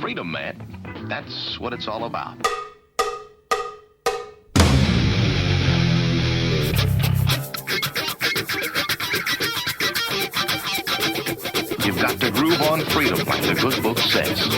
freedom, man. That's what it's all about. You've got to groove on freedom, like the good book says.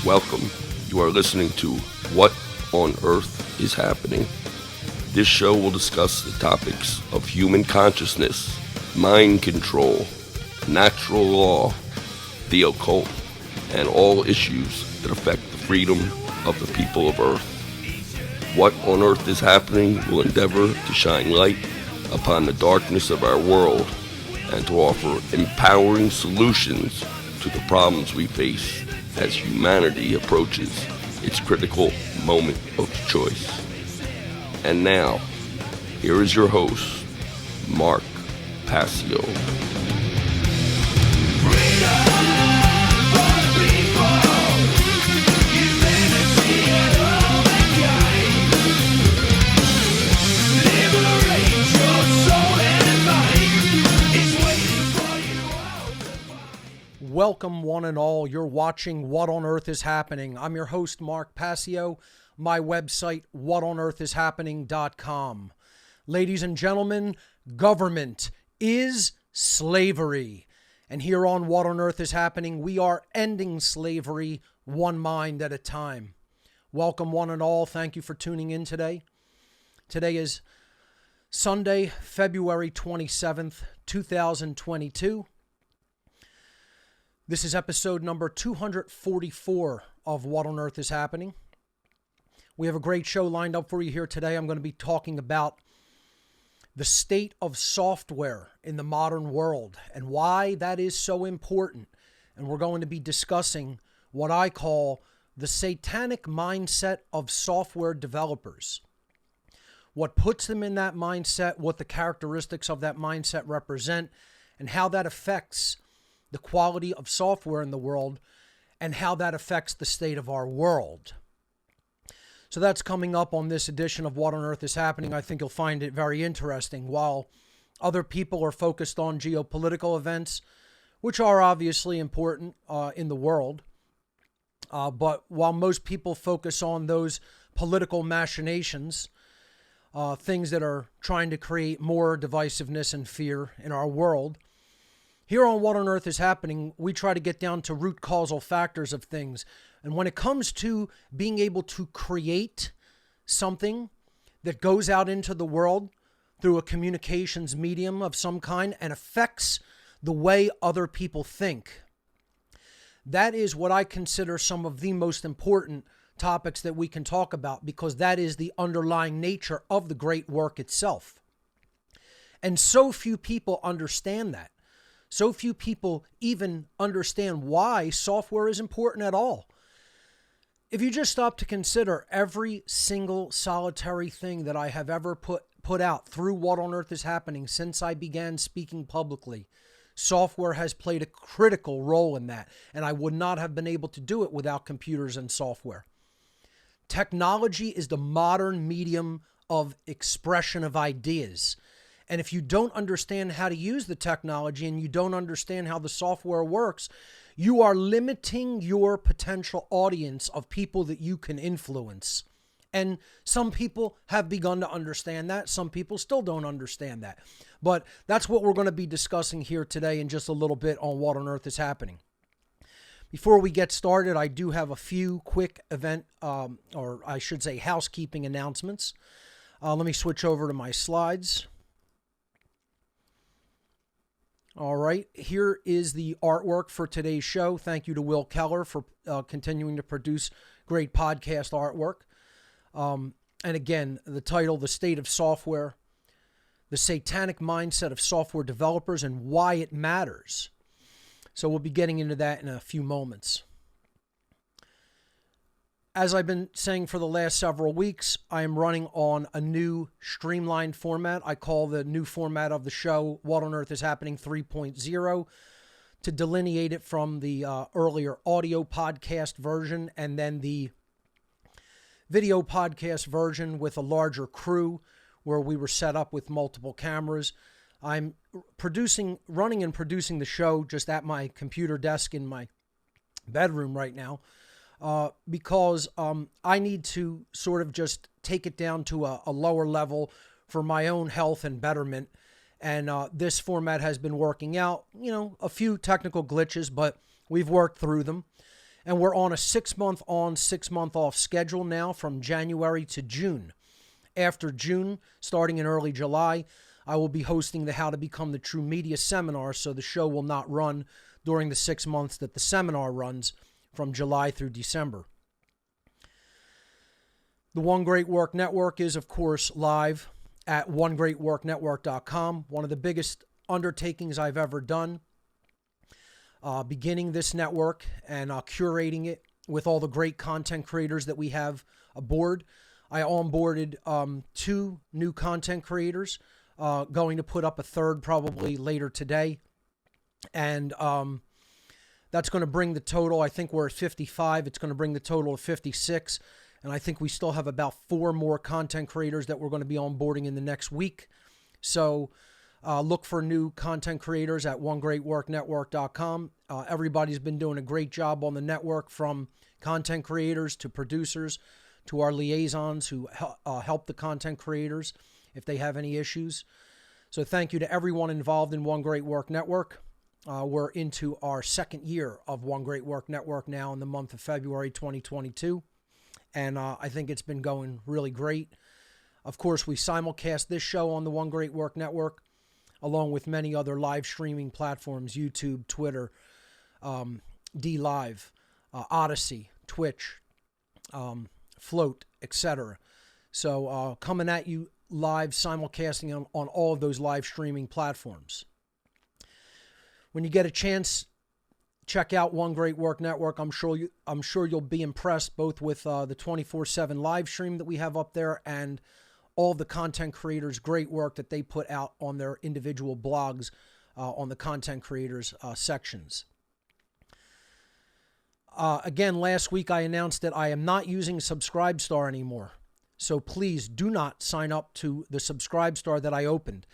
Welcome. You are listening to What on Earth is Happening. This show will discuss the topics of human consciousness, mind control, natural law, the occult, and all issues that affect the freedom of the people of Earth. What on Earth is Happening will endeavor to shine light upon the darkness of our world and to offer empowering solutions to the problems we face as humanity approaches its critical moment of choice. And now, here is your host, Mark Passio. Welcome, one and all. You're watching What on Earth is Happening. I'm your host, Mark Passio. My website, whatonearthishappening.com. Ladies and gentlemen, government is slavery. And here on What on Earth is Happening, we are ending slavery one mind at a time. Welcome, one and all. Thank you for tuning in today. Today is Sunday, February 27th, 2022. This is episode number 244 of What on Earth is Happening. We have a great show lined up for you here today. I'm going to be talking about the state of software in the modern world and why that is so important. And we're going to be discussing what I call the satanic mindset of software developers. What puts them in that mindset, what the characteristics of that mindset represent, and how that affects the quality of software in the world, and how that affects the state of our world. So that's coming up on this edition of What on Earth is Happening. I think you'll find it very interesting. While other people are focused on geopolitical events, which are obviously important in the world, but while most people focus on those political machinations, things that are trying to create more divisiveness and fear in our world, here on What on Earth is Happening, we try to get down to root causal factors of things. And when it comes to being able to create something that goes out into the world through a communications medium of some kind and affects the way other people think, that is what I consider some of the most important topics that we can talk about, because that is the underlying nature of the great work itself. And so few people understand that. So few people even understand why software is important at all. If you just stop to consider every single solitary thing that I have ever put out through What on Earth is Happening since I began speaking publicly, software has played a critical role in that, and I would not have been able to do it without computers and software. Technology is the modern medium of expression of ideas. And if you don't understand how to use the technology and you don't understand how the software works, you are limiting your potential audience of people that you can influence. And some people have begun to understand that. Some people still don't understand that. But that's what we're going to be discussing here today in just a little bit on What on Earth is Happening. Before we get started, I do have a few quick housekeeping announcements. Let me switch over to my slides. All right, here is the artwork for today's show. Thank you to Will Keller for continuing to produce great podcast artwork. And again, the title, The State of Software, the Satanic Mindset of Software Developers and Why It Matters. So we'll be getting into that in a few moments. As I've been saying for the last several weeks, I am running on a new streamlined format. I call the new format of the show What on Earth is Happening 3.0. to delineate it from the earlier audio podcast version and then the video podcast version with a larger crew where we were set up with multiple cameras. I'm running and producing the show just at my computer desk in my bedroom right now because I need to sort of just take it down to a lower level for my own health and betterment. And this format has been working out, a few technical glitches, but we've worked through them. And we're on a 6-month on, 6-month off schedule now from January to June. After June, starting in early July, I will be hosting the How to Become the True Media seminar, so the show will not run during the 6 months that the seminar runs from July through December. The One Great Work Network is, of course, live at onegreatworknetwork.com. One of the biggest undertakings I've ever done, beginning this network and curating it with all the great content creators that we have aboard. I onboarded 2 new content creators, going to put up a third probably later today. And that's going to bring the total, I think we're at 55. It's going to bring the total to 56. And I think we still have about 4 more content creators that we're going to be onboarding in the next week. So look for new content creators at onegreatworknetwork.com. Everybody's been doing a great job on the network, from content creators to producers to our liaisons who help the content creators if they have any issues. So thank you to everyone involved in One Great Work Network. We're into our 2nd year of One Great Work Network now in the month of February 2022. And I think it's been going really great. Of course, we simulcast this show on the One Great Work Network, along with many other live streaming platforms, YouTube, Twitter, DLive, Odyssey, Twitch, Float, etc. So coming at you live, simulcasting on all of those live streaming platforms. When you get a chance, check out One Great Work Network. I'm sure you'll be impressed both with the 24/7 live stream that we have up there and all the content creators' great work that they put out on their individual blogs on the content creators sections. Again, last week I announced that I am not using Subscribestar anymore. So please do not sign up to the Subscribestar that I opened.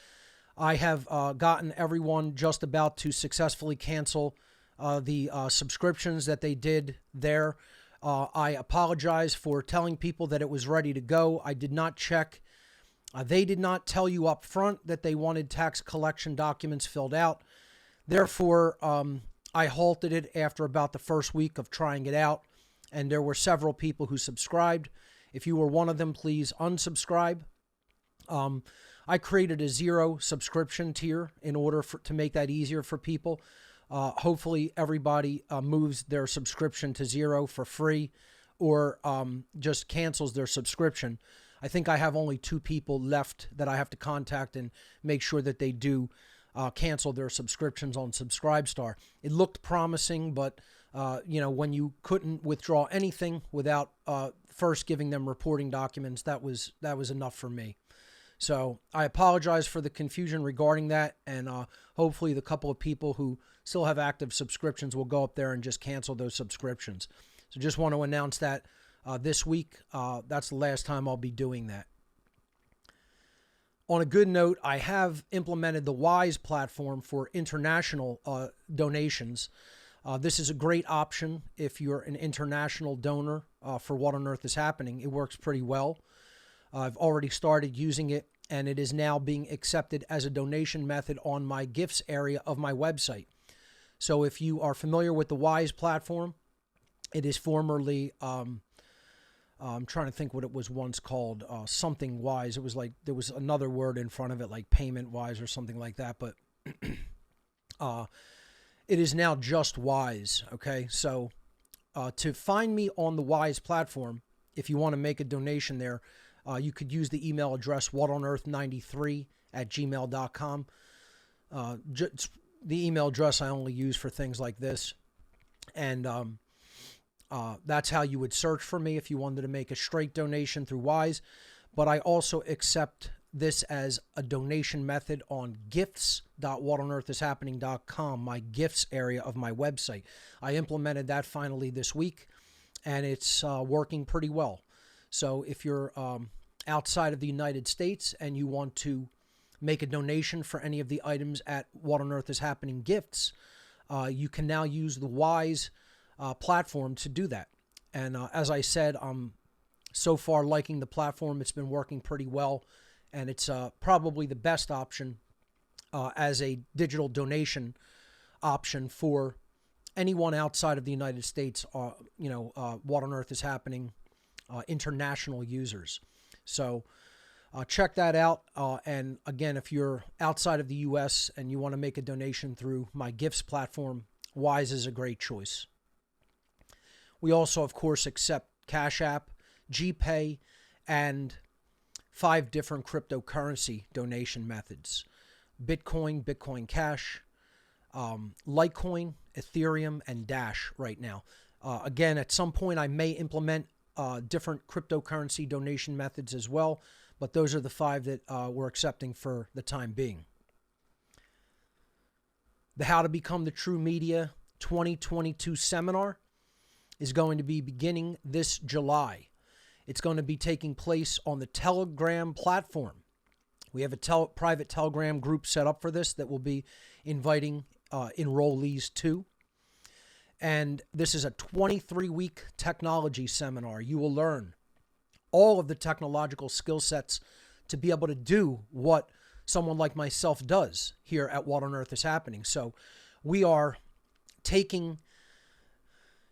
I have gotten everyone just about to successfully cancel the subscriptions that they did there. I apologize for telling people that it was ready to go. I did not check. They did not tell you up front that they wanted tax collection documents filled out. Therefore, I halted it after about the first week of trying it out, and there were several people who subscribed. If you were one of them, please unsubscribe. I created a 0 subscription tier in order to make that easier for people. Hopefully everybody moves their subscription to 0 for free, or just cancels their subscription. I think I have only 2 people left that I have to contact and make sure that they do cancel their subscriptions on Subscribestar. It looked promising, but when you couldn't withdraw anything without first giving them reporting documents, that was enough for me. So I apologize for the confusion regarding that, and hopefully the couple of people who still have active subscriptions will go up there and just cancel those subscriptions. So just want to announce that this week. That's the last time I'll be doing that. On a good note, I have implemented the Wise platform for international donations. This is a great option if you're an international donor for What on Earth is Happening. It works pretty well. I've already started using it, and it is now being accepted as a donation method on my gifts area of my website. So if you are familiar with the Wise platform, it is formerly, I'm trying to think what it was once called, something Wise. It was like, there was another word in front of it, like Payment Wise or something like that, but it is now just Wise, okay? So to find me on the Wise platform, if you want to make a donation there, you could use the email address whatonearth93@gmail.com. The email address I only use for things like this. And that's how you would search for me if you wanted to make a straight donation through Wise. But I also accept this as a donation method on gifts.whatonearthishappening.com, my gifts area of my website. I implemented that finally this week, and it's working pretty well. So if you're outside of the United States and you want to make a donation for any of the items at What on Earth is Happening Gifts, you can now use the Wise platform to do that. And as I said, I'm so far liking the platform. It's been working pretty well, and it's probably the best option as a digital donation option for anyone outside of the United States. What on Earth is Happening international users. So check that out. And again, if you're outside of the U.S. and you want to make a donation through my gifts platform, Wise is a great choice. We also, of course, accept Cash App, GPay, and 5 different cryptocurrency donation methods: Bitcoin, Bitcoin Cash, Litecoin, Ethereum, and Dash right now. Again, at some point I may implement different cryptocurrency donation methods as well, but those are the 5 that we're accepting for the time being. The How to Become the True Media 2022 seminar is going to be beginning this July. It's going to be taking place on the Telegram platform. We have a private Telegram group set up for this that will be inviting enrollees to. And this is a 23-week technology seminar. You will learn all of the technological skill sets to be able to do what someone like myself does here at What on Earth is Happening. So we are taking,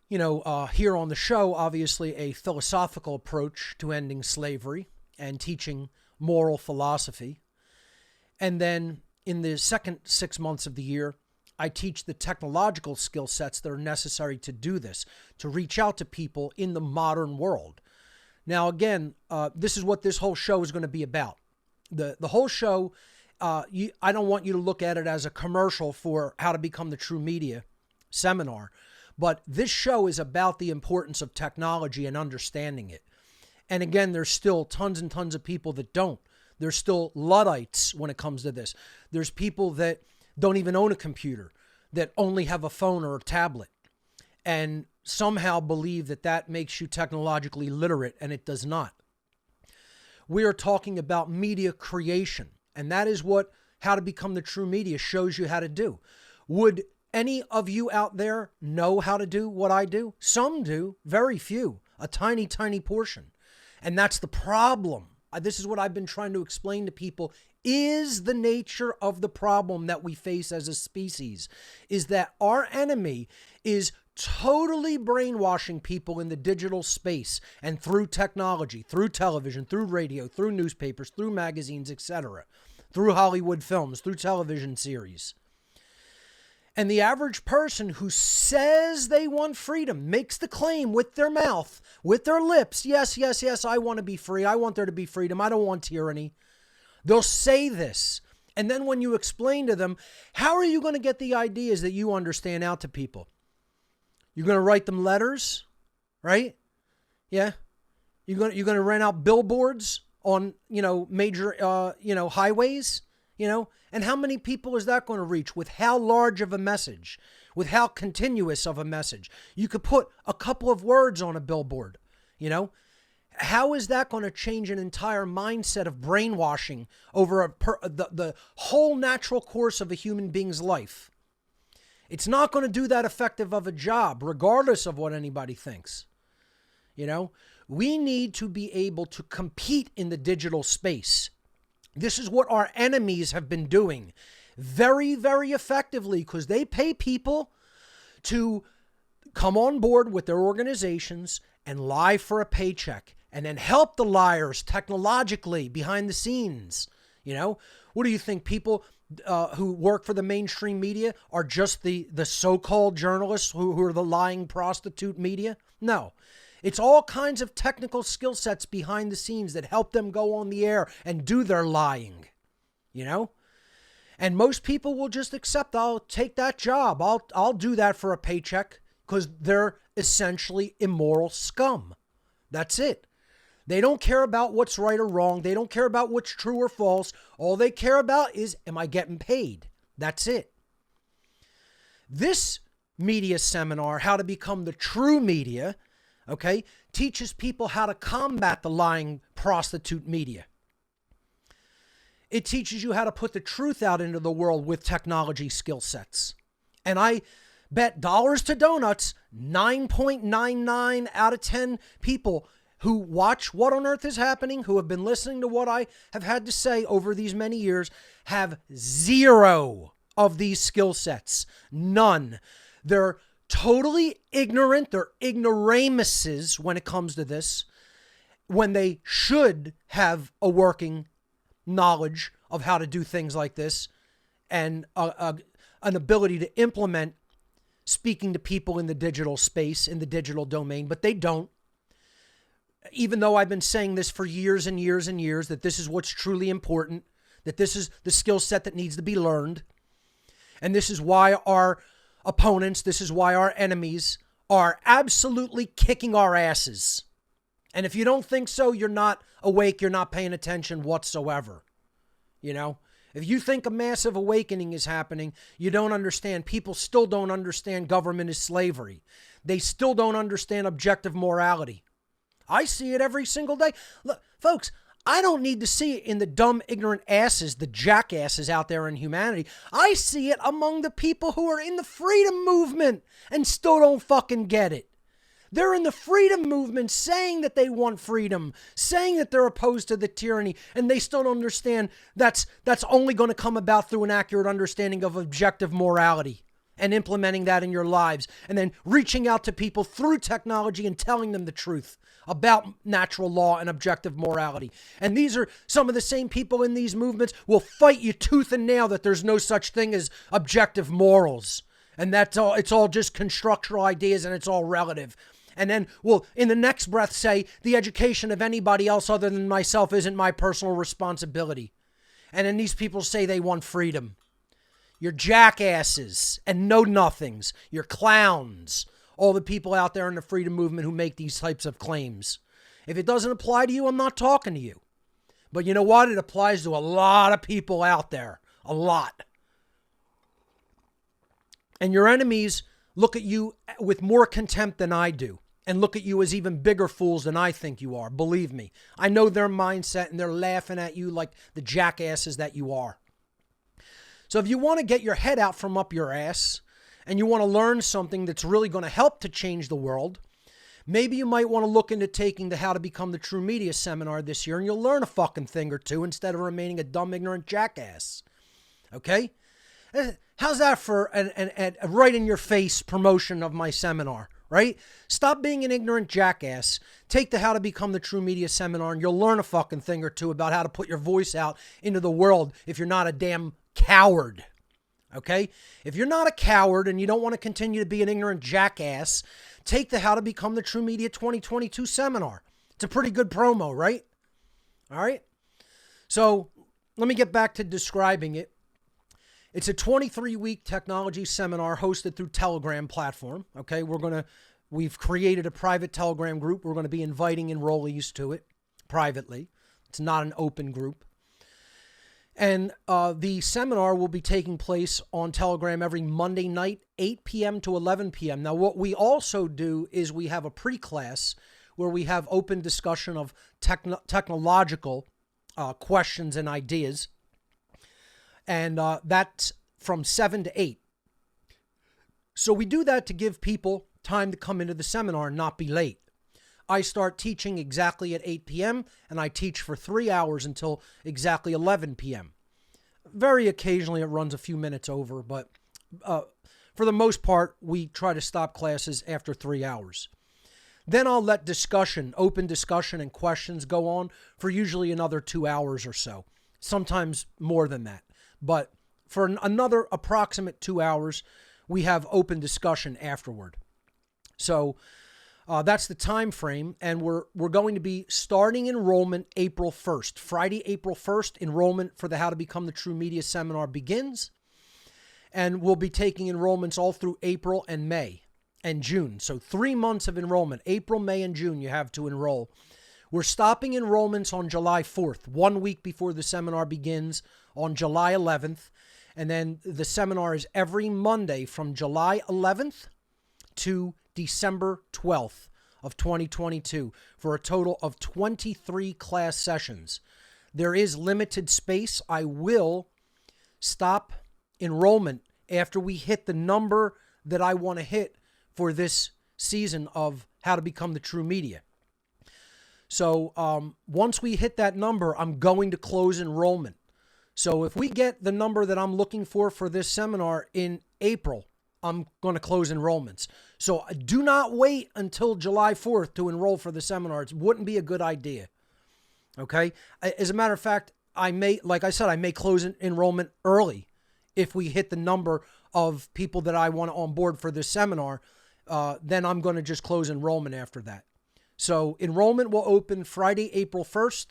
here on the show, obviously a philosophical approach to ending slavery and teaching moral philosophy. And then in the second 6 months of the year, I teach the technological skill sets that are necessary to do this, to reach out to people in the modern world. Now, again, this is what this whole show is going to be about. The whole show, I don't want you to look at it as a commercial for How to Become the True Media seminar, but this show is about the importance of technology and understanding it. And again, there's still tons and tons of people that don't. There's still Luddites when it comes to this. There's people that don't even own a computer, that only have a phone or a tablet, and somehow believe that that makes you technologically literate, and it does not. We are talking about media creation, and that is what How to Become the True Media shows you how to do. Would any of you out there know how to do what I do? Some do, very few, a tiny, tiny portion. And that's the problem. This is what I've been trying to explain to people, is the nature of the problem that we face as a species, is that our enemy is totally brainwashing people in the digital space and through technology, through television, through radio, through newspapers, through magazines, etc., through Hollywood films, through television series. And the average person who says they want freedom makes the claim with their mouth, with their lips, yes, yes, yes, I want to be free. I want there to be freedom. I don't want tyranny. They'll say this. And then when you explain to them, how are you going to get the ideas that you understand out to people? You're going to write them letters, right? Yeah. You're going to rent out billboards on, major, highways, and how many people is that going to reach with how large of a message, with how continuous of a message? You could put a couple of words on a billboard, How is that going to change an entire mindset of brainwashing over the whole natural course of a human being's life? It's not going to do that effective of a job, regardless of what anybody thinks. We need to be able to compete in the digital space. This is what our enemies have been doing very, very effectively, because they pay people to come on board with their organizations and lie for a paycheck, and then help the liars technologically behind the scenes. What do you think? People who work for the mainstream media are just the so-called journalists who are the lying prostitute media? No. It's all kinds of technical skill sets behind the scenes that help them go on the air and do their lying, And most people will just accept, I'll take that job. I'll do that for a paycheck, because they're essentially immoral scum. That's it. They don't care about what's right or wrong. They don't care about what's true or false. All they care about is, am I getting paid? That's it. This media seminar, How to Become the True Media, okay, teaches people how to combat the lying prostitute media. It teaches you how to put the truth out into the world with technology skill sets. And I bet dollars to donuts, 9.99 out of 10 people who watch What on Earth is Happening, who have been listening to what I have had to say over these many years, have zero of these skill sets. None. They're totally ignorant. They're ignoramuses when it comes to this, when they should have a working knowledge of how to do things like this and an ability to implement speaking to people in the digital space, in the digital domain, but they don't. Even though I've been saying this for years and years and years, that this is what's truly important, that this is the skill set that needs to be learned. And this is why our opponents, this is why our enemies are absolutely kicking our asses. And if you don't think so, you're not awake, you're not paying attention whatsoever. You know, if you think a massive awakening is happening, you don't understand. People still don't understand government is slavery. They still don't understand objective morality. I see it every single day. Look, folks, I don't need to see it in the dumb, ignorant asses, the jackasses out there in humanity. I see it among the people who are in the freedom movement and still don't fucking get it. They're in the freedom movement saying that they want freedom, saying that they're opposed to the tyranny, and they still don't understand that's only going to come about through an accurate understanding of objective morality and implementing that in your lives, and then reaching out to people through technology and telling them the truth about natural law and objective morality. And these are some of the same people in these movements will fight you tooth and nail that there's no such thing as objective morals. And that's all, it's all just constructional ideas and it's all relative. And then will, in the next breath, say the education of anybody else other than myself isn't my personal responsibility. And then these people say they want freedom. You're jackasses and know-nothings. You're clowns. All the people out there in the freedom movement who make these types of claims. If it doesn't apply to you, I'm not talking to you. But you know what? It applies to a lot of people out there. A lot. And your enemies look at you with more contempt than I do. And look at you as even bigger fools than I think you are. Believe me. I know their mindset and they're laughing at you like the jackasses that you are. So if you want to get your head out from up your ass and you want to learn something that's really going to help to change the world, maybe you might want to look into taking the How to Become the True Media seminar this year and you'll learn a fucking thing or two instead of remaining a dumb, ignorant jackass. Okay? How's that for a right-in-your-face promotion of my seminar, right? Stop being an ignorant jackass. Take the How to Become the True Media seminar and you'll learn a fucking thing or two about how to put your voice out into the world if you're not a damn coward. Okay? If you're not a coward and you don't want to continue to be an ignorant jackass, take the How to Become the True Media 2022 seminar. It's a pretty good promo, right? All right? So let me get back to describing it. It's a 23-week technology seminar hosted through Telegram platform. Okay? We've created a private Telegram group. We're going to be inviting enrollees to it privately. It's not an open group. And the seminar will be taking place on Telegram every Monday night, 8 p.m. to 11 p.m. Now, what we also do is we have a pre-class where we have open discussion of technological questions and ideas. And that's from 7 to 8. So we do that to give people time to come into the seminar and not be late. I start teaching exactly at 8 p.m. and I teach for 3 hours until exactly 11 p.m. Very occasionally it runs a few minutes over, but for the most part, we try to stop classes after 3 hours. Then I'll let open discussion and questions go on for usually another 2 hours or so, sometimes more than that. But for another approximate 2 hours, we have open discussion afterward. So that's the time frame, and we're going to be starting enrollment April 1st. Friday, April 1st, enrollment for the How to Become the True Media seminar begins, and we'll be taking enrollments all through April and May and June. So 3 months of enrollment, April, May, and June, you have to enroll. We're stopping enrollments on July 4th, 1 week before the seminar begins on July 11th. And then the seminar is every Monday from July 11th to December 12th of 2022 for a total of 23 class sessions. There is limited space. I will stop enrollment after we hit the number that I want to hit for this season of How to Become the True Media. So once we hit that number, I'm going to close enrollment. So if we get the number that I'm looking for this seminar in April, I'm going to close enrollments. So do not wait until July 4th to enroll for the seminar. It wouldn't be a good idea. Okay? As a matter of fact, I may close enrollment early if we hit the number of people that I want on board for this seminar. Then I'm going to just close enrollment after that. So enrollment will open Friday, April 1st,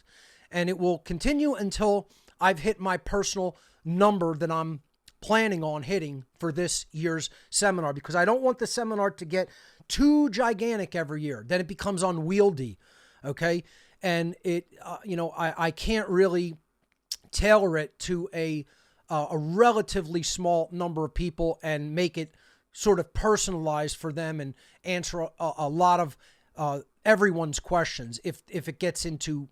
and it will continue until I've hit my personal number that I'm planning on hitting for this year's seminar, because I don't want the seminar to get too gigantic every year. Then it becomes unwieldy, okay? And I can't really tailor it to a relatively small number of people and make it sort of personalized for them and answer a lot of everyone's questions if it gets into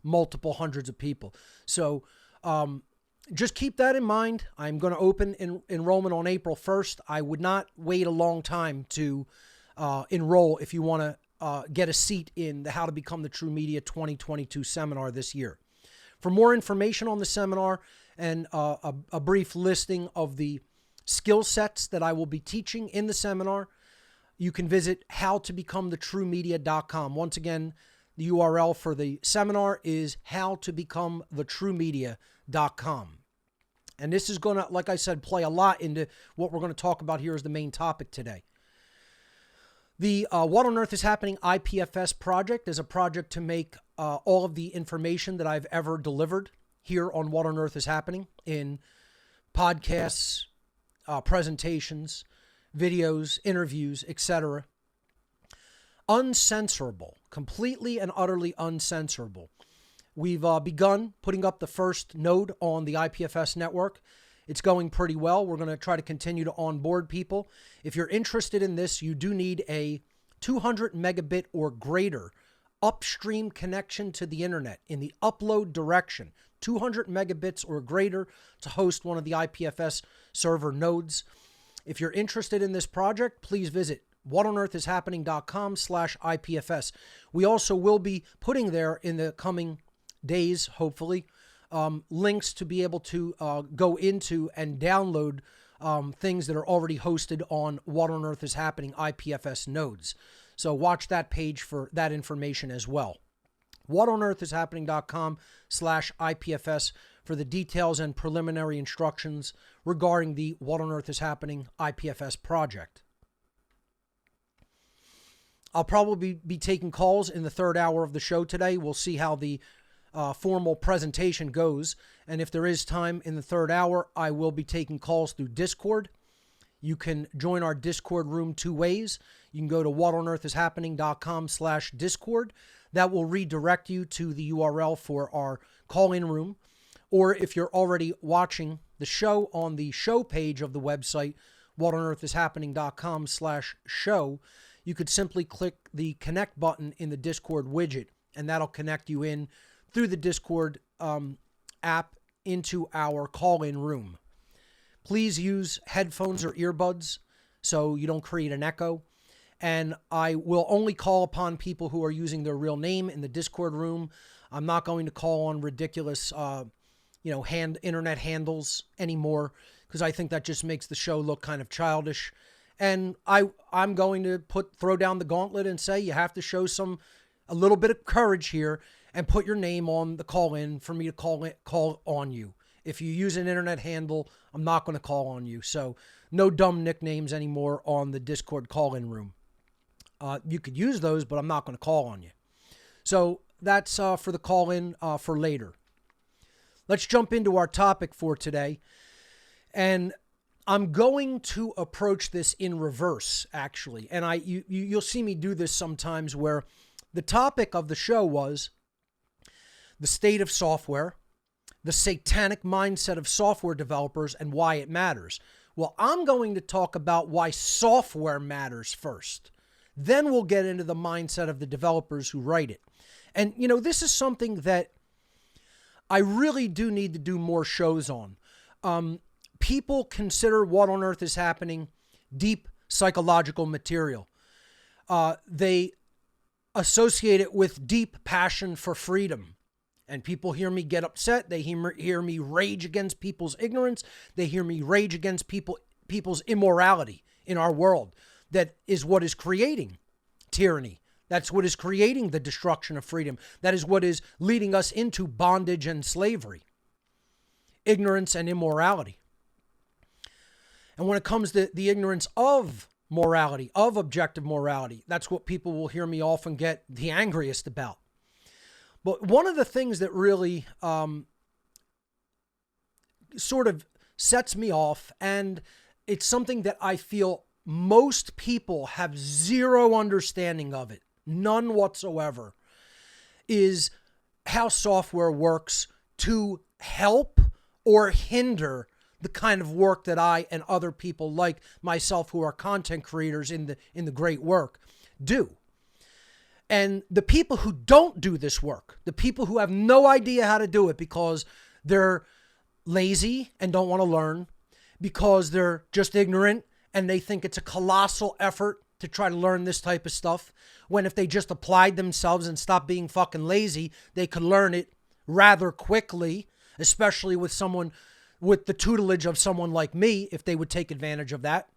multiple hundreds of people. So just keep that in mind. I'm going to open enrollment on April 1st. I would not wait a long time to enroll if you want to get a seat in the How to Become the True Media 2022 seminar this year. For more information on the seminar and a brief listing of the skill sets that I will be teaching in the seminar, you can visit howtobecomthetruemedia.com. Once again, the URL for the seminar is howtobecomthetruemedia.com. And this is going to, like I said, play a lot into what we're going to talk about here as the main topic today. The What on Earth is Happening IPFS project is a project to make all of the information that I've ever delivered here on What on Earth is Happening in podcasts, presentations, videos, interviews, etc. Uncensorable, completely and utterly uncensorable. We've begun putting up the first node on the IPFS network. It's going pretty well. We're going to try to continue to onboard people. If you're interested in this, you do need a 200 megabit or greater upstream connection to the internet in the upload direction, 200 megabits or greater to host one of the IPFS server nodes. If you're interested in this project, please visit whatonearthishappening.com/IPFS. We also will be putting there in the coming days, hopefully, links to be able to go into and download things that are already hosted on What on Earth is Happening IPFS nodes. So watch that page for that information as well. whatonearthishappening.com/IPFS for the details and preliminary instructions regarding the What on Earth is Happening IPFS project. I'll probably be taking calls in the third hour of the show today. We'll see how the formal presentation goes. And if there is time in the third hour, I will be taking calls through Discord. You can join our Discord room two ways. You can go to whatonearthishappening.com/Discord. That will redirect you to the URL for our call-in room. Or if you're already watching the show on the show page of the website, whatonearthishappening.com/show, you could simply click the connect button in the Discord widget, and that'll connect you in through the Discord app into our call-in room. Please use headphones or earbuds so you don't create an echo. And I will only call upon people who are using their real name in the Discord room. I'm not going to call on ridiculous, internet handles anymore, because I think that just makes the show look kind of childish. And I'm going to throw down the gauntlet and say you have to show a little bit of courage here and put your name on the call-in for me to call on you. If you use an internet handle, I'm not going to call on you. So no dumb nicknames anymore on the Discord call-in room. You could use those, but I'm not going to call on you. So that's for the call-in for later. Let's jump into our topic for today. And I'm going to approach this in reverse, actually. And you'll see me do this sometimes where the topic of the show was the state of software, the satanic mindset of software developers, and why it matters. Well, I'm going to talk about why software matters first. Then we'll get into the mindset of the developers who write it. And, this is something that I really do need to do more shows on. People consider What on Earth is Happening deep psychological material. They associate it with deep passion for freedom. And people hear me get upset. They hear me rage against people's ignorance. They hear me rage against people's immorality in our world. That is what is creating tyranny. That's what is creating the destruction of freedom. That is what is leading us into bondage and slavery. Ignorance and immorality. And when it comes to the ignorance of morality, of objective morality, that's what people will hear me often get the angriest about. But one of the things that really sort of sets me off, and it's something that I feel most people have zero understanding of it, none whatsoever, is how software works to help or hinder the kind of work that I and other people like myself who are content creators in the great work do. And the people who don't do this work, the people who have no idea how to do it because they're lazy and don't want to learn, because they're just ignorant and they think it's a colossal effort to try to learn this type of stuff, when if they just applied themselves and stopped being fucking lazy, they could learn it rather quickly, especially with the tutelage of someone like me, if they would take advantage of that,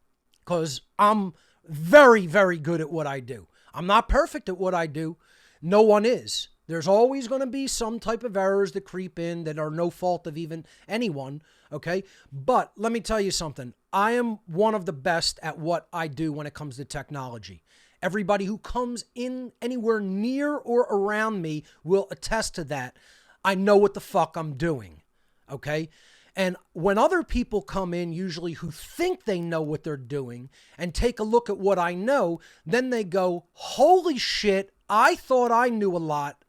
because I'm very, very good at what I do. I'm not perfect at what I do. No one is. There's always going to be some type of errors that creep in that are no fault of even anyone, okay? But let me tell you something. I am one of the best at what I do when it comes to technology. Everybody who comes in anywhere near or around me will attest to that. I know what the fuck I'm doing, okay? And when other people come in, usually who think they know what they're doing, and take a look at what I know, then they go, holy shit, I thought I knew a lot,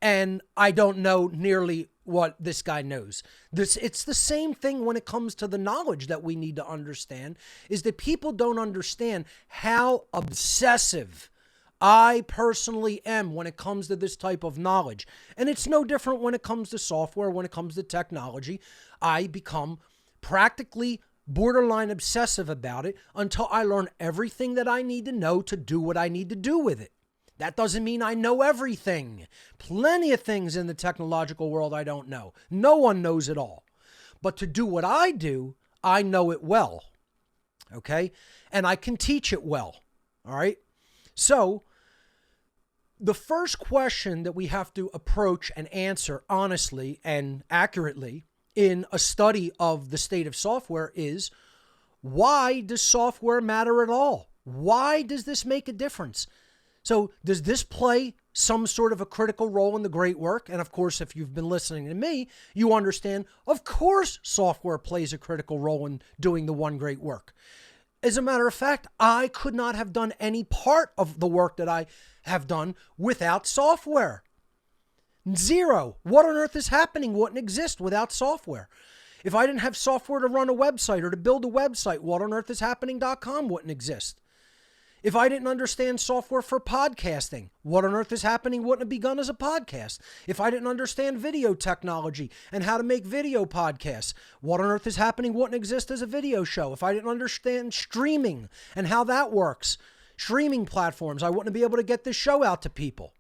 and I don't know nearly what this guy knows. It's the same thing when it comes to the knowledge that we need to understand, is that people don't understand how obsessive I personally am when it comes to this type of knowledge. And it's no different when it comes to software, when it comes to technology. I become practically borderline obsessive about it until I learn everything that I need to know to do what I need to do with it. That doesn't mean I know everything. Plenty of things in the technological world I don't know. No one knows it all. But to do what I do, I know it well. Okay? And I can teach it well. All right? So, the first question that we have to approach and answer honestly and accurately in a study of the state of software is, why does software matter at all? Why does this make a difference? So does this play some sort of a critical role in the great work? And of course, if you've been listening to me, you understand, of course, software plays a critical role in doing the one great work. As a matter of fact, I could not have done any part of the work that I have done without software. Zero. What on earth is happening wouldn't exist without software. If I didn't have software to run a website or to build a website, whatonearthishappening.com wouldn't exist. If I didn't understand software for podcasting, What on Earth is Happening wouldn't have begun as a podcast. If I didn't understand video technology and how to make video podcasts, What on Earth is Happening wouldn't exist as a video show. If I didn't understand streaming and how that works, streaming platforms, I wouldn't be able to get this show out to people.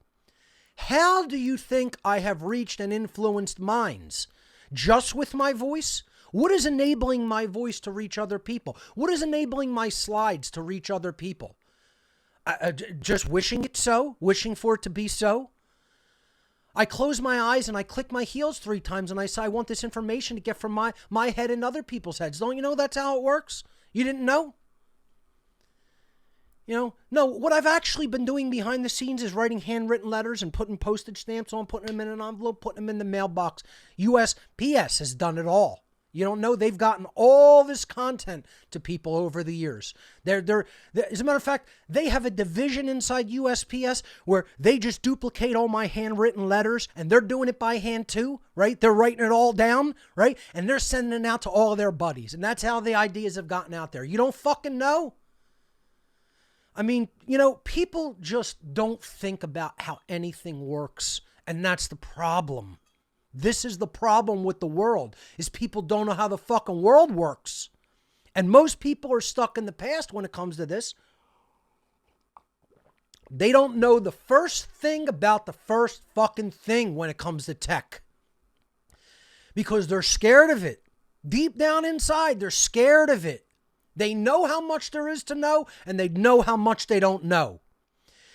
How do you think I have reached and influenced minds? Just with my voice? What is enabling my voice to reach other people? What is enabling my slides to reach other people? Just wishing it so? Wishing for it to be so? I close my eyes and I click my heels 3 times and I say, I want this information to get from my head and other people's heads. Don't you know that's how it works? You didn't know? No, what I've actually been doing behind the scenes is writing handwritten letters and putting postage stamps on, putting them in an envelope, putting them in the mailbox. USPS has done it all. You don't know they've gotten all this content to people over the years. They're, as a matter of fact, they have a division inside USPS where they just duplicate all my handwritten letters, and they're doing it by hand too, right? They're writing it all down, right? And they're sending it out to all of their buddies. And that's how the ideas have gotten out there. You don't fucking know. I mean, people just don't think about how anything works. And that's the problem. This is the problem with the world, is people don't know how the fucking world works. And most people are stuck in the past when it comes to this. They don't know the first thing about the first fucking thing when it comes to tech. Because they're scared of it. Deep down inside, they're scared of it. They know how much there is to know, and they know how much they don't know.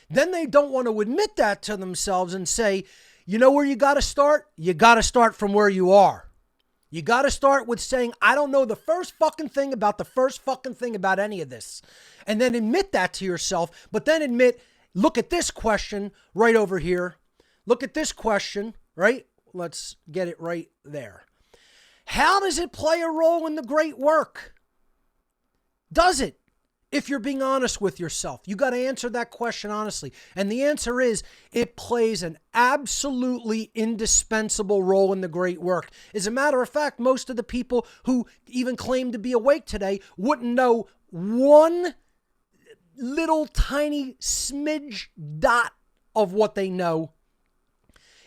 Then they don't want to admit that to themselves and say, you know where you got to start? You got to start from where you are. You got to start with saying, I don't know the first fucking thing about the first fucking thing about any of this. And then admit that to yourself, but then admit, look at this question right over here. Look at this question, right? Let's get it right there. How does it play a role in the great work? Does it? If you're being honest with yourself, you got to answer that question honestly. And the answer is, it plays an absolutely indispensable role in the great work. As a matter of fact, most of the people who even claim to be awake today wouldn't know one little tiny smidge dot of what they know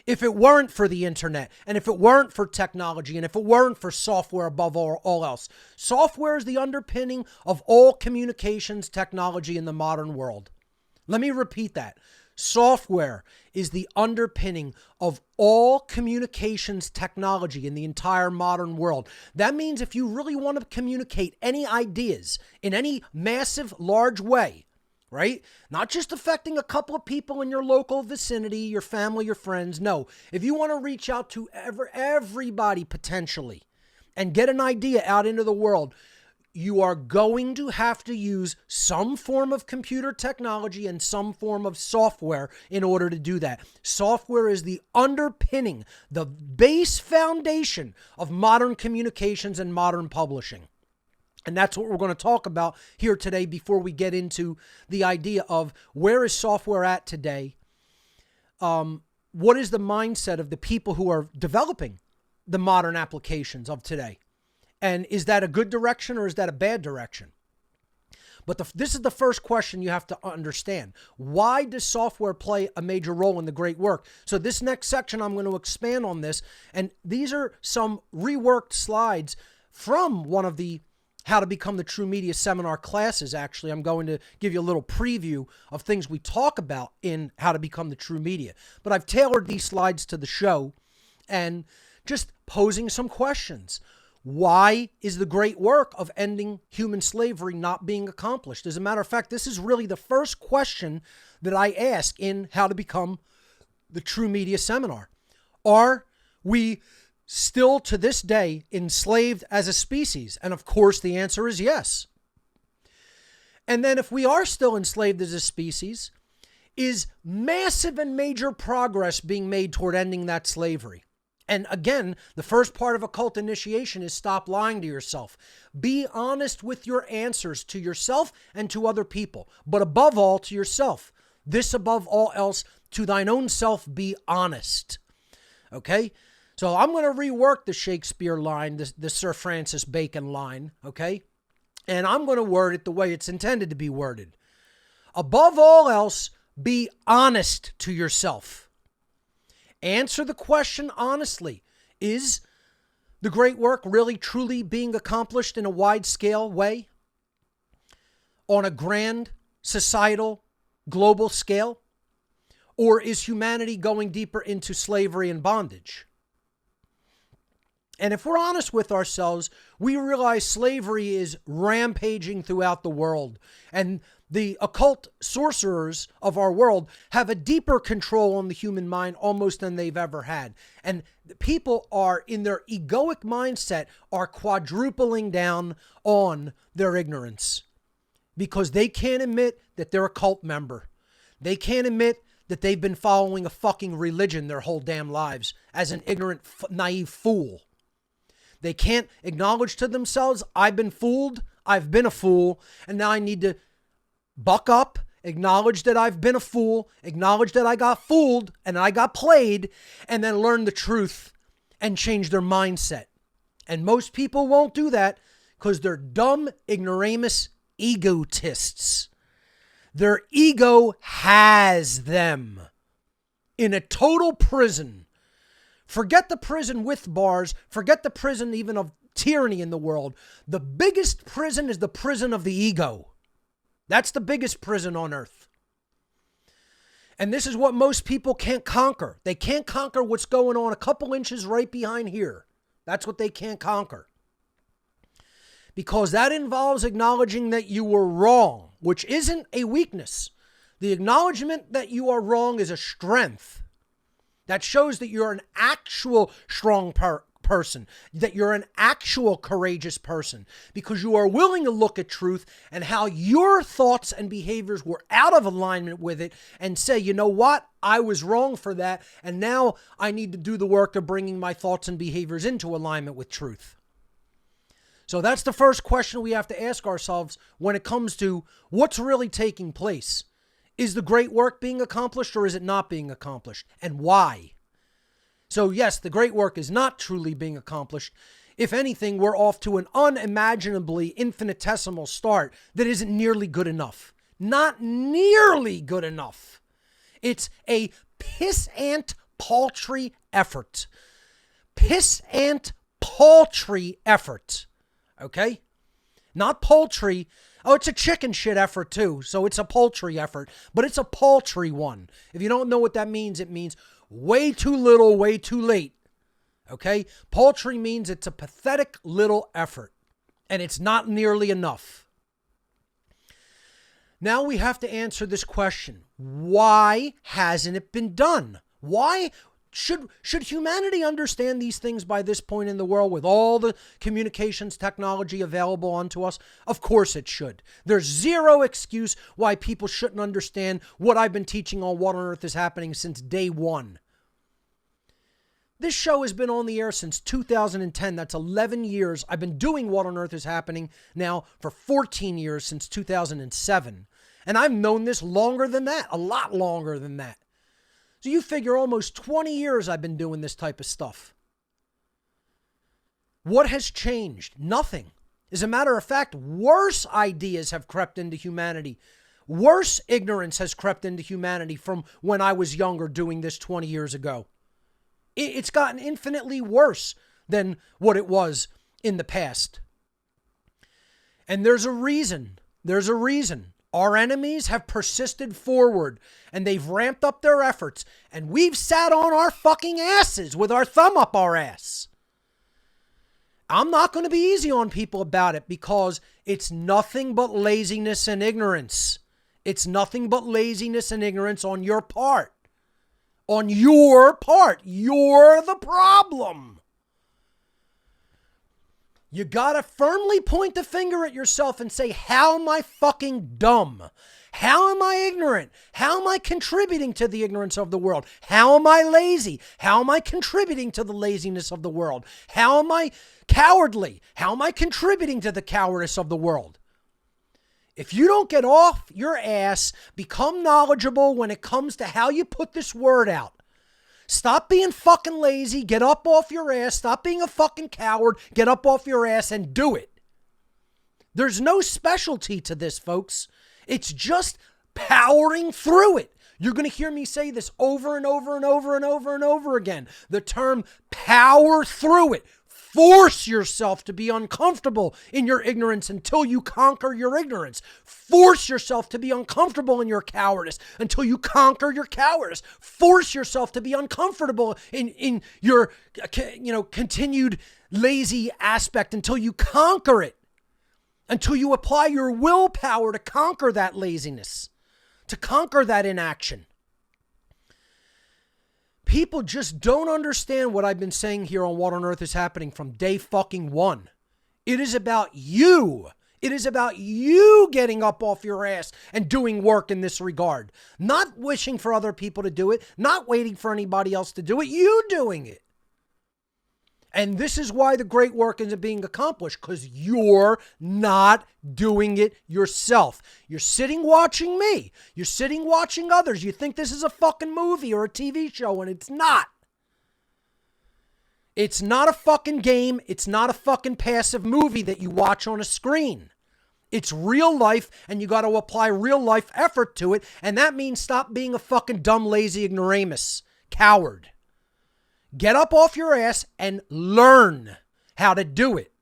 if it weren't for the internet, and if it weren't for technology, and if it weren't for software above all else. Software is the underpinning of all communications technology in the modern world. Let me repeat that. Software is the underpinning of all communications technology in the entire modern world. That means if you really want to communicate any ideas in any massive, large way, right? Not just affecting a couple of people in your local vicinity, your family, your friends. No, if you want to reach out to everybody potentially and get an idea out into the world, you are going to have to use some form of computer technology and some form of software in order to do that. Software is the underpinning, the base foundation of modern communications and modern publishing. And that's what we're going to talk about here today before we get into the idea of where is software at today? What is the mindset of the people who are developing the modern applications of today? And is that a good direction or is that a bad direction? But this is the first question you have to understand. Why does software play a major role in the great work? So this next section, I'm going to expand on this. And these are some reworked slides from one of the How to Become the True Media seminar classes. Actually, I'm going to give you a little preview of things we talk about in How to Become the True Media. But I've tailored these slides to the show and just posing some questions. Why is the great work of ending human slavery not being accomplished? As a matter of fact, this is really the first question that I ask in How to Become the True Media seminar. Are we still to this day enslaved as a species? And of course, the answer is yes. And then if we are still enslaved as a species, is massive and major progress being made toward ending that slavery? And again, the first part of occult initiation is stop lying to yourself. Be honest with your answers to yourself and to other people, but above all to yourself. This above all else, to thine own self be honest. Okay? So I'm going to rework the Shakespeare line, the Sir Francis Bacon line, okay? And I'm going to word it the way it's intended to be worded. Above all else, be honest to yourself. Answer the question honestly. Is the great work really truly being accomplished in a wide-scale way? On a grand, societal, global scale? Or is humanity going deeper into slavery and bondage? And if we're honest with ourselves, we realize slavery is rampaging throughout the world. And the occult sorcerers of our world have a deeper control on the human mind almost than they've ever had. And people are, in their egoic mindset, are quadrupling down on their ignorance. Because they can't admit that they're a cult member. They can't admit that they've been following a fucking religion their whole damn lives as an ignorant, naive fool. They can't acknowledge to themselves, I've been fooled, I've been a fool, and now I need to buck up, acknowledge that I've been a fool, acknowledge that I got fooled and I got played, and then learn the truth and change their mindset. And most people won't do that because they're dumb, ignoramus egotists. Their ego has them in a total prison. Forget the prison with bars. Forget the prison even of tyranny in the world. The biggest prison is the prison of the ego. That's the biggest prison on earth. And this is what most people can't conquer. They can't conquer what's going on a couple inches right behind here. That's what they can't conquer. Because that involves acknowledging that you were wrong, which isn't a weakness. The acknowledgement that you are wrong is a strength. That shows that you're an actual strong person, that you're an actual courageous person, because you are willing to look at truth and how your thoughts and behaviors were out of alignment with it and say, you know what, I was wrong for that, and now I need to do the work of bringing my thoughts and behaviors into alignment with truth. So that's the first question we have to ask ourselves when it comes to what's really taking place. Is the great work being accomplished or is it not being accomplished? And why? So yes, the great work is not truly being accomplished. If anything, we're off to an unimaginably infinitesimal start that isn't nearly good enough. Not nearly good enough. It's a pissant paltry effort. Pissant paltry effort. Okay? Not poultry. Oh, it's a chicken shit effort too. So it's a poultry effort, but it's a paltry one. If you don't know what that means, it means way too little, way too late. Okay? Paltry means it's a pathetic little effort, and it's not nearly enough. Now we have to answer this question. Why hasn't it been done? Why should humanity understand these things by this point in the world with all the communications technology available onto us? Of course it should. There's zero excuse why people shouldn't understand what I've been teaching on What on Earth is Happening since day one. This show has been on the air since 2010. That's 11 years. I've been doing What on Earth is Happening now for 14 years, since 2007. And I've known this longer than that, a lot longer than that. So you figure almost 20 years I've been doing this type of stuff. What has changed? Nothing. As a matter of fact, worse ideas have crept into humanity. Worse ignorance has crept into humanity from when I was younger doing this 20 years ago. It's gotten infinitely worse than what it was in the past. And there's a reason. There's a reason. Our enemies have persisted forward and they've ramped up their efforts, and we've sat on our fucking asses with our thumb up our ass. I'm not going to be easy on people about it because it's nothing but laziness and ignorance. It's nothing but laziness and ignorance on your part. On your part. You're the problem. You gotta firmly point the finger at yourself and say, how am I fucking dumb? How am I ignorant? How am I contributing to the ignorance of the world? How am I lazy? How am I contributing to the laziness of the world? How am I cowardly? How am I contributing to the cowardice of the world? If you don't get off your ass, become knowledgeable when it comes to how you put this word out. Stop being fucking lazy, get up off your ass, stop being a fucking coward, get up off your ass and do it. There's no specialty to this, folks. It's just powering through it. You're going to hear me say this over and over and over and over and over again. The term power through it. Force yourself to be uncomfortable in your ignorance until you conquer your ignorance. Force yourself to be uncomfortable in your cowardice until you conquer your cowardice. Force yourself to be uncomfortable in your continued lazy aspect until you conquer it. Until you apply your willpower to conquer that laziness, to conquer that inaction. People just don't understand what I've been saying here on What on Earth is Happening from day fucking one. It is about you. It is about you getting up off your ass and doing work in this regard. Not wishing for other people to do it. Not waiting for anybody else to do it. You doing it. And this is why the great work isn't being accomplished, because you're not doing it yourself. You're sitting watching me. You're sitting watching others. You think this is a fucking movie or a TV show, and it's not. It's not a fucking game. It's not a fucking passive movie that you watch on a screen. It's real life, and you got to apply real life effort to it, and that means stop being a fucking dumb, lazy ignoramus, coward. Get up off your ass and learn how to do it.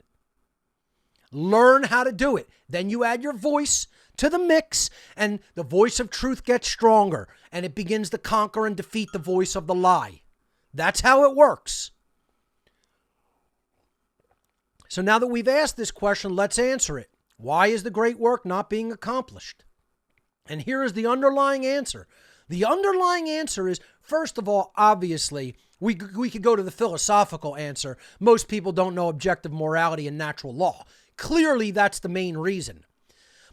Learn how to do it. Then you add your voice to the mix, and the voice of truth gets stronger, and it begins to conquer and defeat the voice of the lie. That's how it works. So now that we've asked this question, let's answer it. Why is the great work not being accomplished? And here is the underlying answer. The underlying answer is, first of all, obviously, we could go to the philosophical answer. Most people don't know objective morality and natural law. Clearly, that's the main reason.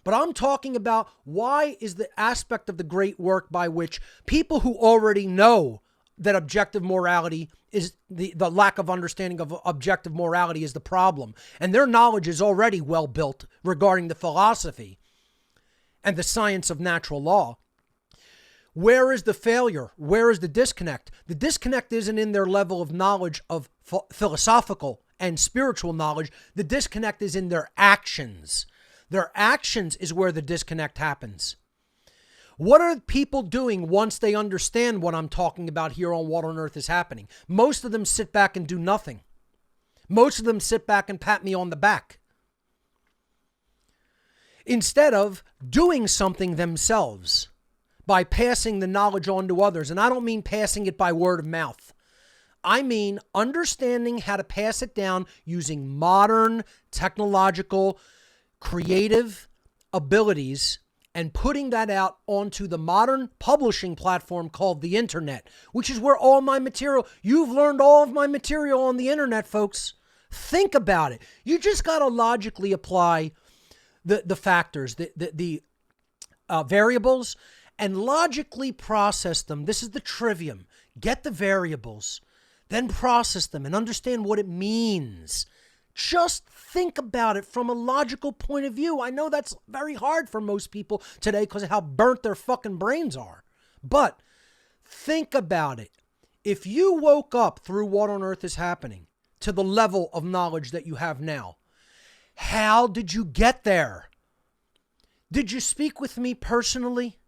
But I'm talking about why is the aspect of the great work by which people who already know that objective morality is the lack of understanding of objective morality is the problem. And their knowledge is already well built regarding the philosophy and the science of natural law. Where is the failure? Where is the disconnect? The disconnect isn't in their level of knowledge of philosophical and spiritual knowledge. The disconnect is in their actions. Their actions is where the disconnect happens. What are people doing once they understand what I'm talking about here on What on Earth is Happening? Most of them sit back and do nothing. Most of them sit back and pat me on the back, instead of doing something themselves by passing the knowledge on to others. And I don't mean passing it by word of mouth. I mean understanding how to pass it down using modern, technological, creative abilities and putting that out onto the modern publishing platform called the internet, which is where all my material, you've learned all of my material on the internet, folks. Think about it. You just got to logically apply the factors, the variables, and logically process them. This is the trivium. Get the variables, then process them and understand what it means. Just think about it from a logical point of view. I know that's very hard for most people today because of how burnt their fucking brains are. But think about it. If you woke up through What on Earth is Happening to the level of knowledge that you have now, how did you get there? Did you speak with me personally?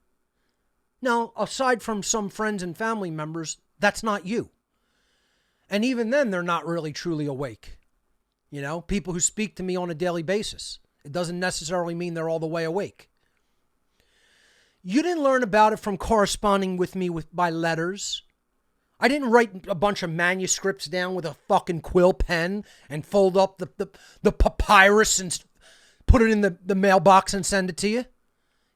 Now, aside from some friends and family members, that's not you. And even then, they're not really truly awake. You know, people who speak to me on a daily basis. It doesn't necessarily mean they're all the way awake. You didn't learn about it from corresponding with me by letters. I didn't write a bunch of manuscripts down with a fucking quill pen and fold up the papyrus and put it in the mailbox and send it to you.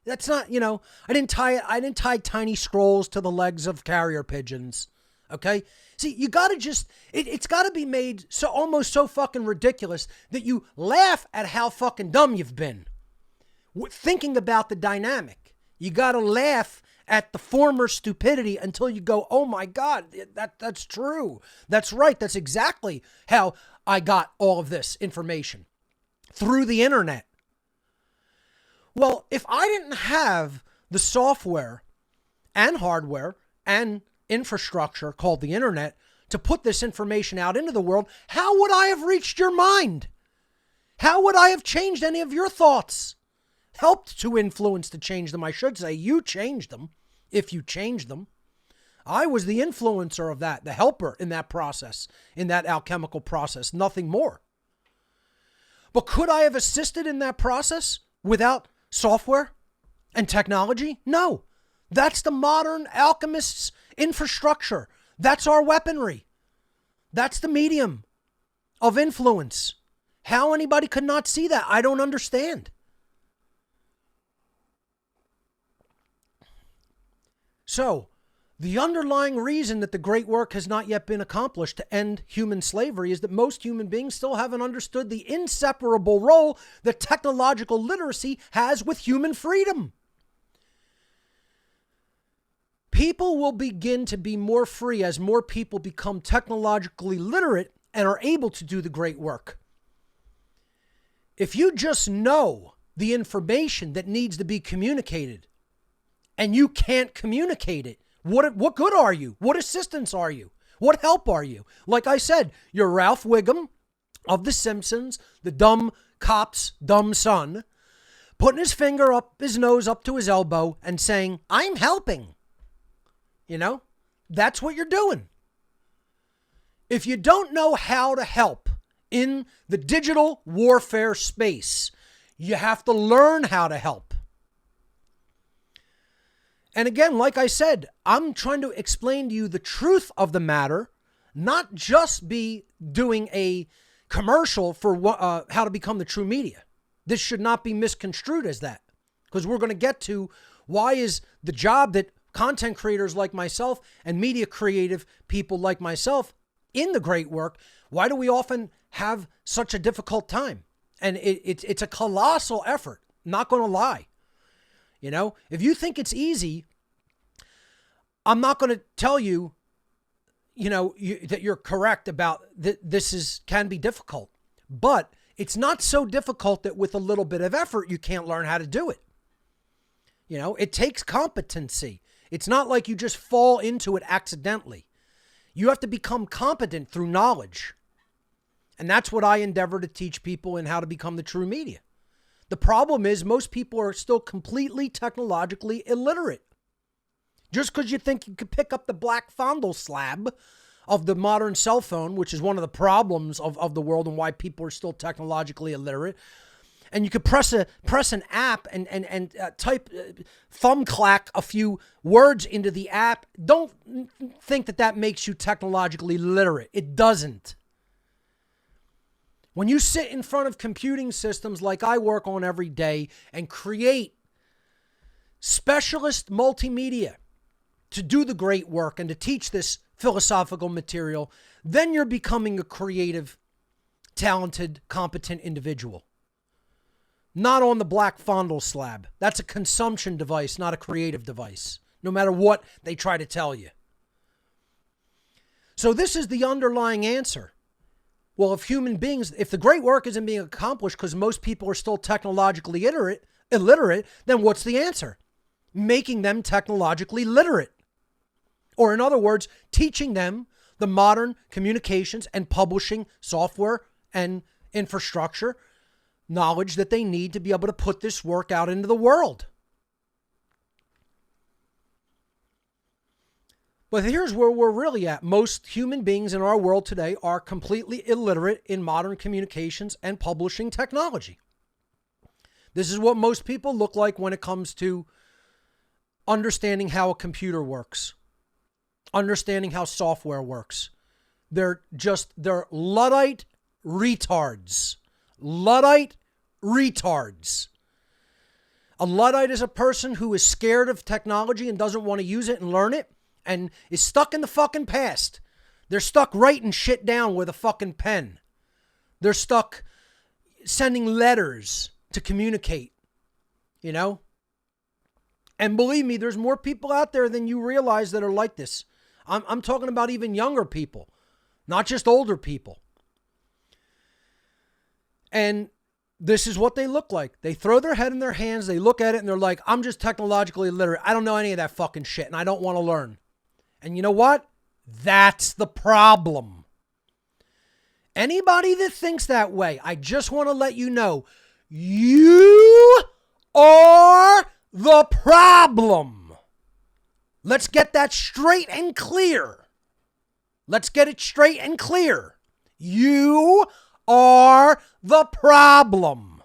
That's not, you know, I didn't tie tiny scrolls to the legs of carrier pigeons. Okay? See, you got to just, it's got to be made so almost so fucking ridiculous that you laugh at how fucking dumb you've been. Thinking about the dynamic. You got to laugh at the former stupidity until you go, oh my God, that's true. That's right. That's exactly how I got all of this information. Through the internet. Well, if I didn't have the software and hardware and infrastructure called the internet to put this information out into the world, how would I have reached your mind? How would I have changed any of your thoughts? Helped to influence to change them, I should say. You changed them, if you changed them. I was the influencer of that, the helper in that process, in that alchemical process, nothing more. But could I have assisted in that process without software and technology? No. That's the modern alchemist's infrastructure. That's our weaponry. That's the medium of influence. How anybody could not see that, I don't understand. So, the underlying reason that the great work has not yet been accomplished to end human slavery is that most human beings still haven't understood the inseparable role that technological literacy has with human freedom. People will begin to be more free as more people become technologically literate and are able to do the great work. If you just know the information that needs to be communicated and you can't communicate it, what good are you? What assistance are you? What help are you? Like I said, you're Ralph Wiggum of The Simpsons, the dumb cop's dumb son, putting his finger up his nose up to his elbow and saying, I'm helping. You know, that's what you're doing. If you don't know how to help in the digital warfare space, you have to learn how to help. And again, like I said, I'm trying to explain to you the truth of the matter, not just be doing a commercial for how to become the true media. This should not be misconstrued as that, because we're going to get to why is the job that content creators like myself and media creative people like myself in the great work, why do we often have such a difficult time? And it's a colossal effort, not going to lie. You know, if you think it's easy, I'm not going to tell you, that you're correct about this can be difficult. But it's not so difficult that with a little bit of effort, you can't learn how to do it. You know, it takes competency. It's not like you just fall into it accidentally. You have to become competent through knowledge. And that's what I endeavor to teach people in how to become the true media. The problem is most people are still completely technologically illiterate. Just because you think you could pick up the black fondle slab of the modern cell phone, which is one of the problems of the world and why people are still technologically illiterate, and you could press an app and type thumb clack a few words into the app, don't think that makes you technologically literate. It doesn't. When you sit in front of computing systems like I work on every day and create specialist multimedia to do the great work and to teach this philosophical material, then you're becoming a creative, talented, competent individual. Not on the black fondle slab. That's a consumption device, not a creative device, no matter what they try to tell you. So this is the underlying answer. Well, if the great work isn't being accomplished because most people are still technologically illiterate, then what's the answer? Making them technologically literate. Or in other words, teaching them the modern communications and publishing software and infrastructure knowledge that they need to be able to put this work out into the world. But here's where we're really at. Most human beings in our world today are completely illiterate in modern communications and publishing technology. This is what most people look like when it comes to understanding how a computer works, understanding how software works. They're Luddite retards. Luddite retards. A Luddite is a person who is scared of technology and doesn't want to use it and learn it and is stuck in the fucking past. They're stuck writing shit down with a fucking pen. They're stuck sending letters to communicate, you know? And believe me, there's more people out there than you realize that are like this. I'm talking about even younger people, not just older people. And this is what they look like. They throw their head in their hands, they look at it, and they're like, I'm just technologically illiterate. I don't know any of that fucking shit, and I don't want to learn. And you know what? That's the problem. Anybody that thinks that way, I just want to let you know, you are the problem. Let's get that straight and clear. Let's get it straight and clear. You are the problem.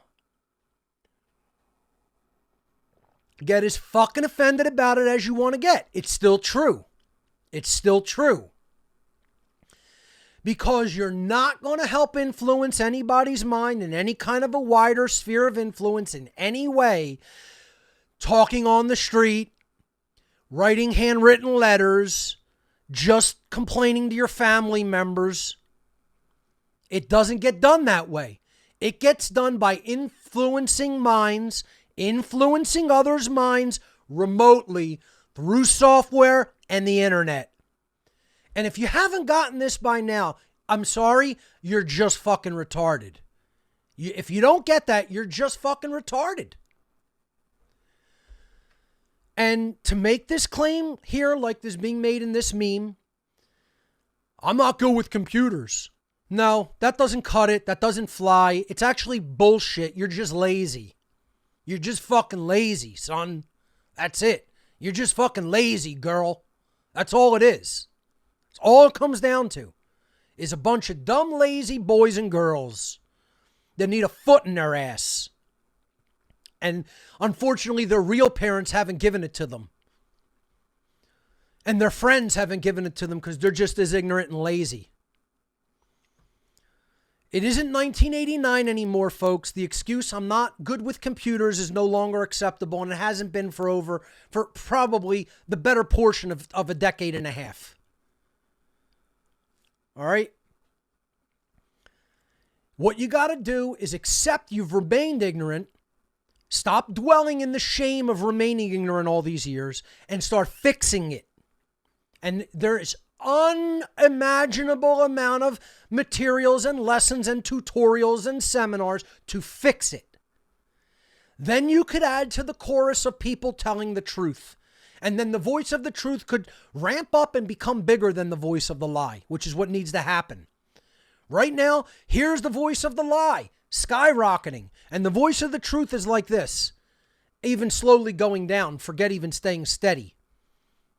Get as fucking offended about it as you want to get. It's still true. It's still true. Because you're not going to help influence anybody's mind in any kind of a wider sphere of influence in any way. Talking on the street, writing handwritten letters, just complaining to your family members. It doesn't get done that way. It gets done by influencing minds, influencing others' minds remotely through software and the internet. And if you haven't gotten this by now, I'm sorry, you're just fucking retarded. If you don't get that, you're just fucking retarded. And to make this claim here, like this being made in this meme, I'm not good with computers. No, that doesn't cut it. That doesn't fly. It's actually bullshit. You're just lazy. You're just fucking lazy, son. That's it. You're just fucking lazy, girl. That's all it is. That's all it comes down to. Is a bunch of dumb, lazy boys and girls that need a foot in their ass. And unfortunately, their real parents haven't given it to them. And their friends haven't given it to them because they're just as ignorant and lazy. It isn't 1989 anymore, folks. The excuse, I'm not good with computers, is no longer acceptable, and it hasn't been for probably the better portion of a decade and a half. All right? What you got to do is accept you've remained ignorant, stop dwelling in the shame of remaining ignorant all these years, and start fixing it. And there is unimaginable amount of materials and lessons and tutorials and seminars to fix it. Then you could add to the chorus of people telling the truth. And then the voice of the truth could ramp up and become bigger than the voice of the lie, which is what needs to happen. Right now, here's the voice of the lie, skyrocketing. And the voice of the truth is like this, even slowly going down, forget even staying steady.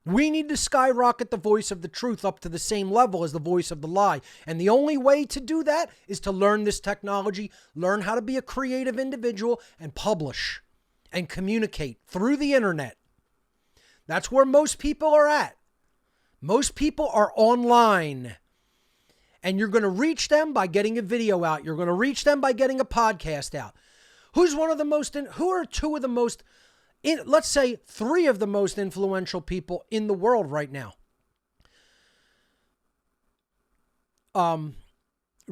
We need to skyrocket the voice of the truth up to the same level as the voice of the lie. And the only way to do that is to learn this technology, learn how to be a creative individual, and publish and communicate through the internet. That's where most people are at. Most people are online. And you're going to reach them by getting a video out. You're going to reach them by getting a podcast out. Who are two of the most, let's say 3 of the most influential people in the world right now?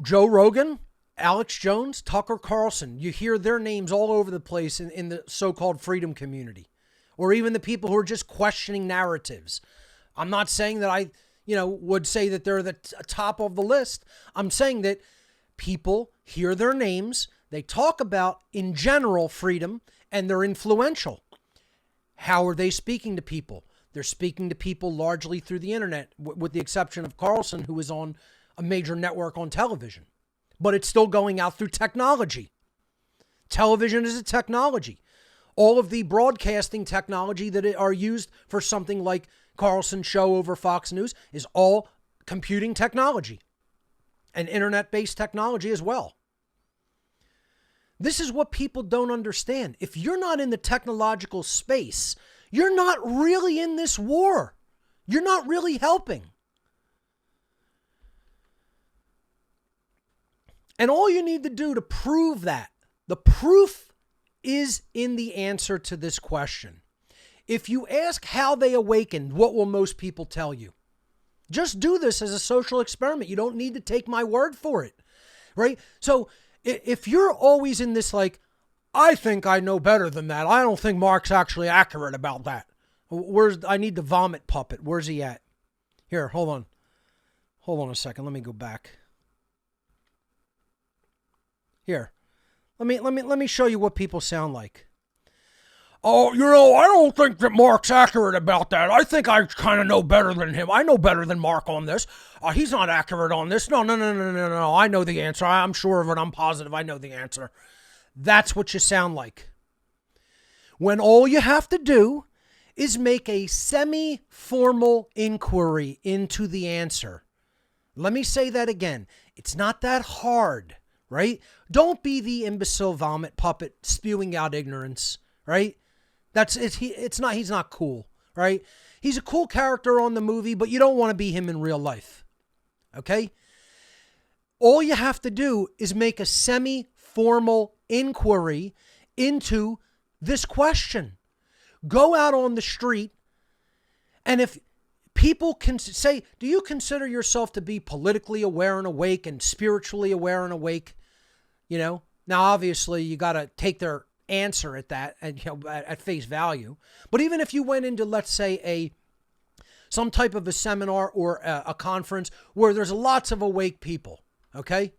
Joe Rogan, Alex Jones, Tucker Carlson. You hear their names all over the place in the so-called freedom community. Or even the people who are just questioning narratives. I'm not saying that I would say that they're the top of the list. I'm saying that people hear their names, they talk about, in general, freedom, and they're influential. How are they speaking to people? They're speaking to people largely through the internet, with the exception of Carlson, who is on a major network on television. But it's still going out through technology. Television is a technology. All of the broadcasting technology that are used for something like Carlson's show over Fox News is all computing technology and internet-based technology as well. This is what people don't understand. If you're not in the technological space, you're not really in this war. You're not really helping. And all you need to do to prove that, the proof is in the answer to this question. If you ask how they awakened, what will most people tell you? Just do this as a social experiment. You don't need to take my word for it, right? So if you're always in this like, I think I know better than that. I don't think Mark's actually accurate about that. I need the vomit puppet. Where's he at? Here, hold on. Hold on a second. Let me go back. Here. Let me show you what people sound like. Oh, I don't think that Mark's accurate about that. I think I kind of know better than him. I know better than Mark on this. He's not accurate on this. No. I know the answer. I'm sure of it. I'm positive I know the answer. That's what you sound like. When all you have to do is make a semi-formal inquiry into the answer. Let me say that again. It's not that hard, right? Don't be the imbecile vomit puppet spewing out ignorance, right? He's not cool, right? He's a cool character on the movie, but you don't want to be him in real life. Okay? All you have to do is make a semi-formal inquiry into this question. Go out on the street, and if people can say, do you consider yourself to be politically aware and awake and spiritually aware and awake? Now obviously you got to take their answer at that and at face value. But even if you went into, let's say, a some type of a seminar or a conference where there's lots of awake people, okay?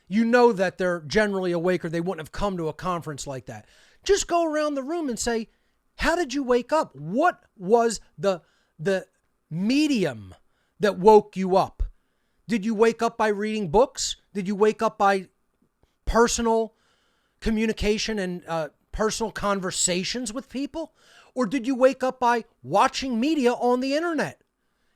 You know that they're generally awake or they wouldn't have come to a conference like that. Just go around the room and say, how did you wake up? What was the medium that woke you up? Did you wake up by reading books? Did you wake up by personal communication and personal conversations with people? Or did you wake up by watching media on the internet?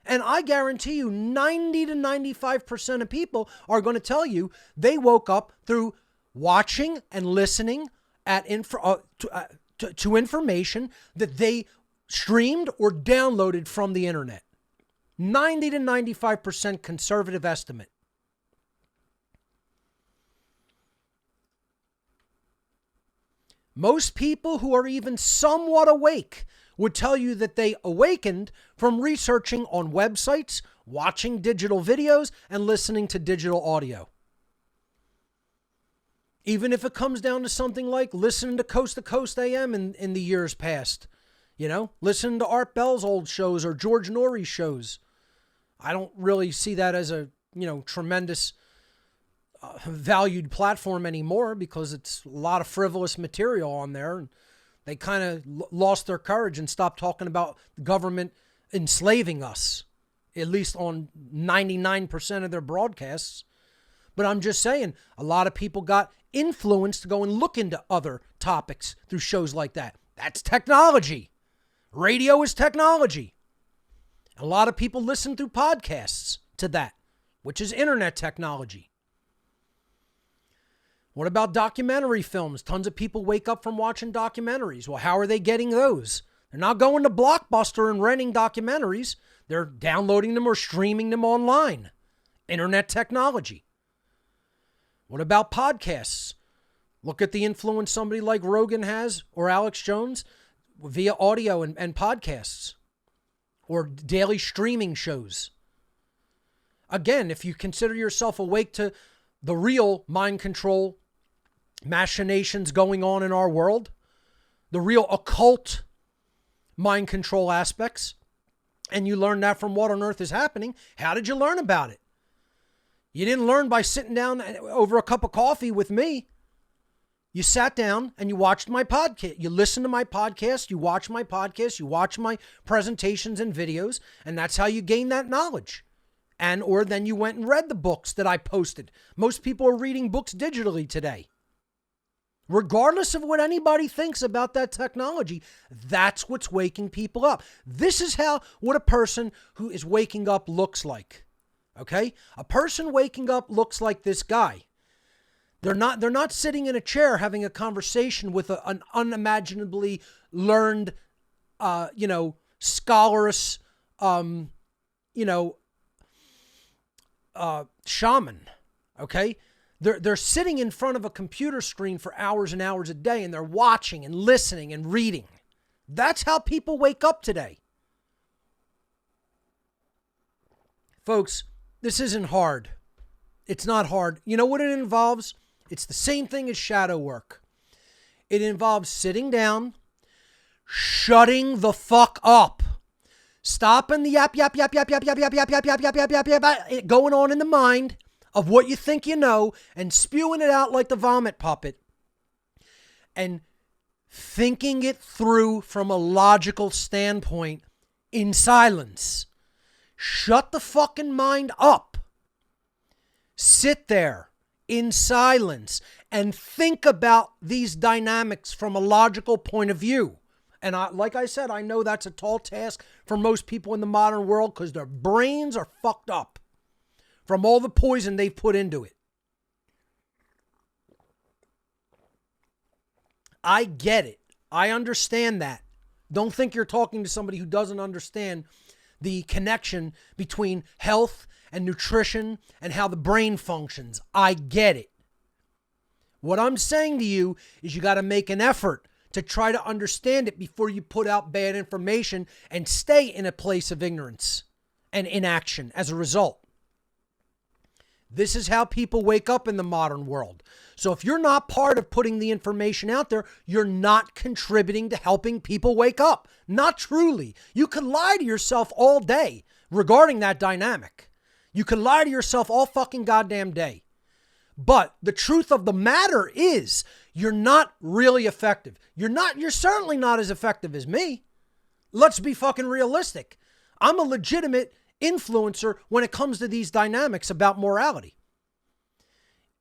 And I guarantee you 90 to 95% of people are going to tell you they woke up through watching and listening to information that they streamed or downloaded from the internet. 90 to 95% conservative estimate. Most people who are even somewhat awake would tell you that they awakened from researching on websites, watching digital videos, and listening to digital audio. Even if it comes down to something like listening to Coast AM in the years past. You know, listening to Art Bell's old shows or George Norrie's shows. I don't really see that as a, tremendous valued platform anymore because it's a lot of frivolous material on there. And they kind of lost their courage and stopped talking about the government enslaving us, at least on 99% of their broadcasts. But I'm just saying, a lot of people got influenced to go and look into other topics through shows like that. That's technology. Radio is technology. A lot of people listen through podcasts to that, which is internet technology. What about documentary films? Tons of people wake up from watching documentaries. Well, how are they getting those? They're not going to Blockbuster and renting documentaries. They're downloading them or streaming them online. Internet technology. What about podcasts? Look at the influence somebody like Rogan has or Alex Jones via audio and podcasts or daily streaming shows. Again, if you consider yourself awake to the real mind control machinations going on in our world, the real occult mind control aspects, and you learned that from What on Earth is Happening, how did you learn about it? You didn't learn by sitting down over a cup of coffee with me. You sat down and you watched my podcast. You listened to my podcast. You watch my podcast. You watch my presentations and videos. And that's how you gain that knowledge. Or then you went and read the books that I posted. Most people are reading books digitally today. Regardless of what anybody thinks about that technology, that's what's waking people up. This is what a person who is waking up looks like. Okay? A person waking up looks like this guy. They're not sitting in a chair having a conversation with an unimaginably learned, scholarous, shaman. Okay? They're sitting in front of a computer screen for hours and hours a day, and they're watching and listening and reading. That's how people wake up today. Folks, this isn't hard. It's not hard. You know what it involves? It's the same thing as shadow work. It involves sitting down, shutting the fuck up, stopping the yap going on in the mind of what you think you know and spewing it out like the vomit puppet and thinking it through from a logical standpoint in silence. Shut the fucking mind up. Sit there in silence and think about these dynamics from a logical point of view. And like I said, I know that's a tall task for most people in the modern world because their brains are fucked up from all the poison they've put into it. I get it. I understand that. Don't think you're talking to somebody who doesn't understand the connection between health and nutrition and how the brain functions. I get it. What I'm saying to you is you got to make an effort to try to understand it before you put out bad information and stay in a place of ignorance and inaction as a result. This is how people wake up in the modern world. So if you're not part of putting the information out there, you're not contributing to helping people wake up. Not truly. You can lie to yourself all day regarding that dynamic. You can lie to yourself all fucking goddamn day. But the truth of the matter is you're not really effective. You're certainly not as effective as me. Let's be fucking realistic. I'm a legitimate influencer when it comes to these dynamics about morality.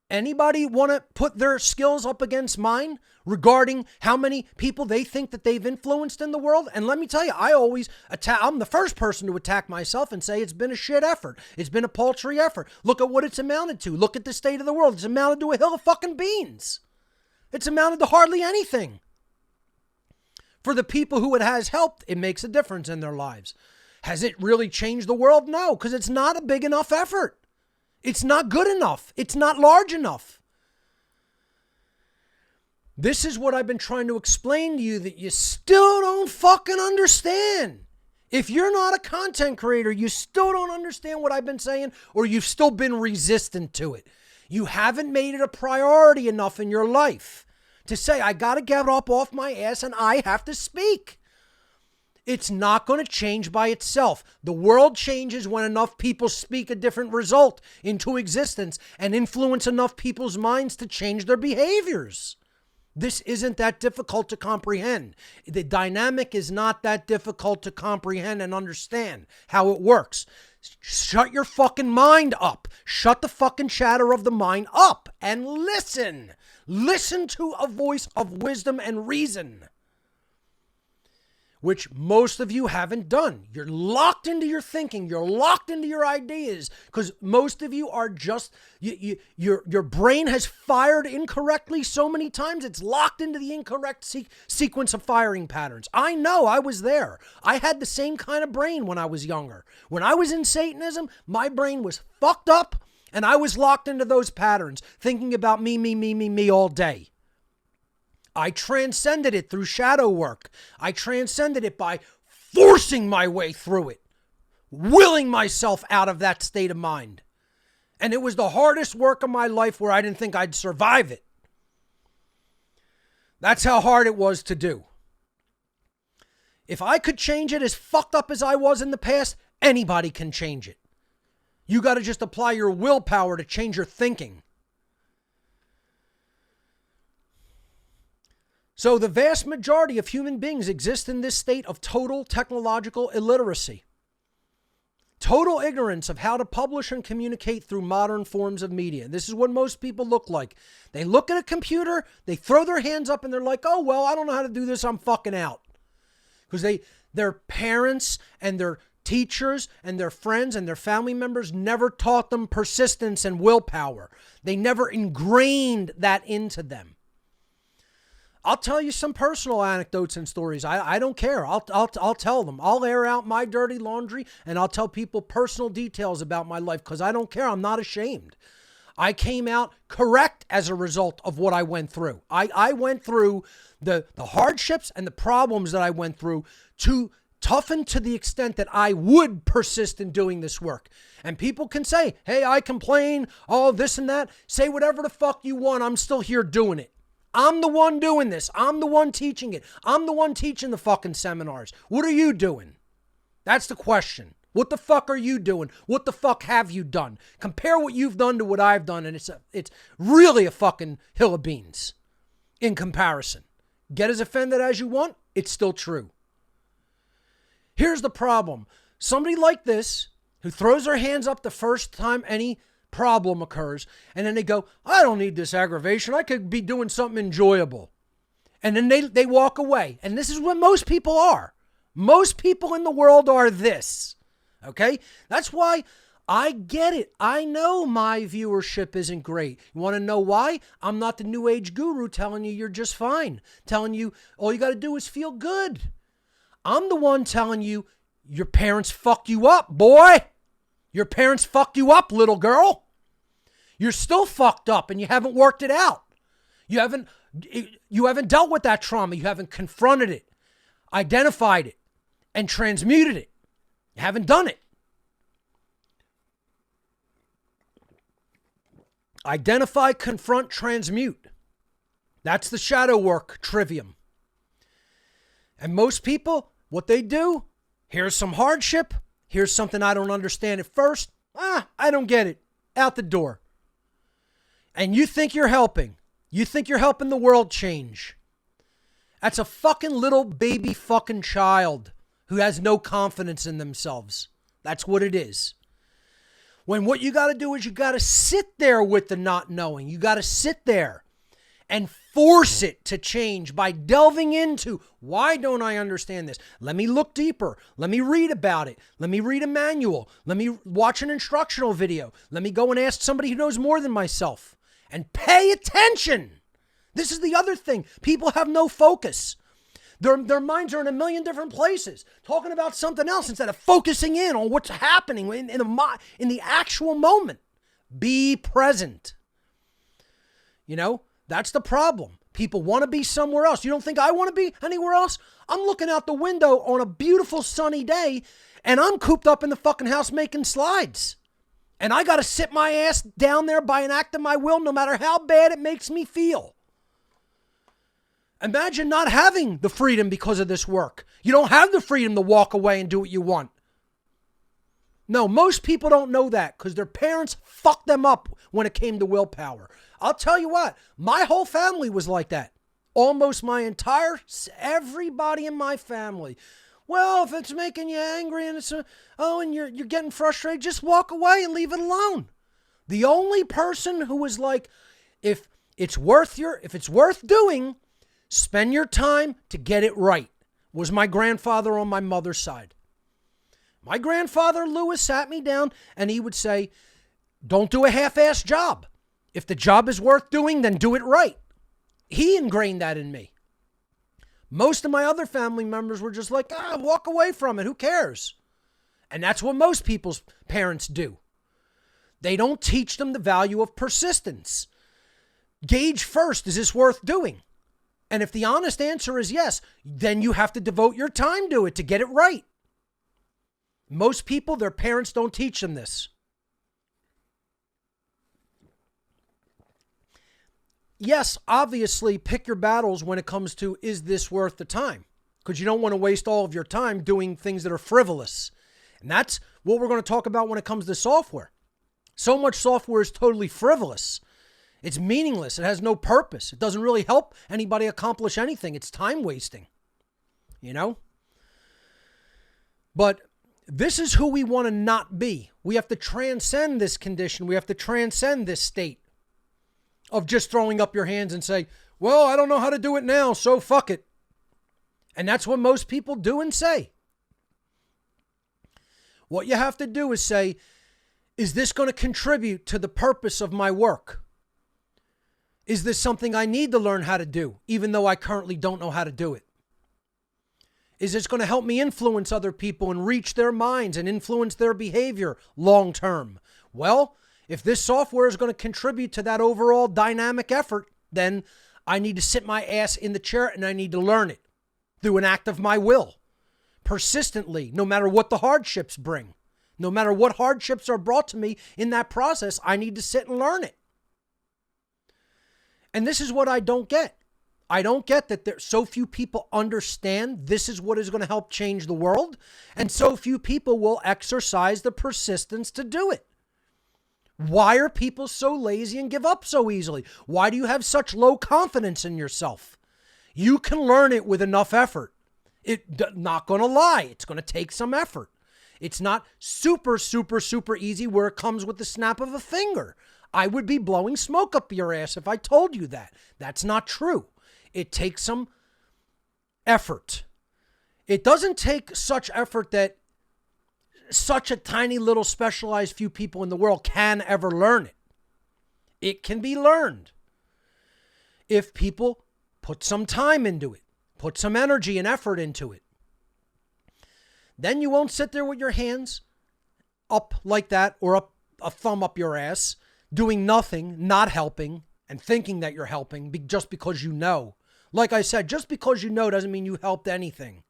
Anybody want to put their skills up against mine regarding how many people they think that they've influenced in the world? And let me tell you, I'm the first person to attack myself and say it's been a shit effort. It's been a paltry effort. Look at what it's amounted to. Look at the state of the world. It's amounted to a hill of fucking beans. It's amounted to hardly anything. For the people who it has helped, it makes a difference in their lives. Has it really changed the world? No, because it's not a big enough effort. It's not good enough. It's not large enough. This is what I've been trying to explain to you that you still don't fucking understand. If you're not a content creator, you still don't understand what I've been saying, or you've still been resistant to it. You haven't made it a priority enough in your life to say, I got to get up off my ass and I have to speak. It's not going to change by itself. The world changes when enough people speak a different result into existence and influence enough people's minds to change their behaviors. This isn't that difficult to comprehend. The dynamic is not that difficult to comprehend and understand how it works. Shut your fucking mind up. Shut the fucking chatter of the mind up and listen. Listen to a voice of wisdom and reason, which most of you haven't done. You're locked into your thinking. You're locked into your ideas because most of you are just, your brain has fired incorrectly so many times. It's locked into the incorrect sequence of firing patterns. I know, I was there. I had the same kind of brain when I was younger. When I was in Satanism, my brain was fucked up and I was locked into those patterns, thinking about me all day. I transcended it through shadow work. I transcended it by forcing my way through it, willing myself out of that state of mind. And it was the hardest work of my life where I didn't think I'd survive it. That's how hard it was to do. If I could change it as fucked up as I was in the past, anybody can change it. You got to just apply your willpower to change your thinking. So the vast majority of human beings exist in this state of total technological illiteracy. Total ignorance of how to publish and communicate through modern forms of media. This is what most people look like. They look at a computer, they throw their hands up and they're like, oh, well, I don't know how to do this. I'm fucking out. Because their parents and their teachers and their friends and their family members never taught them persistence and willpower. They never ingrained that into them. I'll tell you some personal anecdotes and stories. I don't care. I'll tell them. I'll air out my dirty laundry and I'll tell people personal details about my life because I don't care. I'm not ashamed. I came out correct as a result of what I went through. I went through the hardships and the problems that I went through to toughen to the extent that I would persist in doing this work. And people can say, hey, I complain, oh, this and that. Say whatever the fuck you want. I'm still here doing it. I'm the one doing this. I'm the one teaching it. I'm the one teaching the fucking seminars. What are you doing? That's the question. What the fuck are you doing? What the fuck have you done? Compare what you've done to what I've done, and it's really a fucking hill of beans in comparison. Get as offended as you want. It's still true. Here's the problem. Somebody like this who throws their hands up the first time any problem occurs, and then they go, I don't need this aggravation. I could be doing something enjoyable. And then they walk away. And this is what most people are. Most people in the world are this. Okay? That's why I get it. I know my viewership isn't great. You want to know why? I'm not the new age guru telling you you're just fine. Telling you all you got to do is feel good. I'm the one telling you your parents fucked you up, boy. Your parents fucked you up, little girl. You're still fucked up and you haven't worked it out. You haven't dealt with that trauma. You haven't confronted it, identified it, and transmuted it. You haven't done it. Identify, confront, transmute. That's the shadow work trivium. And most people, what they do, here's some hardship. Here's something I don't understand at first. I don't get it. Out the door. And you think you're helping. You think you're helping the world change. That's a fucking little baby fucking child who has no confidence in themselves. That's what it is. When what you got to do is you got to sit there with the not knowing. You got to sit there and force it to change by delving into, why don't I understand this? Let me look deeper. Let me read about it. Let me read a manual. Let me watch an instructional video. Let me go and ask somebody who knows more than myself. And pay attention. This is the other thing. People have no focus. Their minds are in a million different places, talking about something else instead of focusing in on what's happening in the actual moment. Be present. You know, that's the problem. People want to be somewhere else. You don't think I want to be anywhere else? I'm looking out the window on a beautiful sunny day, and I'm cooped up in the fucking house making slides. And I got to sit my ass down there by an act of my will, no matter how bad it makes me feel. Imagine not having the freedom because of this work. You don't have the freedom to walk away and do what you want. No, most people don't know that because their parents fucked them up when it came to willpower. I'll tell you what, my whole family was like that. Almost everybody in my family. Well, if it's making you angry and and you're getting frustrated, just walk away and leave it alone. The only person who was like, if it's worth doing, spend your time to get it right, was my grandfather on my mother's side. My grandfather, Lewis, sat me down and he would say, don't do a half-assed job. If the job is worth doing, then do it right. He ingrained that in me. Most of my other family members were just like, walk away from it. Who cares? And that's what most people's parents do. They don't teach them the value of persistence. Gauge first, is this worth doing? And if the honest answer is yes, then you have to devote your time to it to get it right. Most people, their parents don't teach them this. Yes, obviously, pick your battles when it comes to, is this worth the time? Because you don't want to waste all of your time doing things that are frivolous. And that's what we're going to talk about when it comes to software. So much software is totally frivolous. It's meaningless. It has no purpose. It doesn't really help anybody accomplish anything. It's time wasting, you know? But this is who we want to not be. We have to transcend this condition. We have to transcend this state of just throwing up your hands and say, well, I don't know how to do it now, so fuck it. And that's what most people do and say. What you have to do is say, is this going to contribute to the purpose of my work? Is this something I need to learn how to do, even though I currently don't know how to do it? Is this going to help me influence other people and reach their minds and influence their behavior long term? Well, if this software is going to contribute to that overall dynamic effort, then I need to sit my ass in the chair and I need to learn it through an act of my will, persistently, no matter what the hardships bring. No matter what hardships are brought to me in that process, I need to sit and learn it. And this is what I don't get. I don't get that there so few people understand this is what is going to help change the world, and so few people will exercise the persistence to do it. Why are people so lazy and give up so easily? Why do you have such low confidence in yourself? You can learn it with enough effort. Not going to lie, it's going to take some effort. It's not super, super, super easy where it comes with the snap of a finger. I would be blowing smoke up your ass if I told you that. That's not true. It takes some effort. It doesn't take such effort that such a tiny little specialized few people in the world can ever learn it. It can be learned if people put some time into it, put some energy and effort into it. Then you won't sit there with your hands up like that or up a thumb up your ass, doing nothing, not helping, and thinking that you're helping just because you know. Like I said, just because you know doesn't mean you helped anything.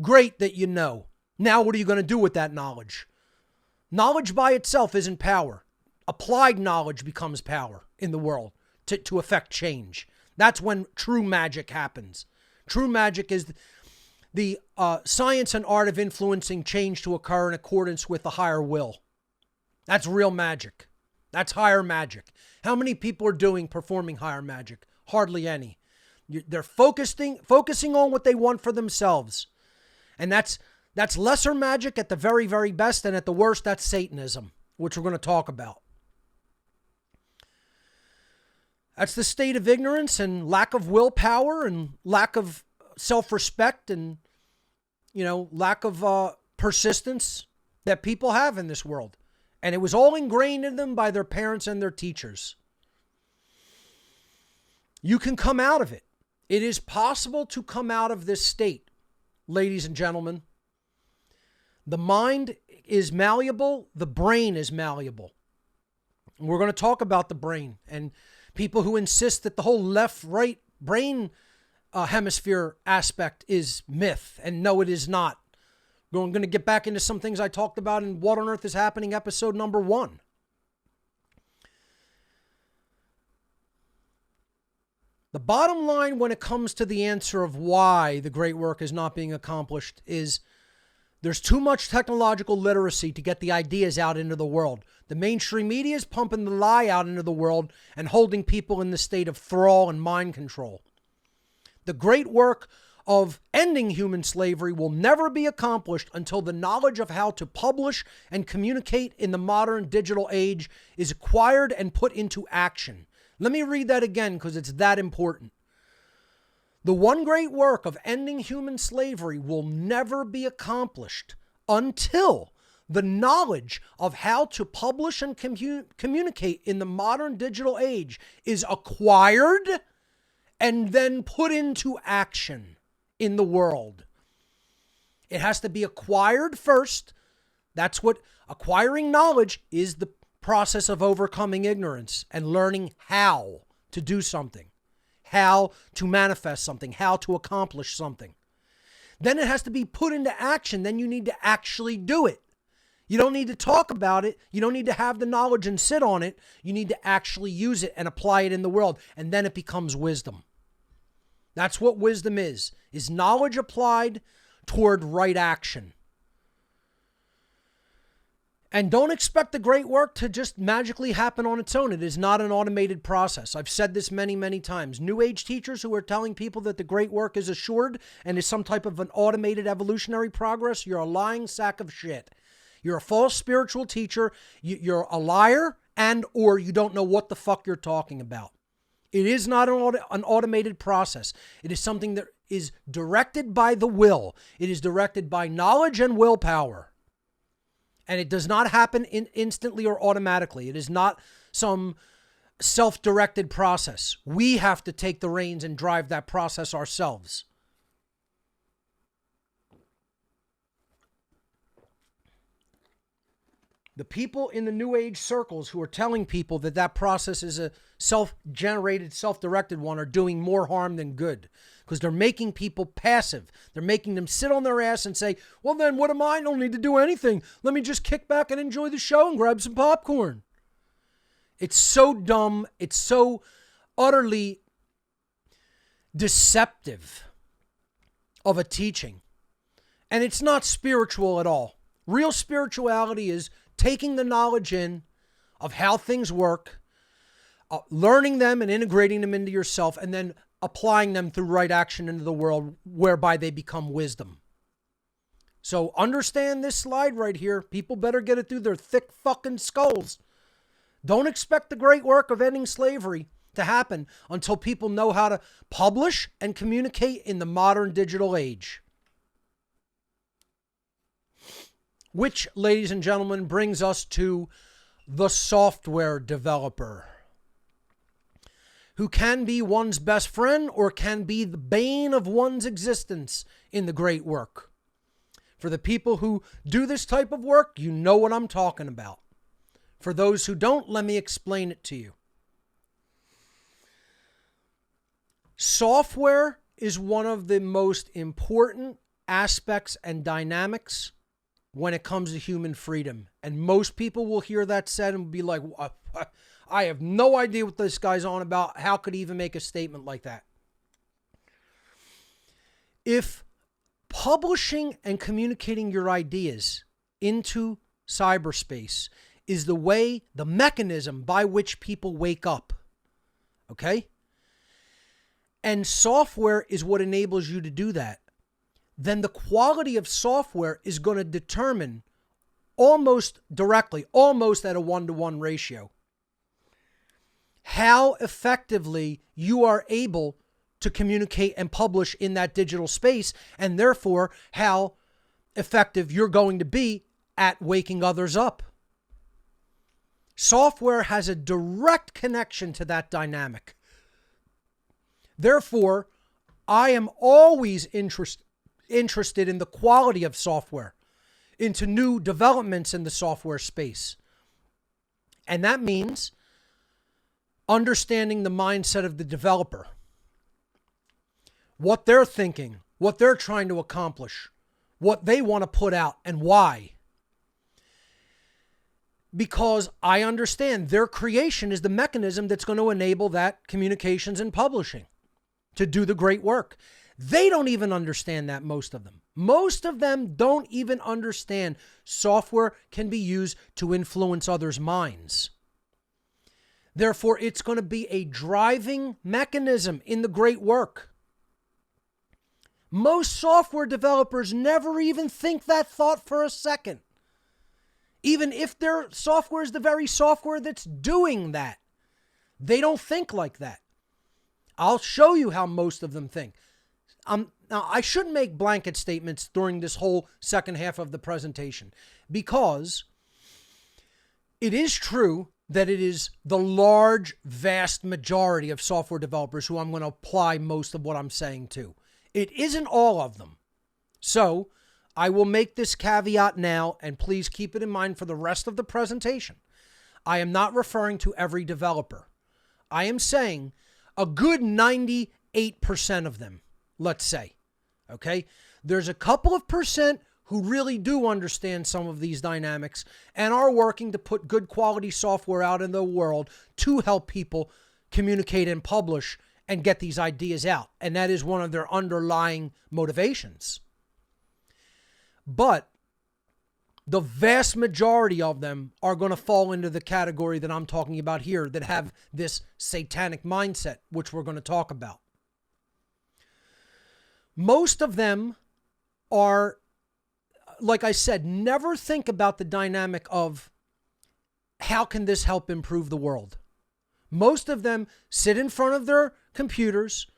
Great that you know. Now what are you going to do with that knowledge? Knowledge by itself isn't power. applied knowledge becomes power in the world to affect change. That's when true magic happens. True magic is the science and art of influencing change to occur in accordance with the higher will. That's real magic. That's higher magic. How many people are performing higher magic? Hardly any. They're focusing on what they want for themselves. And that's lesser magic at the very, very best, and at the worst, that's Satanism, which we're going to talk about. That's the state of ignorance and lack of willpower and lack of self-respect and, lack of persistence that people have in this world. And it was all ingrained in them by their parents and their teachers. You can come out of it. It is possible to come out of this state, ladies and gentlemen. The mind is malleable. The brain is malleable. We're going to talk about the brain and people who insist that the whole left-right brain hemisphere aspect is myth. And no, it is not. I'm going to get back into some things I talked about in What on Earth is Happening, episode number 1. The bottom line when it comes to the answer of why the great work is not being accomplished is there's too much technological literacy to get the ideas out into the world. The mainstream media is pumping the lie out into the world and holding people in the state of thrall and mind control. The great work of ending human slavery will never be accomplished until the knowledge of how to publish and communicate in the modern digital age is acquired and put into action. Let me read that again because it's that important. The one great work of ending human slavery will never be accomplished until the knowledge of how to publish and communicate in the modern digital age is acquired and then put into action in the world. It has to be acquired first. That's what acquiring knowledge is, the process of overcoming ignorance and learning how to do something, how to manifest something, how to accomplish something. Then it has to be put into action. Then you need to actually do it. You don't need to talk about it. You don't need to have the knowledge and sit on it. You need to actually use it and apply it in the world. And then it becomes wisdom. That's what wisdom is knowledge applied toward right action. And don't expect the great work to just magically happen on its own. It is not an automated process. I've said this many, many times. New Age teachers who are telling people that the great work is assured and is some type of an automated evolutionary progress, you're a lying sack of shit. You're a false spiritual teacher. You're a liar, and or you don't know what the fuck you're talking about. It is not an automated process. It is something that is directed by the will. It is directed by knowledge and willpower. And it does not happen instantly or automatically. It is not some self-directed process. We have to take the reins and drive that process ourselves. The people in the New Age circles who are telling people that that process is a self-generated, self-directed one are doing more harm than good, because they're making people passive. They're making them sit on their ass and say, well, then what am I? I don't need to do anything. Let me just kick back and enjoy the show and grab some popcorn. It's so dumb. It's so utterly deceptive of a teaching. And it's not spiritual at all. Real spirituality is taking the knowledge in of how things work, learning them and integrating them into yourself, and then applying them through right action into the world, whereby they become wisdom. So understand this slide right here. People better get it through their thick fucking skulls. Don't expect the great work of ending slavery to happen until people know how to publish and communicate in the modern digital age. Which, ladies and gentlemen, brings us to the software developer, who can be one's best friend or can be the bane of one's existence in the great work. For the people who do this type of work, you know what I'm talking about. For those who don't, let me explain it to you. Software is one of the most important aspects and dynamics when it comes to human freedom And most people will hear that said and be like, I have no idea what this guy's on about. How could he even make a statement like that? If publishing and communicating your ideas into cyberspace is the mechanism by which people wake up, okay? And software is what enables you to do that, then the quality of software is going to determine almost directly, almost at a 1-to-1 ratio, how effectively you are able to communicate and publish in that digital space, and therefore how effective you're going to be at waking others up. Software has a direct connection to that dynamic. Therefore, I am always interested in the quality of software, into new developments in the software space. And that means understanding the mindset of the developer, what they're thinking, what they're trying to accomplish, what they want to put out, and why. Because I understand their creation is the mechanism that's going to enable that communications and publishing to do the great work. They don't even understand that, most of them. Most of them don't even understand software can be used to influence others' minds. Therefore, it's going to be a driving mechanism in the great work. Most software developers never even think that thought for a second. Even if their software is the very software that's doing that, they don't think like that. I'll show you how most of them think. Now, I shouldn't make blanket statements during this whole second half of the presentation, because it is true that it is the large, vast majority of software developers who I'm going to apply most of what I'm saying to. It isn't all of them. So I will make this caveat now, and please keep it in mind for the rest of the presentation. I am not referring to every developer. I am saying a good 98% of them, let's say. Okay? There's a couple of percent who really do understand some of these dynamics and are working to put good quality software out in the world to help people communicate and publish and get these ideas out. And that is one of their underlying motivations. But the vast majority of them are going to fall into the category that I'm talking about here, that have this satanic mindset, which we're going to talk about. Most of them are, like I said, never think about the dynamic of how can this help improve the world. Most of them sit in front of their computers.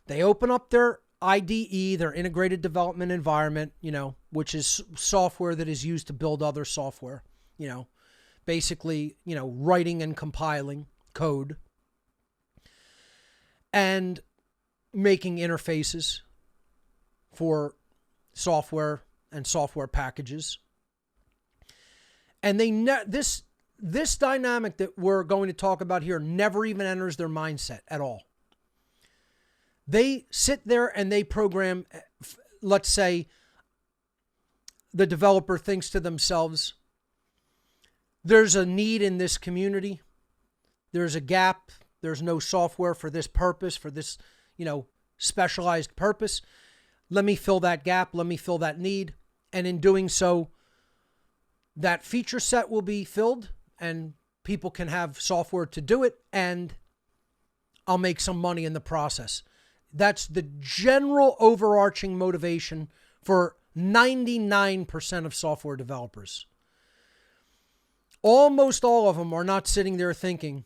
They open up their IDE, their integrated development environment, which is software that is used to build other software, basically, writing and compiling code and making interfaces for software and software packages. And this dynamic that we're going to talk about here never even enters their mindset at all. They sit there and they program, let's say the developer thinks to themselves, there's a need in this community. There's a gap. There's no software for this purpose, for this, specialized purpose. Let me fill that gap. Let me fill that need. And in doing so, that feature set will be filled and people can have software to do it, and I'll make some money in the process. That's the general overarching motivation for 99% of software developers. Almost all of them are not sitting there thinking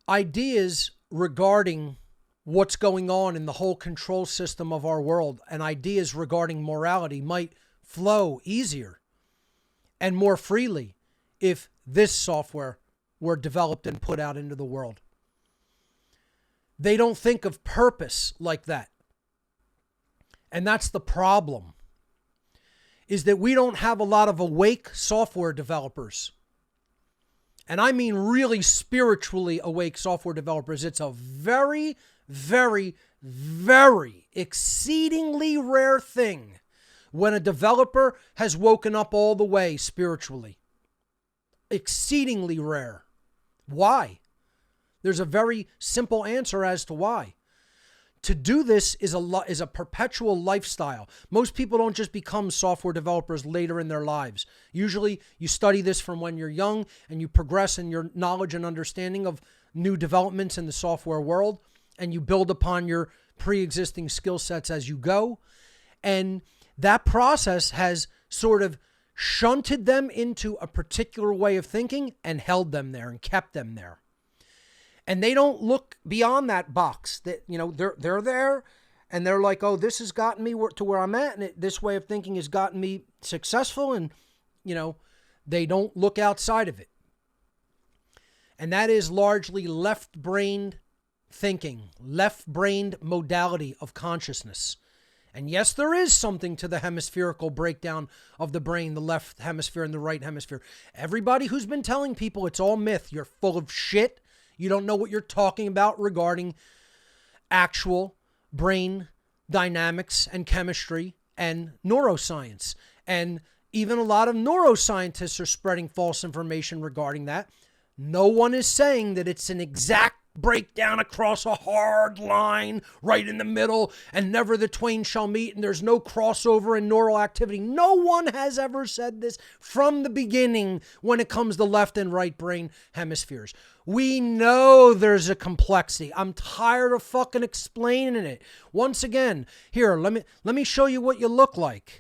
ideas regarding what's going on in the whole control system of our world, and ideas regarding morality might flow easier and more freely if this software were developed and put out into the world. They don't think of purpose like that. And that's the problem, is that we don't have a lot of awake software developers. And I mean really spiritually awake software developers. It's a very, very, very exceedingly rare thing when a developer has woken up all the way spiritually. Exceedingly rare. Why? There's a very simple answer as to why. To do this is a perpetual lifestyle. Most people don't just become software developers later in their lives. Usually you study this from when you're young and you progress in your knowledge and understanding of new developments in the software world, and you build upon your pre-existing skill sets as you go. And that process has sort of shunted them into a particular way of thinking and held them there and kept them there. And they don't look beyond that box. That, you know, they're there and they're like, oh, this has gotten me to where I'm at, and this way of thinking has gotten me successful, and, you know, they don't look outside of it. And that is largely left-brained thinking, left-brained modality of consciousness. And yes, there is something to the hemispherical breakdown of the brain, the left hemisphere and the right hemisphere. Everybody who's been telling people it's all myth, you're full of shit. You don't know what you're talking about regarding actual brain dynamics and chemistry and neuroscience. And even a lot of neuroscientists are spreading false information regarding that. No one is saying that it's an exact breakdown across a hard line right in the middle and never the twain shall meet and there's no crossover in neural activity. No one has ever said this from the beginning when it comes to left and right brain hemispheres. We know there's a complexity. I'm tired of fucking explaining it. Once again, here, let me show you what you look like.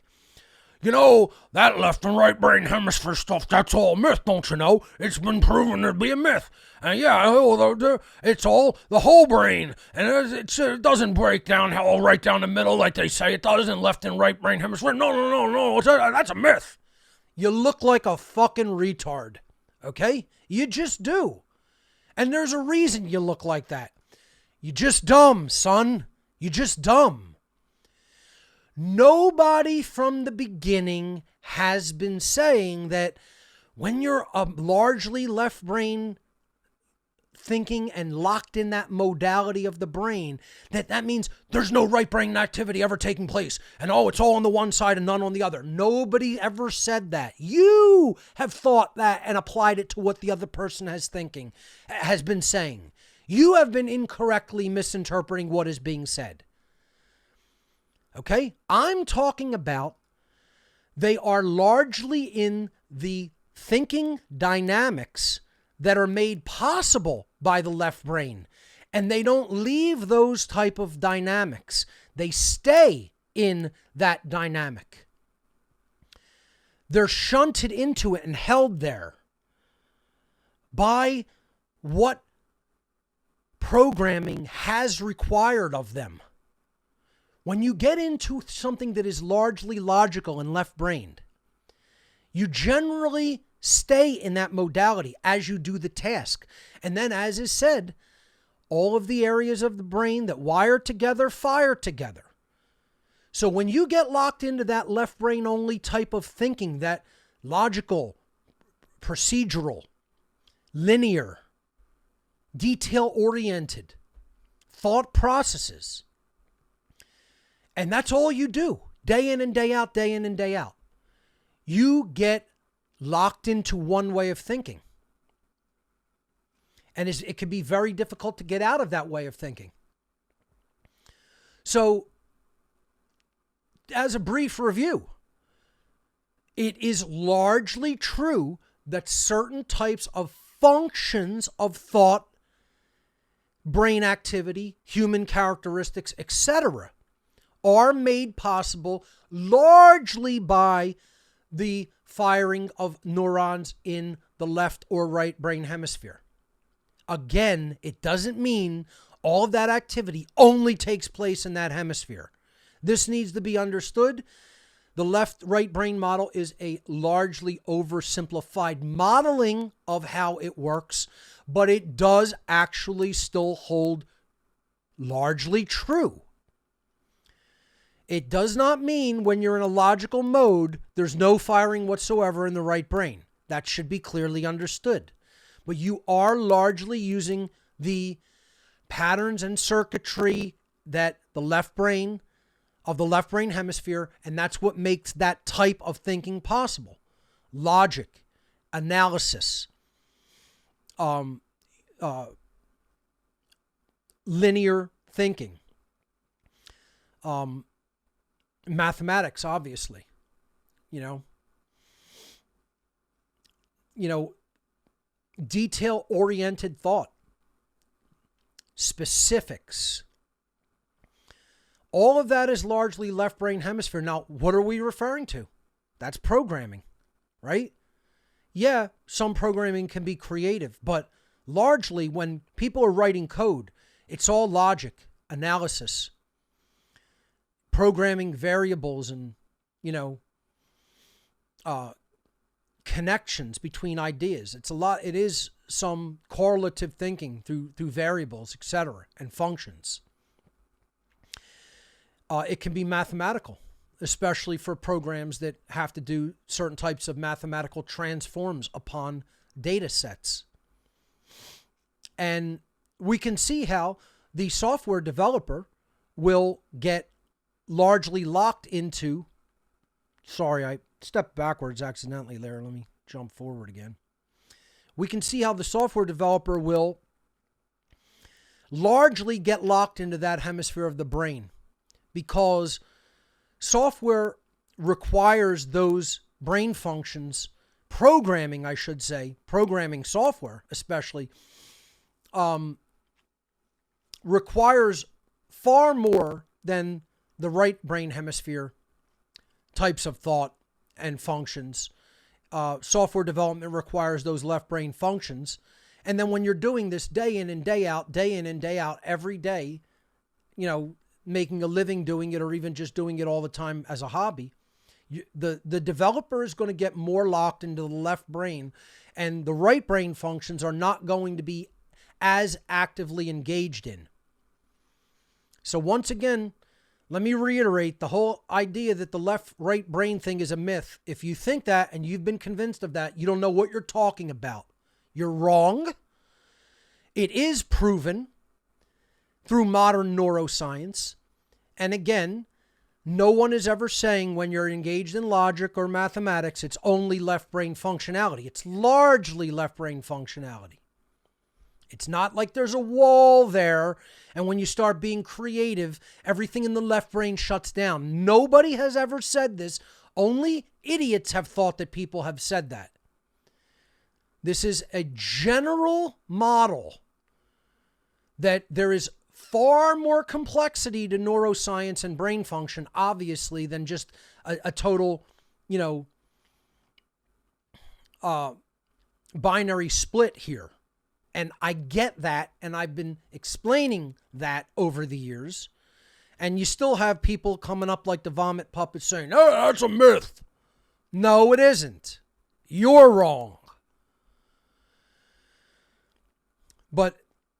You know, that left and right brain hemisphere stuff, that's all myth, don't you know? It's been proven to be a myth. And yeah, it's all the whole brain. And it doesn't break down all right down the middle like they say it does in left and right brain hemisphere. No. That's a myth. You look like a fucking retard, okay? You just do. And there's a reason you look like that. You're just dumb, son. You're just dumb. Nobody from the beginning has been saying that when you're a largely left brain thinking and locked in that modality of the brain, that means there's no right brain activity ever taking place. And it's all on the one side and none on the other. Nobody ever said that. You have thought that and applied it to what the other person has been saying. You have been incorrectly misinterpreting what is being said. Okay? I'm talking about they are largely in the thinking dynamics that are made possible by the left brain. And they don't leave those type of dynamics. They stay in that dynamic. They're shunted into it and held there by what programming has required of them. When you get into something that is largely logical and left-brained, you generally stay in that modality as you do the task. And then, as is said, all of the areas of the brain that wire together fire together. So when you get locked into that left brain only type of thinking, that logical, procedural, linear, detail-oriented thought processes, and that's all you do, day in and day out, day in and day out. You get locked into one way of thinking. And it can be very difficult to get out of that way of thinking. So, as a brief review, it is largely true that certain types of functions of thought, brain activity, human characteristics, etc., are made possible largely by the firing of neurons in the left or right brain hemisphere. Again, it doesn't mean all of that activity only takes place in that hemisphere. This needs to be understood. The left-right brain model is a largely oversimplified modeling of how it works, but it does actually still hold largely true. It does not mean when you're in a logical mode, there's no firing whatsoever in the right brain. That should be clearly understood. But you are largely using the patterns and circuitry that the left brain of the left brain hemisphere, and that's what makes that type of thinking possible. Logic, analysis, linear thinking, mathematics, obviously, detail-oriented thought, specifics. All of that is largely left brain hemisphere. Now, what are we referring to? That's programming, right? Yeah, some programming can be creative, but largely when people are writing code, it's all logic, analysis, programming variables, and, connections between ideas. It is some correlative thinking through variables, etc., and functions. It can be mathematical, especially for programs that have to do certain types of mathematical transforms upon data sets. And we can see how the software developer will get largely locked into, sorry, I stepped backwards accidentally there. Let me jump forward again. We can see how the software developer will largely get locked into that hemisphere of the brain, because software requires those brain functions, programming software especially, requires far more than the right brain hemisphere types of thought and functions. Software development requires those left brain functions. And then when you're doing this day in and day out, every day, making a living doing it, or even just doing it all the time as a hobby, the developer is going to get more locked into the left brain, and the right brain functions are not going to be as actively engaged in. So once again, let me reiterate the whole idea that the left-right brain thing is a myth. If you think that and you've been convinced of that, you don't know what you're talking about. You're wrong. It is proven through modern neuroscience. And again, no one is ever saying when you're engaged in logic or mathematics, it's only left brain functionality. It's largely left brain functionality. It's not like there's a wall there, and when you start being creative, everything in the left brain shuts down. Nobody has ever said this. Only idiots have thought that people have said that. This is a general model that there is far more complexity to neuroscience and brain function, obviously, than just a total, binary split here. And I get that, and I've been explaining that over the years. And you still have people coming up like the vomit puppet saying, "Oh, that's a myth." No, it isn't. You're wrong. But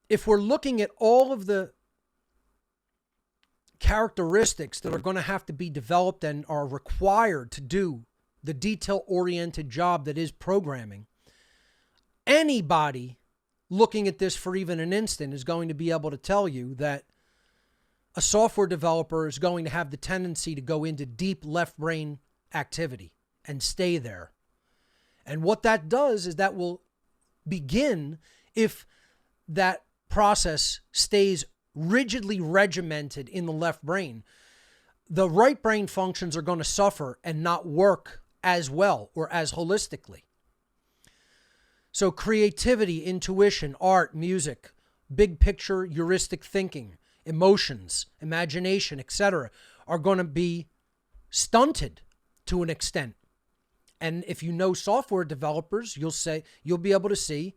if we're looking at all of the characteristics that are going to have to be developed and are required to do the detail-oriented job that is programming, anybody looking at this for even an instant is going to be able to tell you that a software developer is going to have the tendency to go into deep left brain activity and stay there. And what that does is that will begin, if that process stays rigidly regimented in the left brain, the right brain functions are going to suffer and not work as well or as holistically. So creativity, intuition, art, music, big picture, heuristic thinking, emotions, imagination, etc., are going to be stunted to an extent. And if you know software developers, you'll be able to see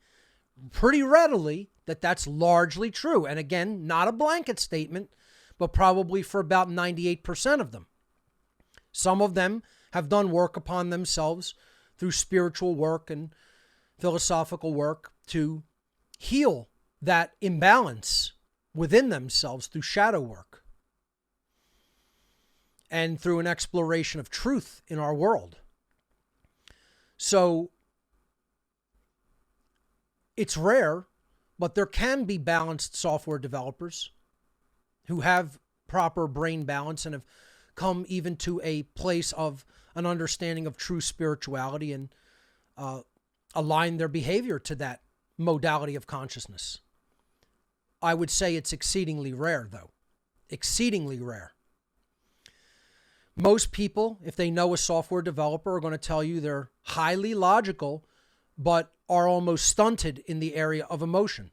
pretty readily that that's largely true. And again, not a blanket statement, but probably for about 98% of them. Some of them have done work upon themselves through spiritual work and philosophical work to heal that imbalance within themselves through shadow work and through an exploration of truth in our world. So it's rare, but there can be balanced software developers who have proper brain balance and have come even to a place of an understanding of true spirituality and align their behavior to that modality of consciousness. I would say it's exceedingly rare, though. Exceedingly rare. Most people, if they know a software developer, are going to tell you they're highly logical, but are almost stunted in the area of emotion,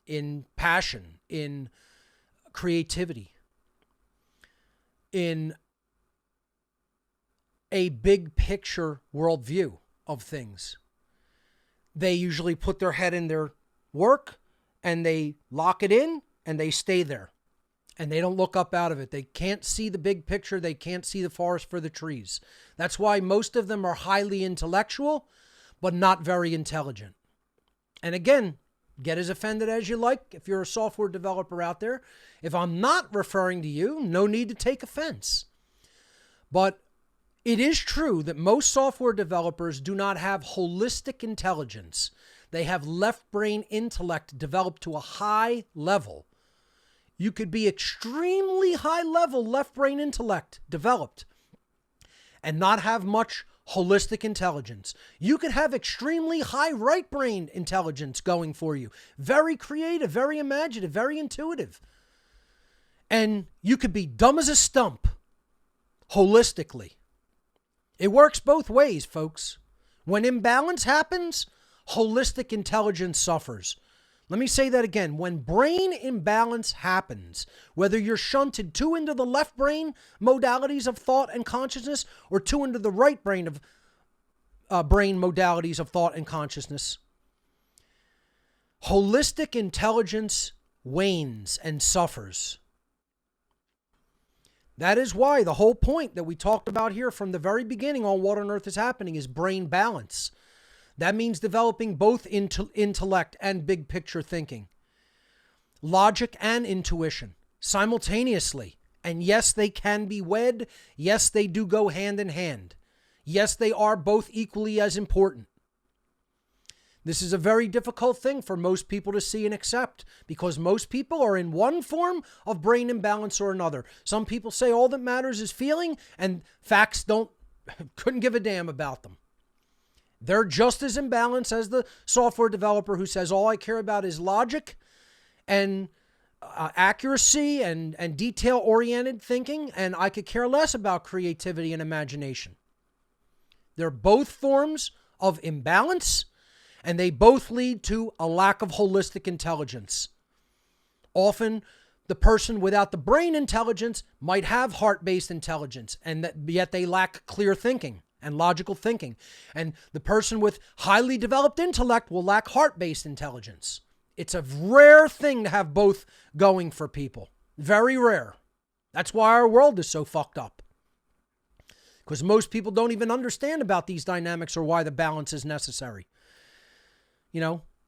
in passion, in creativity, in a big picture worldview of things. They usually put their head in their work and they lock it in and they stay there. And they don't look up out of it. They can't see the big picture. They can't see the forest for the trees. That's why most of them are highly intellectual, but not very intelligent. And again, get as offended as you like if you're a software developer out there. If I'm not referring to you, no need to take offense. But it is true that most software developers do not have holistic intelligence. They have left brain intellect developed to a high level. You could be extremely high level left brain intellect developed and not have much holistic intelligence. You could have extremely high right brain intelligence going for you. Very creative, very imaginative, very intuitive. And you could be dumb as a stump holistically. It works both ways, folks. When imbalance happens, holistic intelligence suffers. Let me say that again. When brain imbalance happens, whether you're shunted too into the left brain modalities of thought and consciousness or too into the right brain of brain modalities of thought and consciousness, holistic intelligence wanes and suffers. That is why the whole point that we talked about here from the very beginning on What on Earth is Happening is brain balance. That means developing both intellect and big picture thinking, logic and intuition simultaneously. And yes, they can be wed. Yes, they do go hand in hand. Yes, they are both equally as important. This is a very difficult thing for most people to see and accept because most people are in one form of brain imbalance or another. Some people say all that matters is feeling and facts couldn't give a damn about them. They're just as imbalanced as the software developer who says all I care about is logic and accuracy and detail-oriented thinking, and I could care less about creativity and imagination. They're both forms of imbalance, and they both lead to a lack of holistic intelligence. Often, the person without the brain intelligence might have heart-based intelligence, and yet they lack clear thinking and logical thinking. And the person with highly developed intellect will lack heart-based intelligence. It's a rare thing to have both going for people. Very rare. That's why our world is so fucked up. Because most people don't even understand about these dynamics or why the balance is necessary.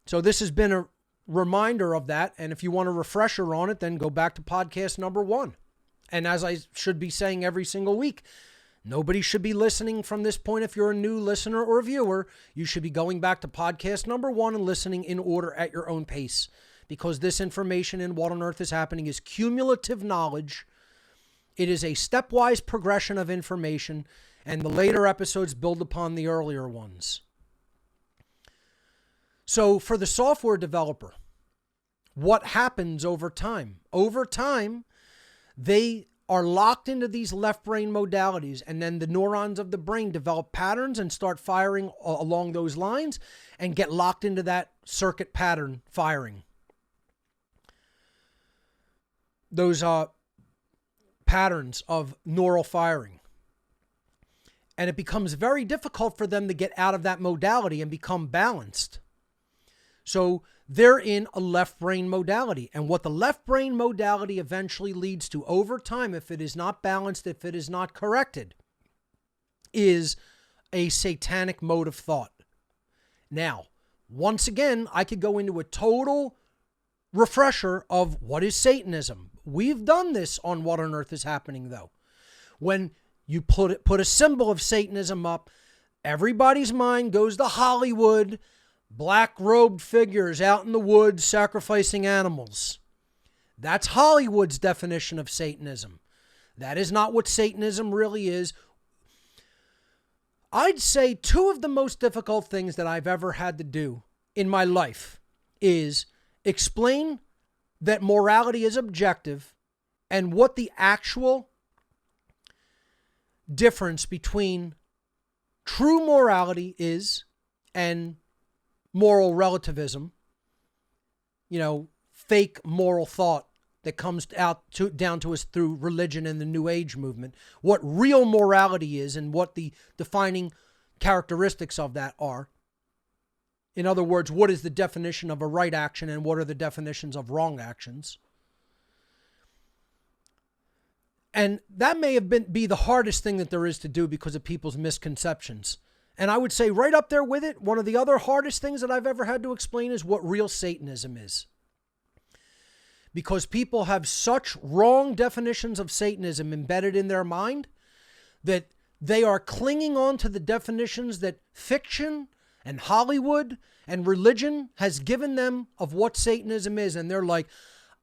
So this has been a reminder of that. And if you want a refresher on it, then go back to podcast number 1. And as I should be saying every single week, nobody should be listening from this point. If you're a new listener or viewer, you should be going back to podcast number 1 and listening in order at your own pace, because this information in What on Earth is Happening is cumulative knowledge. It is a stepwise progression of information, and the later episodes build upon the earlier ones. So for the software developer, what happens over time? Over time, they are locked into these left brain modalities, and then the neurons of the brain develop patterns and start firing along those lines and get locked into that circuit pattern firing. Those patterns of neural firing. And it becomes very difficult for them to get out of that modality and become balanced. So they're in a left brain modality. And what the left brain modality eventually leads to over time, if it is not balanced, if it is not corrected, is a satanic mode of thought. Now, once again, I could go into a total refresher of what is Satanism. We've done this on What on Earth is Happening, though. When you put a symbol of Satanism up, everybody's mind goes to Hollywood, black-robed figures out in the woods sacrificing animals. That's Hollywood's definition of Satanism. That is not what Satanism really is. I'd say two of the most difficult things that I've ever had to do in my life is explain that morality is objective and what the actual difference between true morality is and moral relativism, fake moral thought that comes down to us through religion and the New Age movement, what real morality is and what the defining characteristics of that are. In other words, what is the definition of a right action and what are the definitions of wrong actions? And that may have be the hardest thing that there is to do because of people's misconceptions. And I would say right up there with it, one of the other hardest things that I've ever had to explain is what real Satanism is. Because people have such wrong definitions of Satanism embedded in their mind that they are clinging on to the definitions that fiction and Hollywood and religion has given them of what Satanism is. And they're like,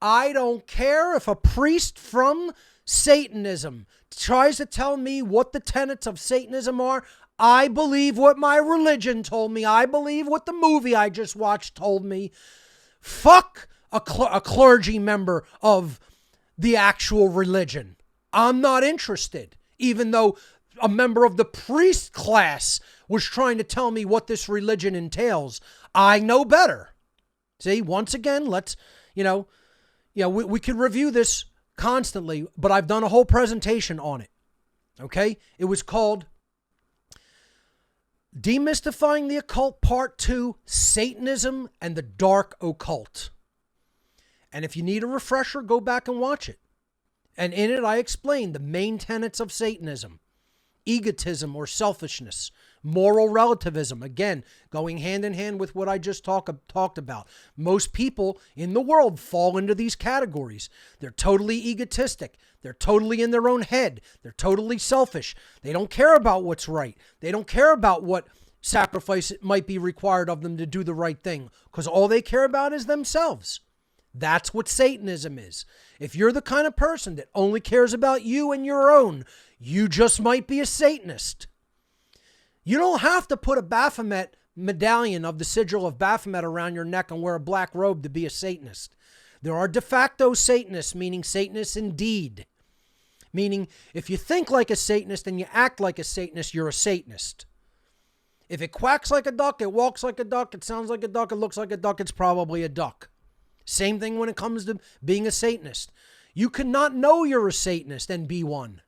I don't care if a priest from Satanism tries to tell me what the tenets of Satanism are. I believe what my religion told me. I believe what the movie I just watched told me. Fuck a clergy member of the actual religion. I'm not interested, even though a member of the priest class was trying to tell me what this religion entails. I know better. See, once again, let's, we can review this constantly, but I've done a whole presentation on it. Okay? It was called Demystifying the Occult Part 2, Satanism and the Dark Occult. And if you need a refresher, go back and watch it. And in it, I explain the main tenets of Satanism. Egotism or selfishness. Moral relativism. Again, going hand in hand with what I just talked about. Most people in the world fall into these categories. They're totally egotistic. They're totally in their own head. They're totally selfish. They don't care about what's right. They don't care about what sacrifice might be required of them to do the right thing. Because all they care about is themselves. That's what Satanism is. If you're the kind of person that only cares about you and your own, you just might be a Satanist. You don't have to put a Baphomet medallion of the sigil of Baphomet around your neck and wear a black robe to be a Satanist. There are de facto Satanists, meaning Satanists indeed. Meaning, if you think like a Satanist and you act like a Satanist, you're a Satanist. If it quacks like a duck, it walks like a duck, it sounds like a duck, it looks like a duck, it's probably a duck. Same thing when it comes to being a Satanist. You cannot know you're a Satanist and be one.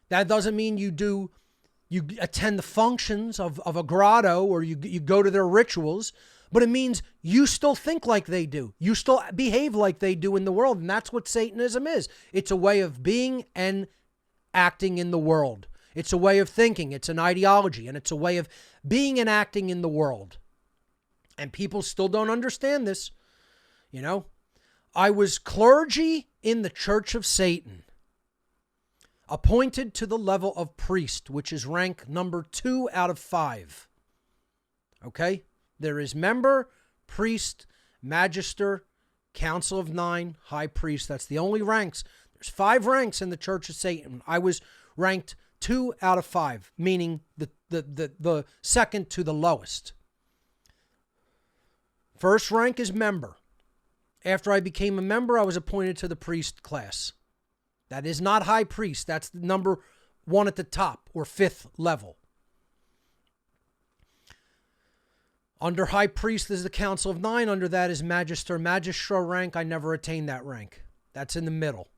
That doesn't mean you attend the functions of a grotto or you go to their rituals, but it means you still think like they do. You still behave like they do in the world, and that's what Satanism is. It's a way of being and acting in the world. It's a way of thinking. It's an ideology, and it's a way of being and acting in the world. And people still don't understand this. I was clergy in the Church of Satan, appointed to the level of priest, which is rank number 2 out of 5. Okay? There is member, priest, magister, council of 9, high priest. That's the only ranks. There's 5 ranks in the Church of Satan. I was ranked 2 out of 5, meaning the second to the lowest. First rank is member. After I became a member, I was appointed to the priest class. That is not high priest. That's the number 1 at the top, or 5th level. Under high priest is the council of 9. Under that is magister. Magistra rank, I never attained that rank. That's in the middle.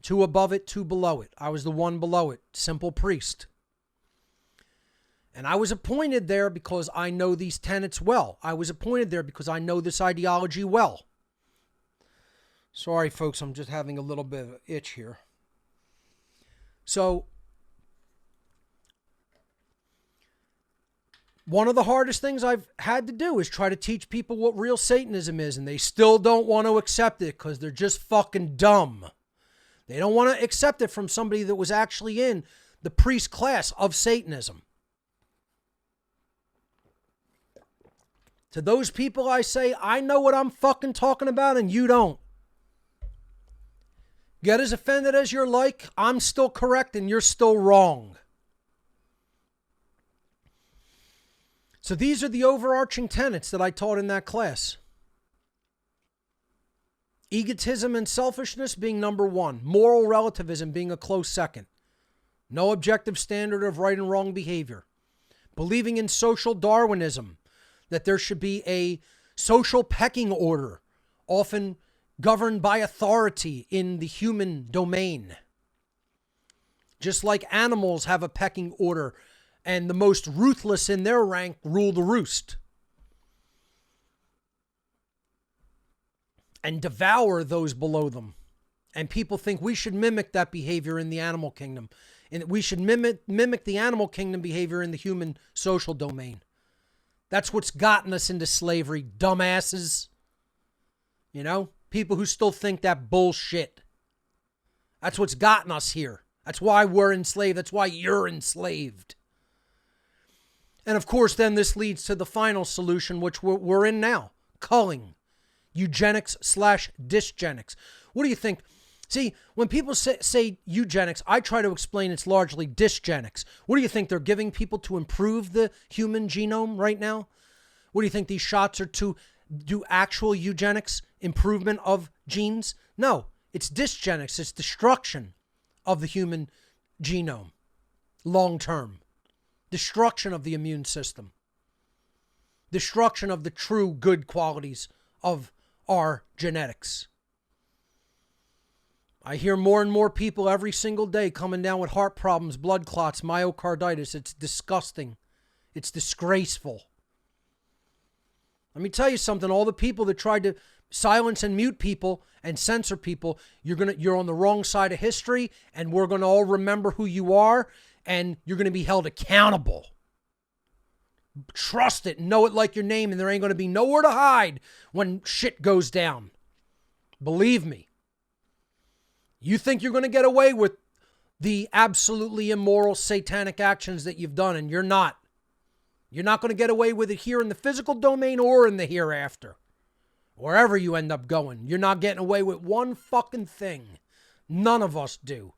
2 above it, 2 below it. I was the 1 below it, simple priest. And I was appointed there because I know these tenets well. I was appointed there because I know this ideology well. Sorry, folks, I'm just having a little bit of an itch here. So, one of the hardest things I've had to do is try to teach people what real Satanism is, and they still don't want to accept it because they're just fucking dumb. They don't want to accept it from somebody that was actually in the priest class of Satanism. To those people, I say, I know what I'm fucking talking about and you don't. Get as offended as you're like. I'm still correct and you're still wrong. So these are the overarching tenets that I taught in that class. Egotism and selfishness being number one. Moral relativism being a close second. No objective standard of right and wrong behavior. Believing in social Darwinism, that there should be a social pecking order, often governed by authority in the human domain. Just like animals have a pecking order, and the most ruthless in their rank rule the roost and devour those below them. And people think we should mimic that behavior in the animal kingdom, and we should mimic the animal kingdom behavior in the human social domain. That's what's gotten us into slavery, dumbasses. You know, people who still think that bullshit. That's what's gotten us here. That's why we're enslaved. That's why you're enslaved. And of course, then this leads to the final solution, which we're in now. Culling. Eugenics/dysgenics. What do you think? See, when people say eugenics, I try to explain it's largely dysgenics. What do you think? They're giving people to improve the human genome right now? What do you think? These shots are to do actual eugenics, improvement of genes? No, it's dysgenics. It's destruction of the human genome, long term. Destruction of the immune system. Destruction of the true good qualities of our genetics. I hear more and more people every single day coming down with heart problems, blood clots, myocarditis. It's disgusting. It's disgraceful. Let me tell you something. All the people that tried to silence and mute people and censor people, you're on the wrong side of history, and we're going to all remember who you are, and you're going to be held accountable. Trust it and know it like your name, and there ain't going to be nowhere to hide when shit goes down. Believe me. You think you're going to get away with the absolutely immoral satanic actions that you've done, and you're not. You're not going to get away with it here in the physical domain or in the hereafter. Wherever you end up going, you're not getting away with one fucking thing. None of us do.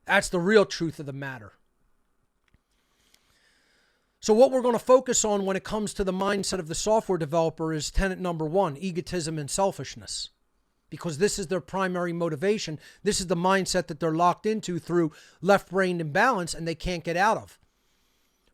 That's the real truth of the matter. So what we're going to focus on when it comes to the mindset of the software developer is tenet number one, egotism and selfishness. Because this is their primary motivation. This is the mindset that they're locked into through left-brain imbalance and they can't get out of.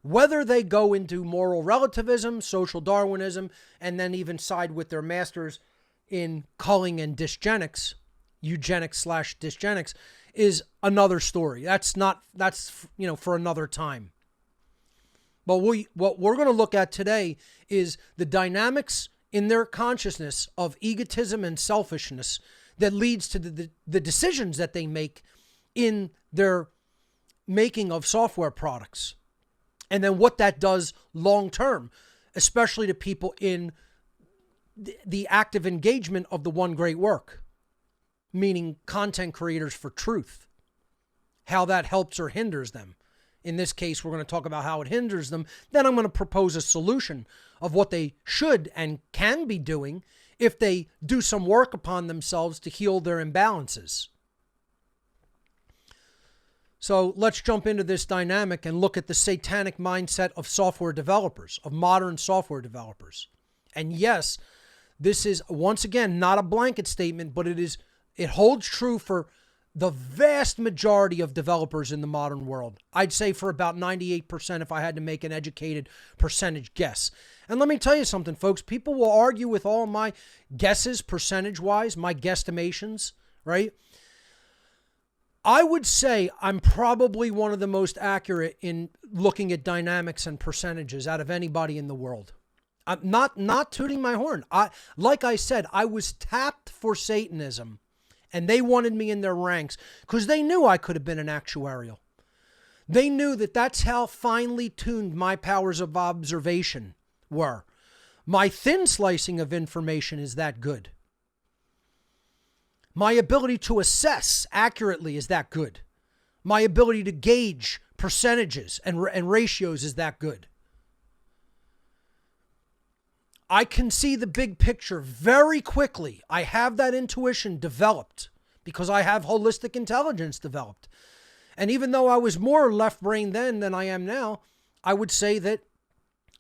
Whether they go into moral relativism, social Darwinism, and then even side with their masters in culling and dysgenics, eugenics/dysgenics, is another story. That's for another time. But what we're going to look at today is the dynamics in their consciousness of egotism and selfishness that leads to the decisions that they make in their making of software products. And then what that does long term, especially to people in the active engagement of the one great work, meaning content creators for truth, how that helps or hinders them. In this case, we're going to talk about how it hinders them. Then I'm going to propose a solution of what they should and can be doing if they do some work upon themselves to heal their imbalances. So let's jump into this dynamic and look at the satanic mindset of software developers, of modern software developers. And yes, this is, once again, not a blanket statement, but it holds true for the vast majority of developers in the modern world. I'd say for about 98% if I had to make an educated percentage guess. And let me tell you something, folks. People will argue with all my guesses percentage-wise, my guesstimations, right? I would say I'm probably one of the most accurate in looking at dynamics and percentages out of anybody in the world. I'm not tooting my horn. Like I said, I was tapped for Satanism, and they wanted me in their ranks because they knew I could have been an actuarial. They knew that that's how finely tuned my powers of observation were. My thin slicing of information is that good. My ability to assess accurately is that good. My ability to gauge percentages and ratios is that good. I can see the big picture very quickly. I have that intuition developed because I have holistic intelligence developed. And even though I was more left brain then than I am now, I would say that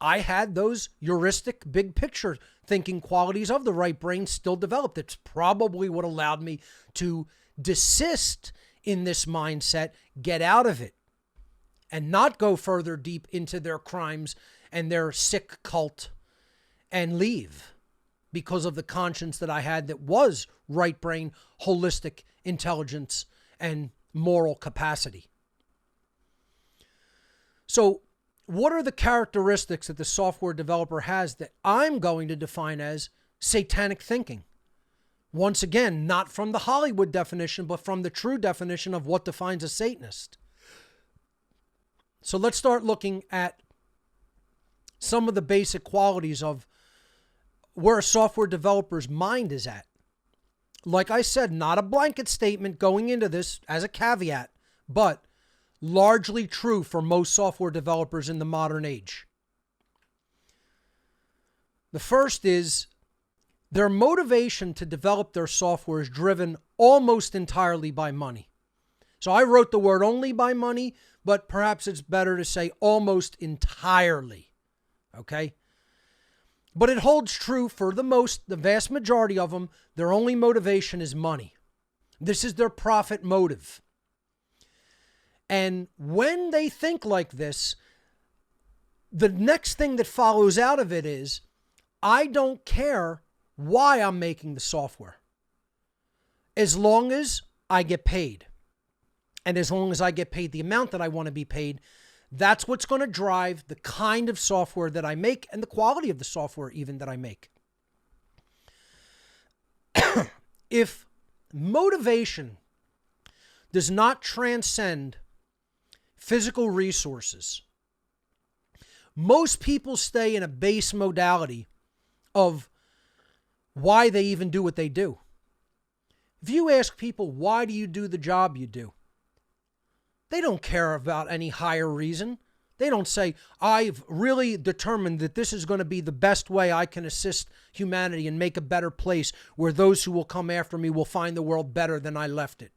I had those heuristic, big picture thinking qualities of the right brain still developed. It's probably what allowed me to desist in this mindset, get out of it, and not go further deep into their crimes and their sick cult and leave because of the conscience that I had that was right brain, holistic intelligence, and moral capacity. So, what are the characteristics that the software developer has that I'm going to define as satanic thinking? Once again, not from the Hollywood definition, but from the true definition of what defines a Satanist. So let's start looking at some of the basic qualities of where a software developer's mind is at. Like I said, not a blanket statement going into this as a caveat, but largely true for most software developers in the modern age. The first is their motivation to develop their software is driven almost entirely by money. So I wrote the word only by money, but perhaps it's better to say almost entirely. Okay? But it holds true for the vast majority of them. Their only motivation is money. This is their profit motive. And when they think like this, the next thing that follows out of it is, I don't care why I'm making the software, as long as I get paid. And as long as I get paid the amount that I want to be paid, that's what's going to drive the kind of software that I make and the quality of the software even that I make. If motivation does not transcend physical resources, most people stay in a base modality of why they even do what they do. If you ask people, why do you do the job you do? They don't care about any higher reason. They don't say, I've really determined that this is going to be the best way I can assist humanity and make a better place where those who will come after me will find the world better than I left it.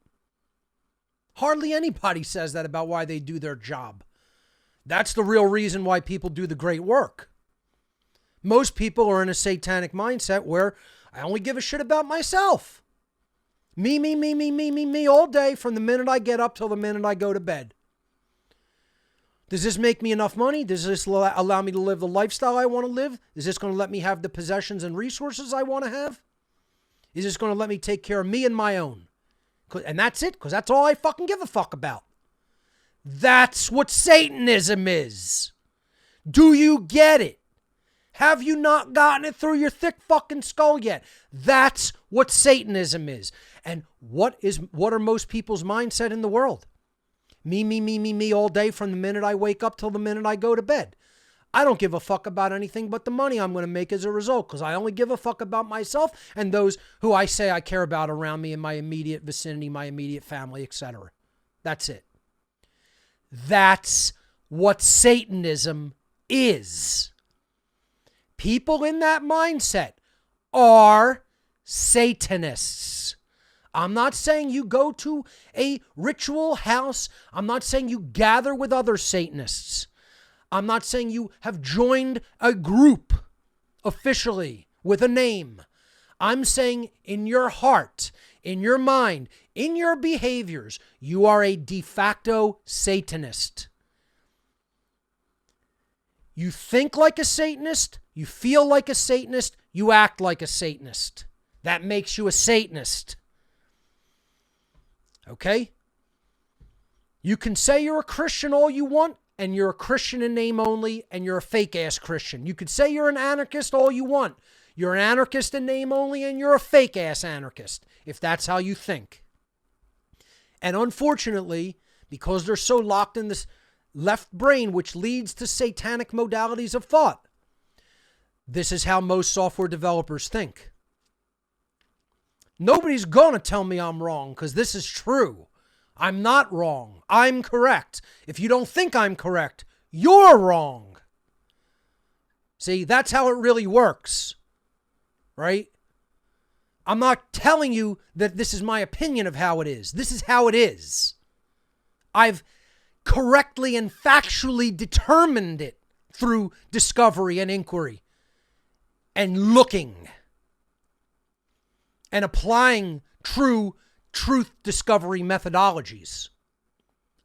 Hardly anybody says that about why they do their job. That's the real reason why people do the great work. Most people are in a satanic mindset where I only give a shit about myself. Me all day from the minute I get up till the minute I go to bed. Does this make me enough money? Does this allow me to live the lifestyle I want to live? Is this going to let me have the possessions and resources I want to have? Is this going to let me take care of me and my own? And that's it, because that's all I fucking give a fuck about. That's what Satanism is. Do you get it? Have you not gotten it through your thick fucking skull yet? That's what Satanism is. And what are most people's mindset in the world? Me all day from the minute I wake up till the minute I go to bed. I don't give a fuck about anything but the money I'm going to make as a result, because I only give a fuck about myself and those who I say I care about around me in my immediate vicinity, my immediate family, etc. That's it. That's what Satanism is. People in that mindset are Satanists. I'm not saying you go to a ritual house. I'm not saying you gather with other Satanists. I'm not saying you have joined a group officially with a name. I'm saying in your heart, in your mind, in your behaviors, you are a de facto Satanist. You think like a Satanist, you feel like a Satanist, you act like a Satanist. That makes you a Satanist. Okay? You can say you're a Christian all you want, and you're a Christian in name only, and you're a fake-ass Christian. You could say you're an anarchist all you want. You're an anarchist in name only, and you're a fake-ass anarchist, if that's how you think. And unfortunately, because they're so locked in this left brain, which leads to satanic modalities of thought, this is how most software developers think. Nobody's going to tell me I'm wrong, because this is true. I'm not wrong. I'm correct. If you don't think I'm correct, you're wrong. See, that's how it really works, right? I'm not telling you that this is my opinion of how it is. This is how it is. I've correctly and factually determined it through discovery and inquiry and looking and applying true truth discovery methodologies.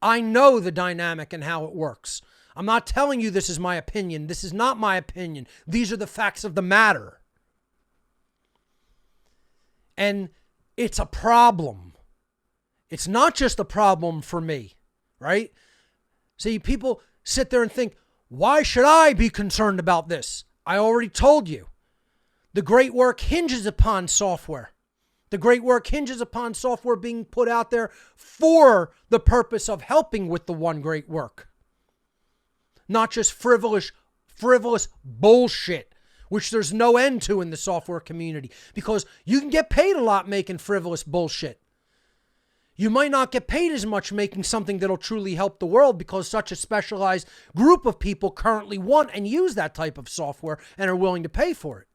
I know the dynamic and how it works. I'm not telling you this is my opinion. This is not my opinion. These are the facts of the matter. And it's a problem. It's not just a problem for me, right? See, people sit there and think, why should I be concerned about this? I already told you. The great work hinges upon software. The great work hinges upon software being put out there for the purpose of helping with the one great work. Not just frivolous bullshit, which there's no end to in the software community, because you can get paid a lot making frivolous bullshit. You might not get paid as much making something that'll truly help the world, because such a specialized group of people currently want and use that type of software and are willing to pay for it.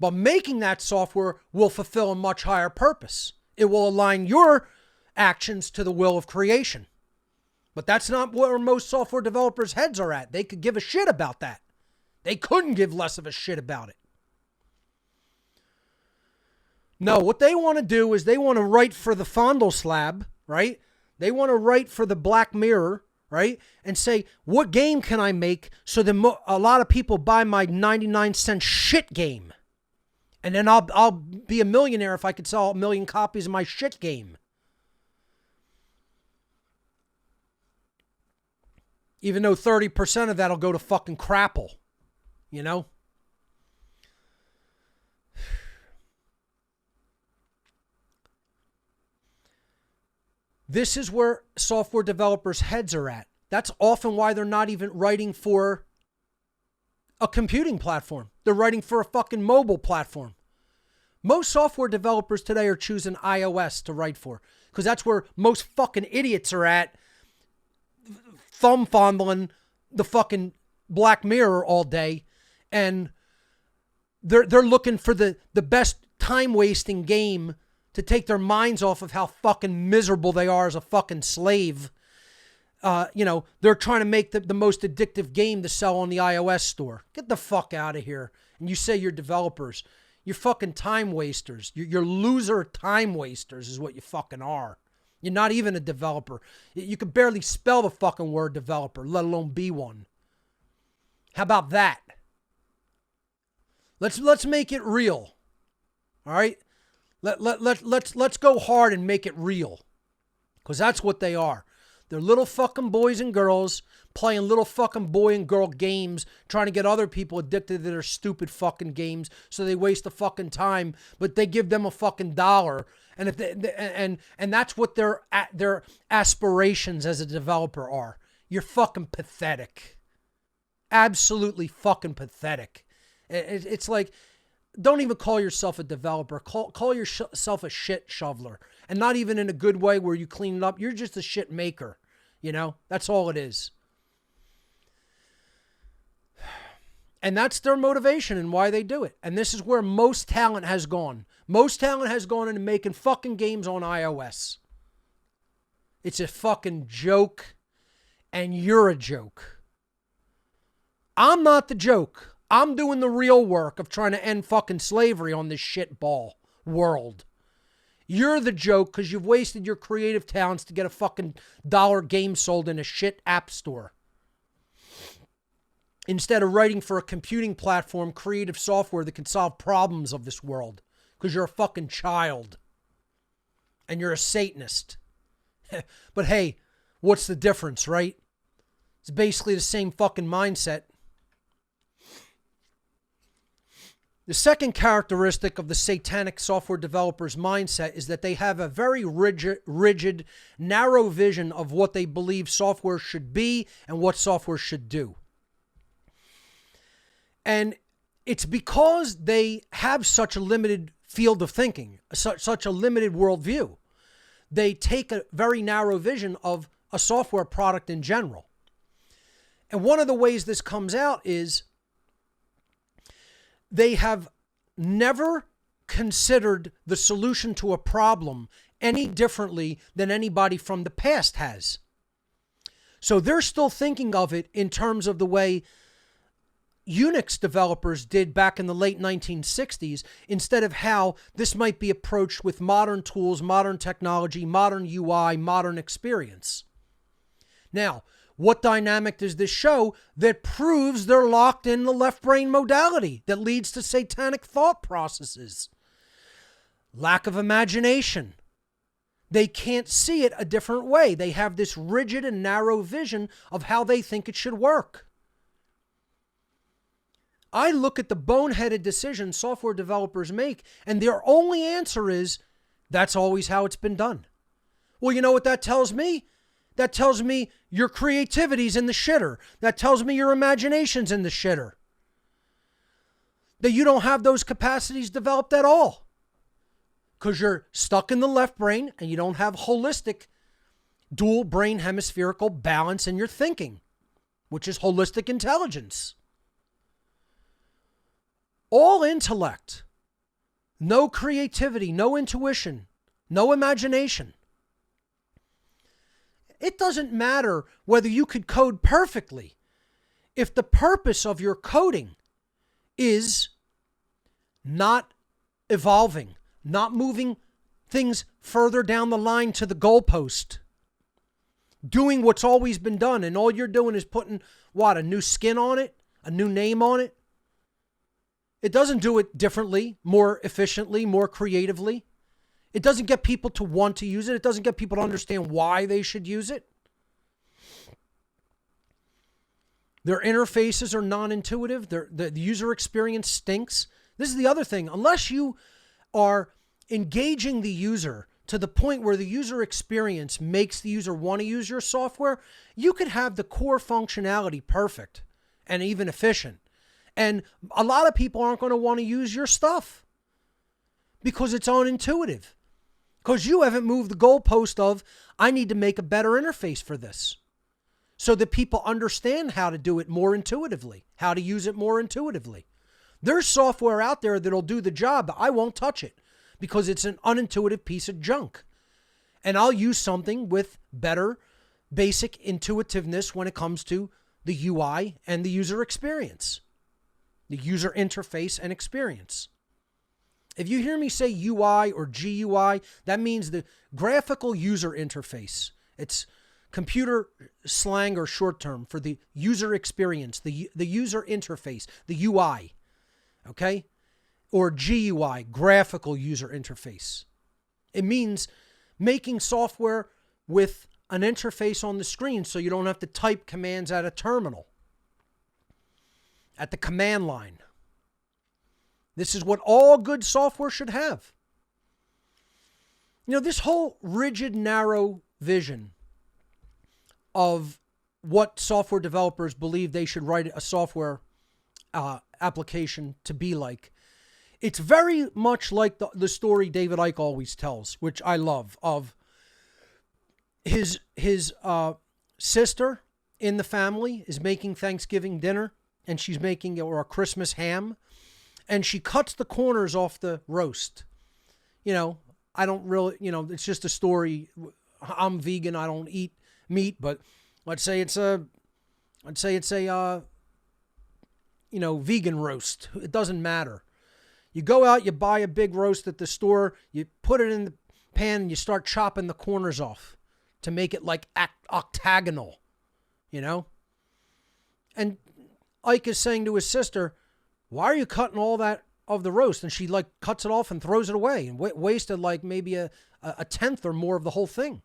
But making that software will fulfill a much higher purpose. It will align your actions to the will of creation. But that's not where most software developers' heads are at. They could give a shit about that. They couldn't give less of a shit about it. No, what they want to do is they want to write for the Fondle Slab, right? They want to write for the Black Mirror, right? And say, what game can I make so that a lot of people buy my 99-cent shit game? And then I'll be a millionaire if I could sell 1 million copies of my shit game. Even though 30% of that'll go to fucking crapple, you know? This is where software developers' heads are at. That's often why they're not even writing for a computing platform. They're writing for a fucking mobile platform. Most software developers today are choosing iOS to write for, because that's where most fucking idiots are at, thumb fondling the fucking Black Mirror all day, and they're looking for the best time-wasting game to take their minds off of how fucking miserable they are as a fucking slave. They're trying to make the most addictive game to sell on the iOS store. Get the fuck out of here. And you say you're developers. You're fucking time wasters. You're loser time wasters is what you fucking are. You're not even a developer. You can barely spell the fucking word developer, let alone be one. How about that? Let's make it real. All right? Let's go hard and make it real. Because that's what they are. They're little fucking boys and girls playing little fucking boy and girl games, trying to get other people addicted to their stupid fucking games, so they waste the fucking time, but they give them a fucking dollar. And if and that's what their aspirations as a developer are. You're fucking pathetic. Absolutely fucking pathetic. It's like, don't even call yourself a developer. Call yourself a shit shoveler. And not even in a good way where you clean it up. You're just a shit maker. You know? That's all it is. And that's their motivation and why they do it. And this is where most talent has gone. Most talent has gone into making fucking games on iOS. It's a fucking joke. And you're a joke. I'm not the joke. I'm doing the real work of trying to end fucking slavery on this shitball world. You're the joke because you've wasted your creative talents to get a fucking dollar game sold in a shit app store. Instead of writing for a computing platform, creative software that can solve problems of this world. Because you're a fucking child. And you're a Satanist. But hey, what's the difference, right? It's basically the same fucking mindset. The second characteristic of the satanic software developer's mindset is that they have a very rigid, narrow vision of what they believe software should be and what software should do. And it's because they have such a limited field of thinking, such a limited worldview. They take a very narrow vision of a software product in general. And one of the ways this comes out is they have never considered the solution to a problem any differently than anybody from the past has. So they're still thinking of it in terms of the way Unix developers did back in the late 1960s, instead of how this might be approached with modern tools, modern technology, modern UI, modern experience. Now, what dynamic does this show that proves they're locked in the left brain modality that leads to satanic thought processes? Lack of imagination. They can't see it a different way. They have this rigid and narrow vision of how they think it should work. I look at the boneheaded decisions software developers make, and their only answer is, that's always how it's been done. Well, you know what that tells me? That tells me your creativity's in the shitter. That tells me your imagination's in the shitter. That you don't have those capacities developed at all. Because you're stuck in the left brain and you don't have holistic dual brain hemispherical balance in your thinking, which is holistic intelligence. All intellect, no creativity, no intuition, no imagination. It doesn't matter whether you could code perfectly. If the purpose of your coding is not evolving, not moving things further down the line to the goalpost, doing what's always been done, and all you're doing is putting, a new skin on it, a new name on it. It doesn't do it differently, more efficiently, more creatively. It doesn't get people to want to use it. It doesn't get people to understand why they should use it. Their interfaces are non-intuitive. The user experience stinks. This is the other thing. Unless you are engaging the user to the point where the user experience makes the user want to use your software, you could have the core functionality perfect and even efficient. And a lot of people aren't going to want to use your stuff because it's unintuitive. Because you haven't moved the goalpost of, I need to make a better interface for this, so that people understand how to do it more intuitively, how to use it more intuitively. There's software out there that'll do the job, but I won't touch it because it's an unintuitive piece of junk. And I'll use something with better basic intuitiveness when it comes to the UI and the user experience. The user interface and experience. If you hear me say UI or GUI, that means the graphical user interface. It's computer slang or short term for the user experience, the user interface, the UI, okay? Or GUI, graphical user interface. It means making software with an interface on the screen so you don't have to type commands at a terminal, at the command line. This is what all good software should have. You know, this whole rigid, narrow vision of what software developers believe they should write a software application to be like, it's very much like the story David Icke always tells, which I love, of his sister in the family is making Thanksgiving dinner, and she's making a Christmas ham, and she cuts the corners off the roast. You know, I don't really, it's just a story. I'm vegan. I don't eat meat, but let's say it's a vegan roast. It doesn't matter. You go out, you buy a big roast at the store, you put it in the pan, and you start chopping the corners off to make it like octagonal, And Ike is saying to his sister, why are you cutting all that of the roast? And she cuts it off and throws it away and wasted maybe a tenth or more of the whole thing.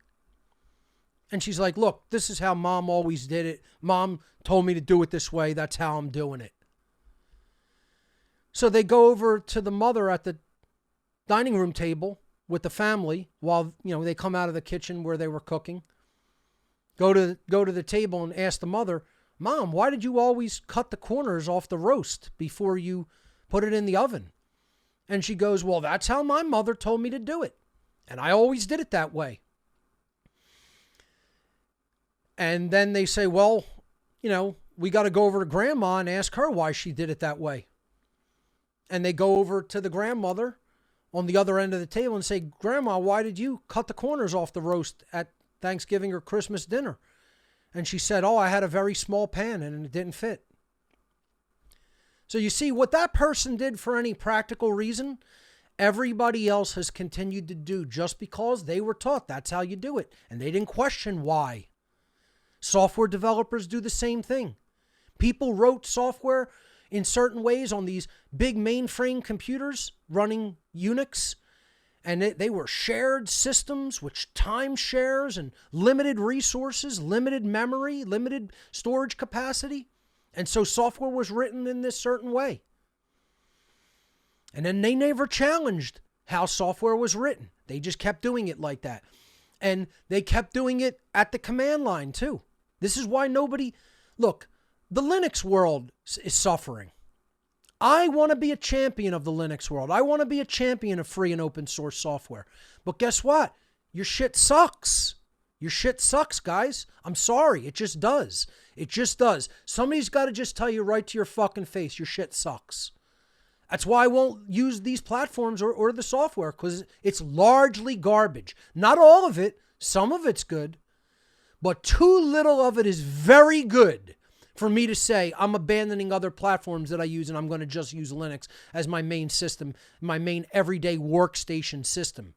And she's like, look, this is how Mom always did it. Mom told me to do it this way. That's how I'm doing it. So they go over to the mother at the dining room table with the family while, they come out of the kitchen where they were cooking. Go to the table and ask the mother, Mom, why did you always cut the corners off the roast before you put it in the oven? And she goes, well, that's how my mother told me to do it. And I always did it that way. And then they say, well, we got to go over to Grandma and ask her why she did it that way. and they go over to the grandmother on the other end of the table and say, Grandma, why did you cut the corners off the roast at Thanksgiving or Christmas dinner? And she said, oh, I had a very small pan and it didn't fit. So you see, what that person did for any practical reason, everybody else has continued to do just because they were taught that's how you do it. And they didn't question why. Software developers do the same thing. People wrote software in certain ways on these big mainframe computers running Unix. And they were shared systems, which time shares and limited resources, limited memory, limited storage capacity. And so software was written in this certain way. And then they never challenged how software was written. They just kept doing it like that. And they kept doing it at the command line too. This is why nobody... Look, the Linux world is suffering. I want to be a champion of the Linux world. I want to be a champion of free and open source software. But guess what? Your shit sucks. Your shit sucks, guys. I'm sorry. It just does. It just does. Somebody's got to just tell you right to your fucking face, your shit sucks. That's why I won't use these platforms or the software, because it's largely garbage. Not all of it. Some of it's good. But too little of it is very good for me to say I'm abandoning other platforms that I use and I'm going to just use Linux as my main system, my main everyday workstation system.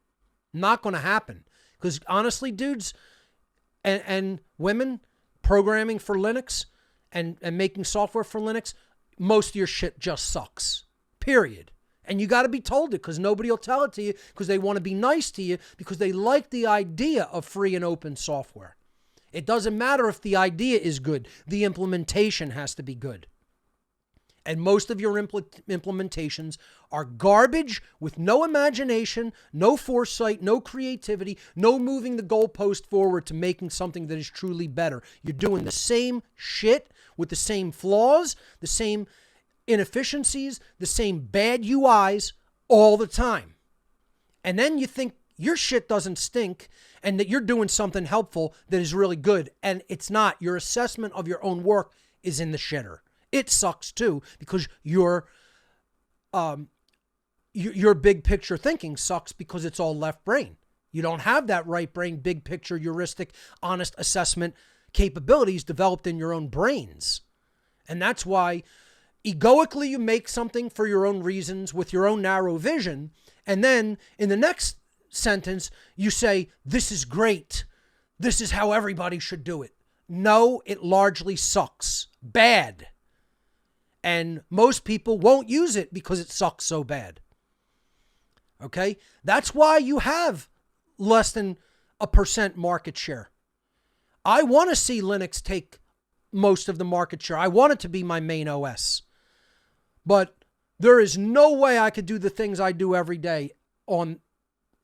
Not going to happen. Because honestly, dudes and women programming for Linux and making software for Linux, most of your shit just sucks. Period. And you got to be told it, because nobody will tell it to you, because they want to be nice to you, because they like the idea of free and open software. It doesn't matter if the idea is good. The implementation has to be good. And most of your implementations are garbage with no imagination, no foresight, no creativity, no moving the goalpost forward to making something that is truly better. You're doing the same shit with the same flaws, the same inefficiencies, the same bad UIs all the time. And then you think your shit doesn't stink and that you're doing something helpful that is really good. And it's not. Your assessment of your own work is in the shitter. It sucks too, because your big picture thinking sucks because it's all left brain. You don't have that right brain, big picture, heuristic, honest assessment capabilities developed in your own brains. And that's why egoically you make something for your own reasons with your own narrow vision. And then in the next sentence, you say, this is great. This is how everybody should do it. No, it largely sucks. Bad. And most people won't use it because it sucks so bad. Okay? That's why you have less than 1% market share. I want to see Linux take most of the market share. I want it to be my main OS. But there is no way I could do the things I do every day on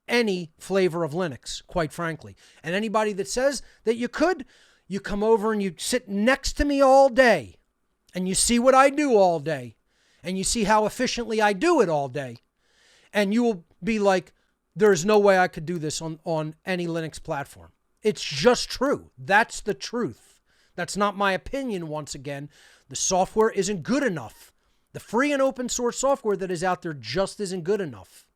any flavor of Linux, quite frankly. And anybody that says that you could, you come over and you sit next to me all day and you see what I do all day and you see how efficiently I do it all day. And you will be like, there's no way I could do this on any Linux platform. It's just true. That's the truth. That's not my opinion once again. The software isn't good enough. The free and open source software that is out there just isn't good enough.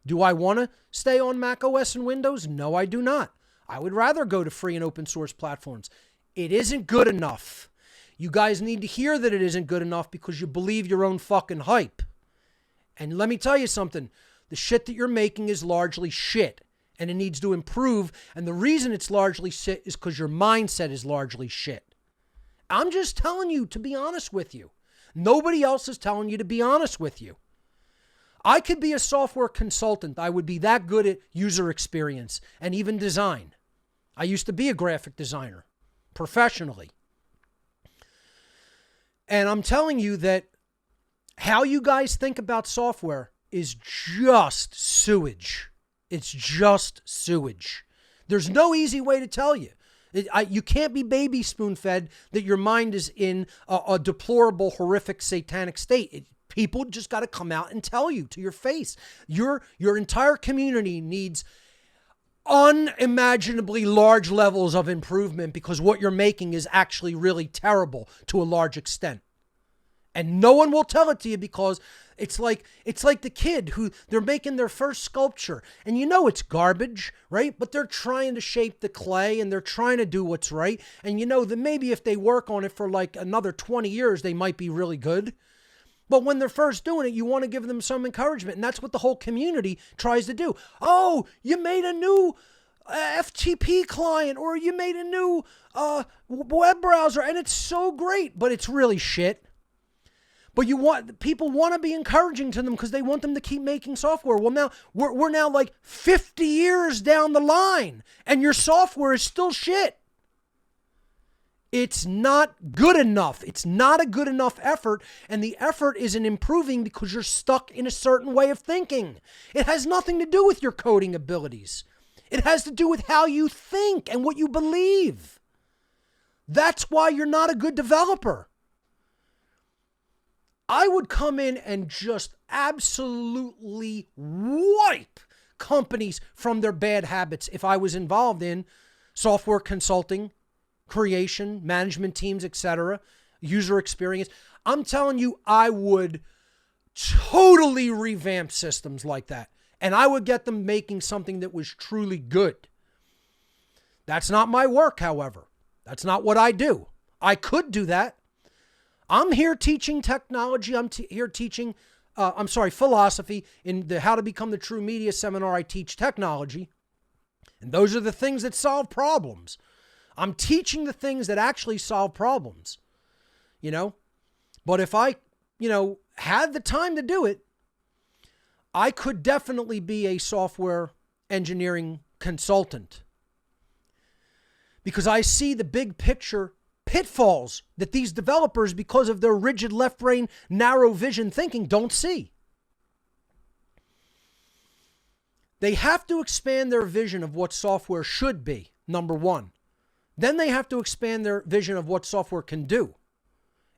Do I want to stay on Mac OS and Windows? No, I do not. I would rather go to free and open source platforms. It isn't good enough. You guys need to hear that it isn't good enough because you believe your own fucking hype. And let me tell you something. The shit that you're making is largely shit. And it needs to improve. And the reason it's largely shit is because your mindset is largely shit. I'm just telling you to be honest with you. Nobody else is telling you to be honest with you. I could be a software consultant. I would be that good at user experience and even design. I used to be a graphic designer professionally. And I'm telling you that how you guys think about software is just sewage. It's just sewage. There's no easy way to tell you. You can't be baby spoon-fed that your mind is in a deplorable, horrific, satanic state. People just got to come out and tell you to your face. Your entire community needs unimaginably large levels of improvement because what you're making is actually really terrible to a large extent. And no one will tell it to you because it's like the kid who they're making their first sculpture and you know it's garbage, right? But they're trying to shape the clay and they're trying to do what's right. And you know that maybe if they work on it for like another 20 years, they might be really good. But when they're first doing it, you want to give them some encouragement. And that's what the whole community tries to do. Oh, you made a new FTP client or you made a new web browser and it's so great, but it's really shit. But people want to be encouraging to them because they want them to keep making software. Well, now we're now like 50 years down the line and your software is still shit. It's not good enough. It's not a good enough effort, and the effort isn't improving because you're stuck in a certain way of thinking. It has nothing to do with your coding abilities. It has to do with how you think and what you believe. That's why you're not a good developer. I would come in and just absolutely wipe companies from their bad habits if I was involved in software consulting, creation, management teams, etc., user experience. I'm telling you, I would totally revamp systems like that. And I would get them making something that was truly good. That's not my work, however. That's not what I do. I could do that. I'm here teaching technology. I'm here teaching, philosophy. In the How to Become the True Media seminar, I teach technology. And those are the things that solve problems. I'm teaching the things that actually solve problems, you know. But if I, had the time to do it, I could definitely be a software engineering consultant because I see the big picture pitfalls that these developers, because of their rigid left brain, narrow vision thinking, don't see. They have to expand their vision of what software should be, number one. Then they have to expand their vision of what software can do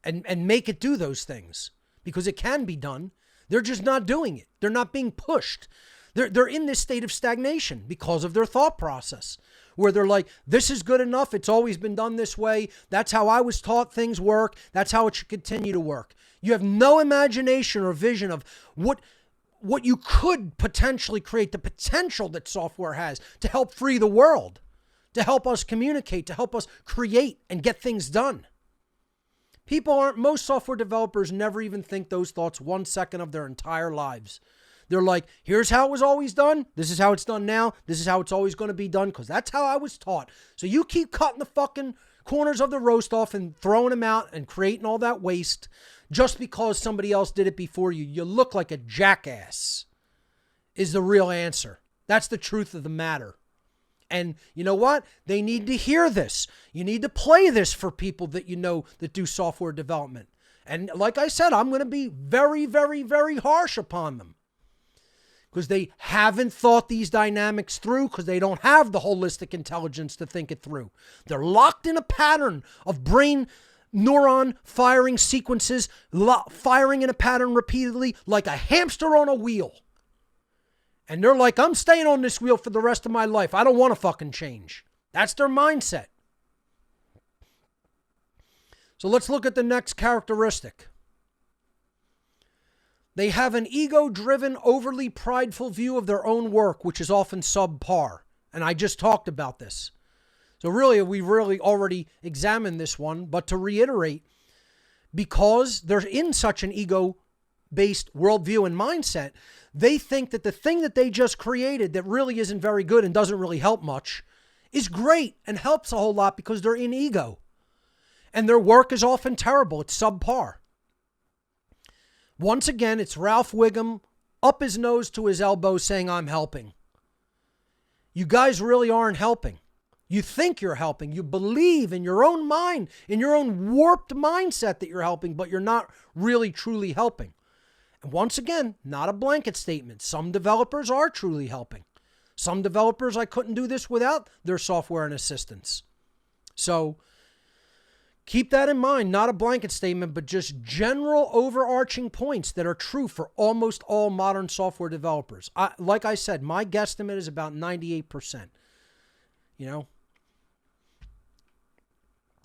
and make it do those things because it can be done. They're just not doing it. They're not being pushed. They're in this state of stagnation because of their thought process where they're like, this is good enough. It's always been done this way. That's how I was taught things work. That's how it should continue to work. You have no imagination or vision of what you could potentially create, the potential that software has to help free the world, to help us communicate, to help us create and get things done. Most software developers never even think those thoughts 1 second of their entire lives. They're like, here's how it was always done. This is how it's done now. This is how it's always going to be done because that's how I was taught. So you keep cutting the fucking corners of the roast off and throwing them out and creating all that waste just because somebody else did it before you. You look like a jackass is the real answer. That's the truth of the matter. And you know what? They need to hear this. You need to play this for people that you know that do software development. And like I said, I'm going to be very, very, very harsh upon them because they haven't thought these dynamics through because they don't have the holistic intelligence to think it through. They're locked in a pattern of brain neuron firing sequences, firing in a pattern repeatedly like a hamster on a wheel. And they're like, I'm staying on this wheel for the rest of my life. I don't want to fucking change. That's their mindset. So let's look at the next characteristic. They have an ego-driven, overly prideful view of their own work, which is often subpar. And I just talked about this. So we've really already examined this one. But to reiterate, because they're in such an ego-based worldview and mindset, they think that the thing that they just created that really isn't very good and doesn't really help much is great and helps a whole lot because they're in ego. And their work is often terrible. It's subpar. Once again, it's Ralph Wiggum up his nose to his elbow saying, I'm helping. You guys really aren't helping. You think you're helping. You believe in your own mind, in your own warped mindset that you're helping, but you're not really truly helping. And once again, not a blanket statement. Some developers are truly helping. Some developers, I couldn't do this without their software and assistance. So keep that in mind. Not a blanket statement, but just general overarching points that are true for almost all modern software developers. Like I said, my guesstimate is about 98%.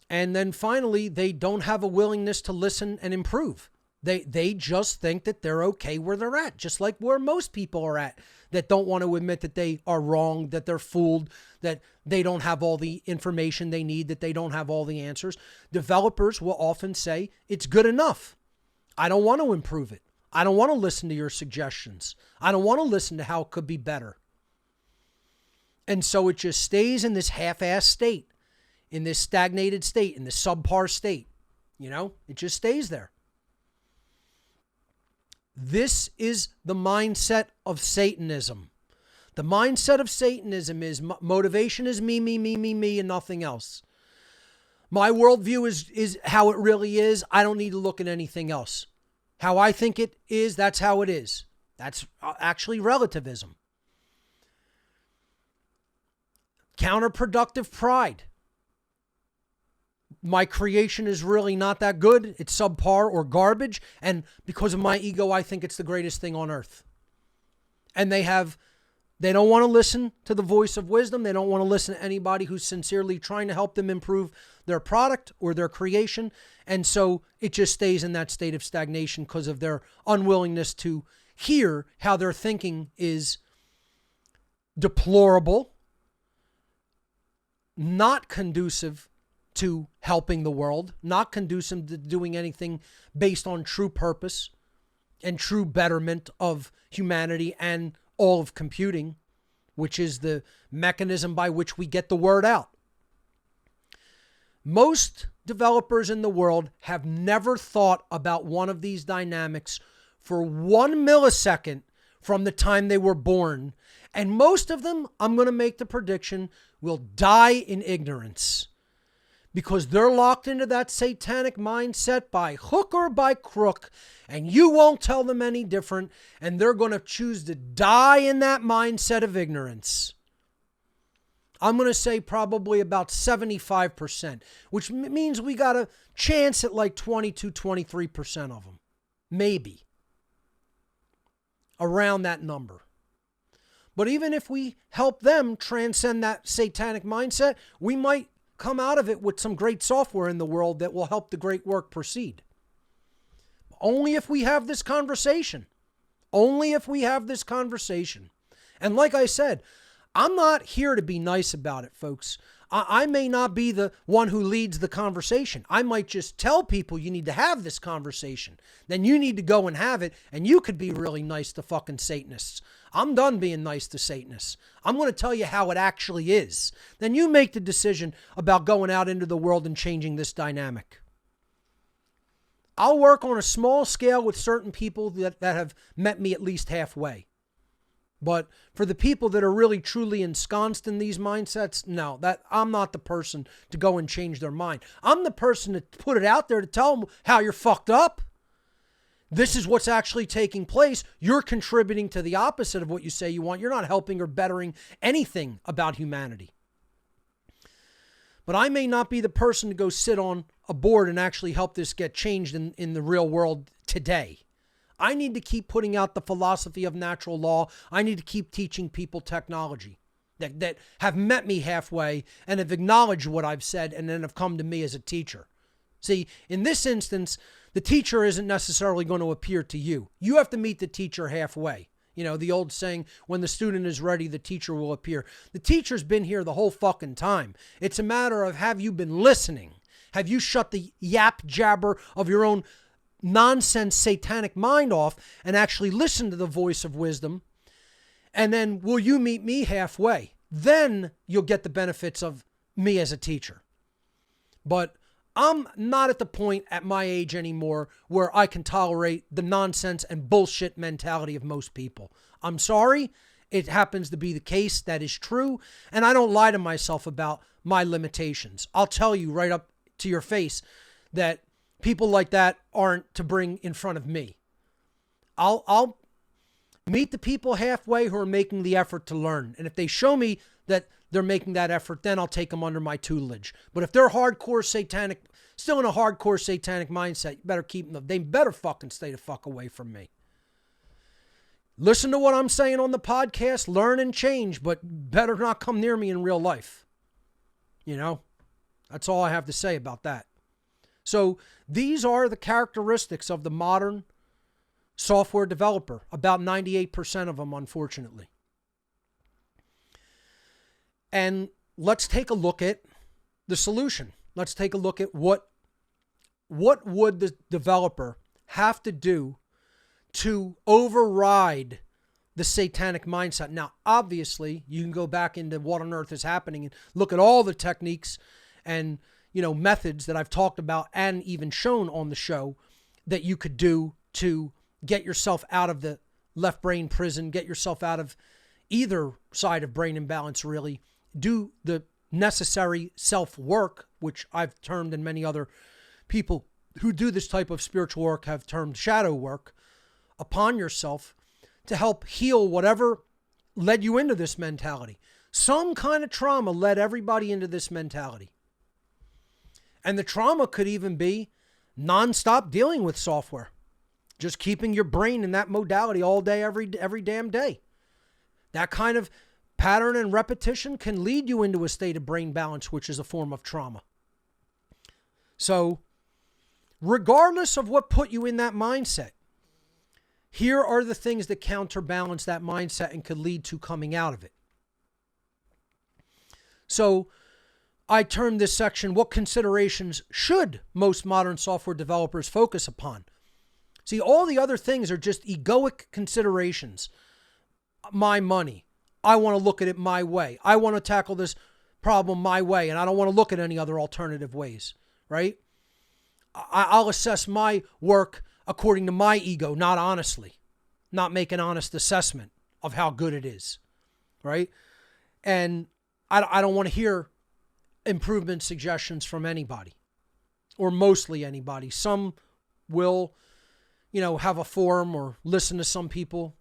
And then finally, they don't have a willingness to listen and improve. They just think that they're okay where they're at, just like where most people are at that don't want to admit that they are wrong, that they're fooled, that they don't have all the information they need, that they don't have all the answers. Developers will often say, it's good enough. I don't want to improve it. I don't want to listen to your suggestions. I don't want to listen to how it could be better. And so it just stays in this half-assed state, in this stagnated state, in this subpar state. It just stays there. This is the mindset of Satanism. The mindset of Satanism is motivation is me, and nothing else. My worldview is how it really is. I don't need to look at anything else. How I think it is, that's how it is. That's actually relativism. Counterproductive pride. My creation is really not that good. It's subpar or garbage. And because of my ego, I think it's the greatest thing on earth. And they don't want to listen to the voice of wisdom. They don't want to listen to anybody who's sincerely trying to help them improve their product or their creation. And so it just stays in that state of stagnation because of their unwillingness to hear how their thinking is deplorable, not conducive to helping the world, not conducive to doing anything based on true purpose and true betterment of humanity and all of computing, which is the mechanism by which we get the word out. Most developers in the world have never thought about one of these dynamics for 1 millisecond from the time they were born. And most of them, I'm going to make the prediction, will die in ignorance. Because they're locked into that satanic mindset by hook or by crook, and you won't tell them any different, and they're going to choose to die in that mindset of ignorance. I'm going to say probably about 75%, which means we got a chance at like 22, 23% of them. Maybe. Around that number. But even if we help them transcend that satanic mindset, we might come out of it with some great software in the world that will help the great work proceed. Only if we have this conversation. Only if we have this conversation. And like I said, I'm not here to be nice about it, folks. I may not be the one who leads the conversation. I might just tell people you need to have this conversation. Then you need to go and have it, and you could be really nice to fucking Satanists. I'm done being nice to Satanists. I'm going to tell you how it actually is. Then you make the decision about going out into the world and changing this dynamic. I'll work on a small scale with certain people that have met me at least halfway. But for the people that are really truly ensconced in these mindsets, no, that I'm not the person to go and change their mind. I'm the person to put it out there to tell them how you're fucked up. This is what's actually taking place. You're contributing to the opposite of what you say you want. You're not helping or bettering anything about humanity. But I may not be the person to go sit on a board and actually help this get changed in the real world today. I need to keep putting out the philosophy of natural law. I need to keep teaching people technology that have met me halfway and have acknowledged what I've said and then have come to me as a teacher. See, in this instance, the teacher isn't necessarily going to appear to you. You have to meet the teacher halfway. You know, the old saying, when the student is ready, the teacher will appear. The teacher's been here the whole fucking time. It's a matter of, have you been listening? Have you shut the yap jabber of your own nonsense satanic mind off and actually listen to the voice of wisdom? And then will you meet me halfway? Then you'll get the benefits of me as a teacher. But I'm not at the point at my age anymore where I can tolerate the nonsense and bullshit mentality of most people. I'm sorry. It happens to be the case. That is true. And I don't lie to myself about my limitations. I'll tell you right up to your face that people like that aren't to bring in front of me. I'll meet the people halfway who are making the effort to learn. And if they show me that they're making that effort, then I'll take them under my tutelage. But if they're hardcore satanic, still in a hardcore satanic mindset, you better keep them. They better fucking stay the fuck away from me. Listen to what I'm saying on the podcast, learn and change, but better not come near me in real life. You know, that's all I have to say about that. So these are the characteristics of the modern software developer, about 98% of them, unfortunately. And let's take a look at the solution. Let's take a look at what would the developer have to do to override the satanic mindset. Now, obviously, you can go back into what on earth is happening and look at all the techniques and, methods that I've talked about and even shown on the show that you could do to get yourself out of the left brain prison, get yourself out of either side of brain imbalance, really. Do the necessary self-work, which I've termed, and many other people who do this type of spiritual work have termed shadow work, upon yourself to help heal whatever led you into this mentality. Some kind of trauma led everybody into this mentality. And the trauma could even be nonstop dealing with software. Just keeping your brain in that modality all day, every damn day. That kind of pattern and repetition can lead you into a state of brain balance, which is a form of trauma. So, regardless of what put you in that mindset, here are the things that counterbalance that mindset and could lead to coming out of it. So, I termed this section, what considerations should most modern software developers focus upon? See, all the other things are just egoic considerations. My money. I want to look at it my way. I want to tackle this problem my way, and I don't want to look at any other alternative ways, right? I'll assess my work according to my ego, not honestly, not make an honest assessment of how good it is, right? And I don't want to hear improvement suggestions from anybody, or mostly anybody. Some will, have a forum or listen to some people,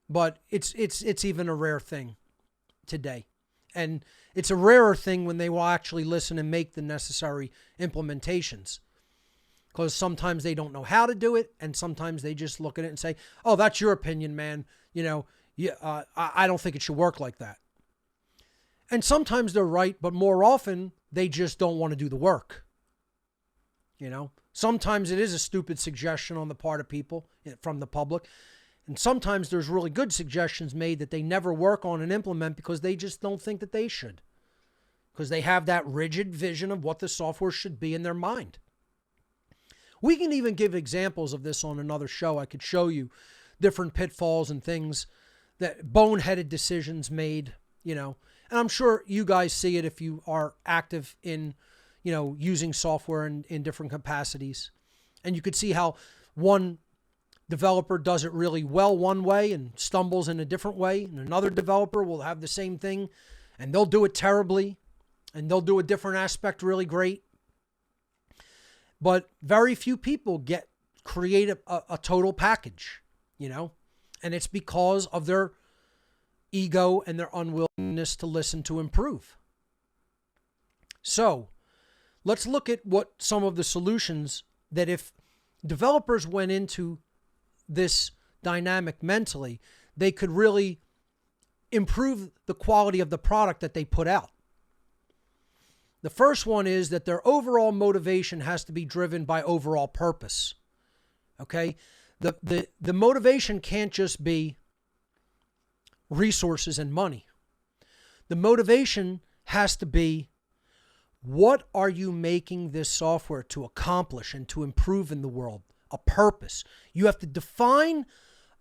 but it's even a rare thing today. And it's a rarer thing when they will actually listen and make the necessary implementations. Because sometimes they don't know how to do it, and sometimes they just look at it and say, oh, that's your opinion, man. I don't think it should work like that. And sometimes they're right, but more often they just don't want to do the work. Sometimes it is a stupid suggestion on the part of people from the public. And sometimes there's really good suggestions made that they never work on and implement because they just don't think that they should. Because they have that rigid vision of what the software should be in their mind. We can even give examples of this on another show. I could show you different pitfalls and things that boneheaded decisions made, and I'm sure you guys see it if you are active in, using software in different capacities. And you could see how one developer does it really well one way and stumbles in a different way. And another developer will have the same thing and they'll do it terribly and they'll do a different aspect really great. But very few people create a total package, and it's because of their ego and their unwillingness to listen to improve. So let's look at what some of the solutions that if developers went into this dynamic mentally, they could really improve the quality of the product that they put out. The first one is that their overall motivation has to be driven by overall purpose. Okay? The motivation can't just be resources and money. The motivation has to be, what are you making this software to accomplish and to improve in the world? A purpose. You have to define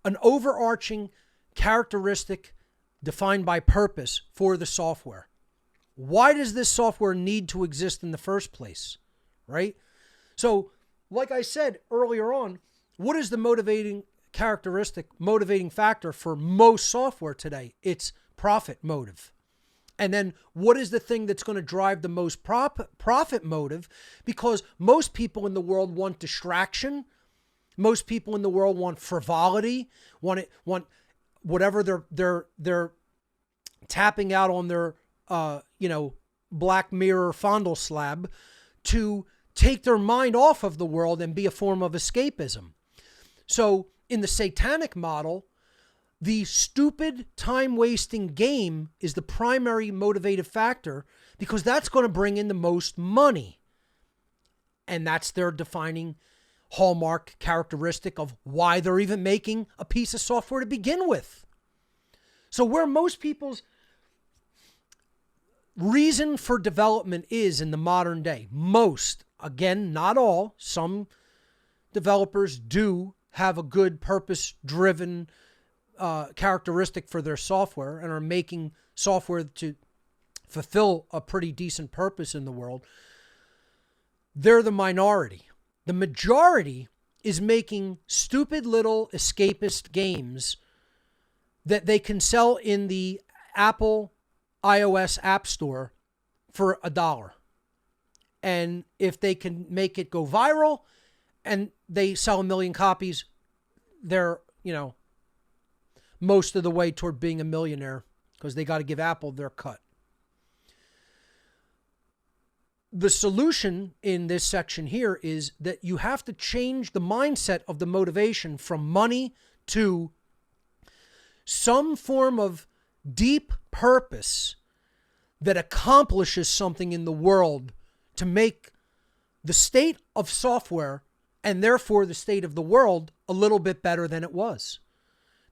an overarching characteristic defined by purpose for the software. Why does this software need to exist in the first place, right? So, like I said earlier on, what is the motivating factor for most software today? It's profit motive. And then what is the thing that's going to drive the most profit motive? Because most people in the world want distraction. Most people in the world want frivolity, want whatever they're tapping out on their Black Mirror fondle slab to take their mind off of the world and be a form of escapism. So in the satanic model, the stupid time-wasting game is the primary motivative factor because that's going to bring in the most money. And that's their defining hallmark characteristic of why they're even making a piece of software to begin with. So where most people's reason for development is in the modern day, most, again, not all, some developers do have a good purpose-driven characteristic for their software and are making software to fulfill a pretty decent purpose in the world. They're the minority. The majority is making stupid little escapist games that they can sell in the Apple iOS App Store for $1. And if they can make it go viral and they sell 1 million copies, they're, most of the way toward being a millionaire because they got to give Apple their cut. The solution in this section here is that you have to change the mindset of the motivation from money to some form of deep purpose that accomplishes something in the world to make the state of software and therefore the state of the world a little bit better than it was.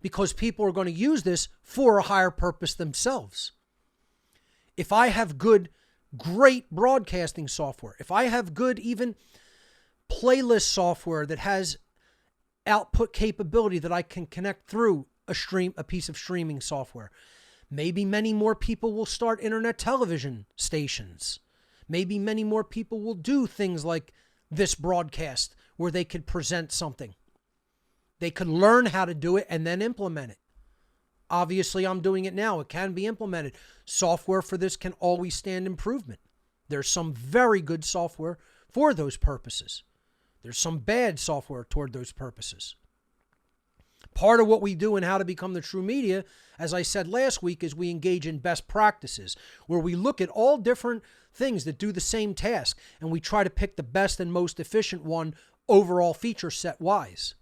Because people are going to use this for a higher purpose themselves. If I have great broadcasting software, if I have good even playlist software that has output capability that I can connect through a piece of streaming software, maybe many more people will start internet television stations. Maybe many more people will do things like this broadcast where they could present something. They could learn how to do it and then implement it. Obviously, I'm doing it now. It can be implemented. Software for this can always stand improvement. There's some very good software for those purposes. There's some bad software toward those purposes. Part of what we do in How to Become the True Media, as I said last week, is we engage in best practices, where we look at all different things that do the same task, and we try to pick the best and most efficient one overall feature set wise.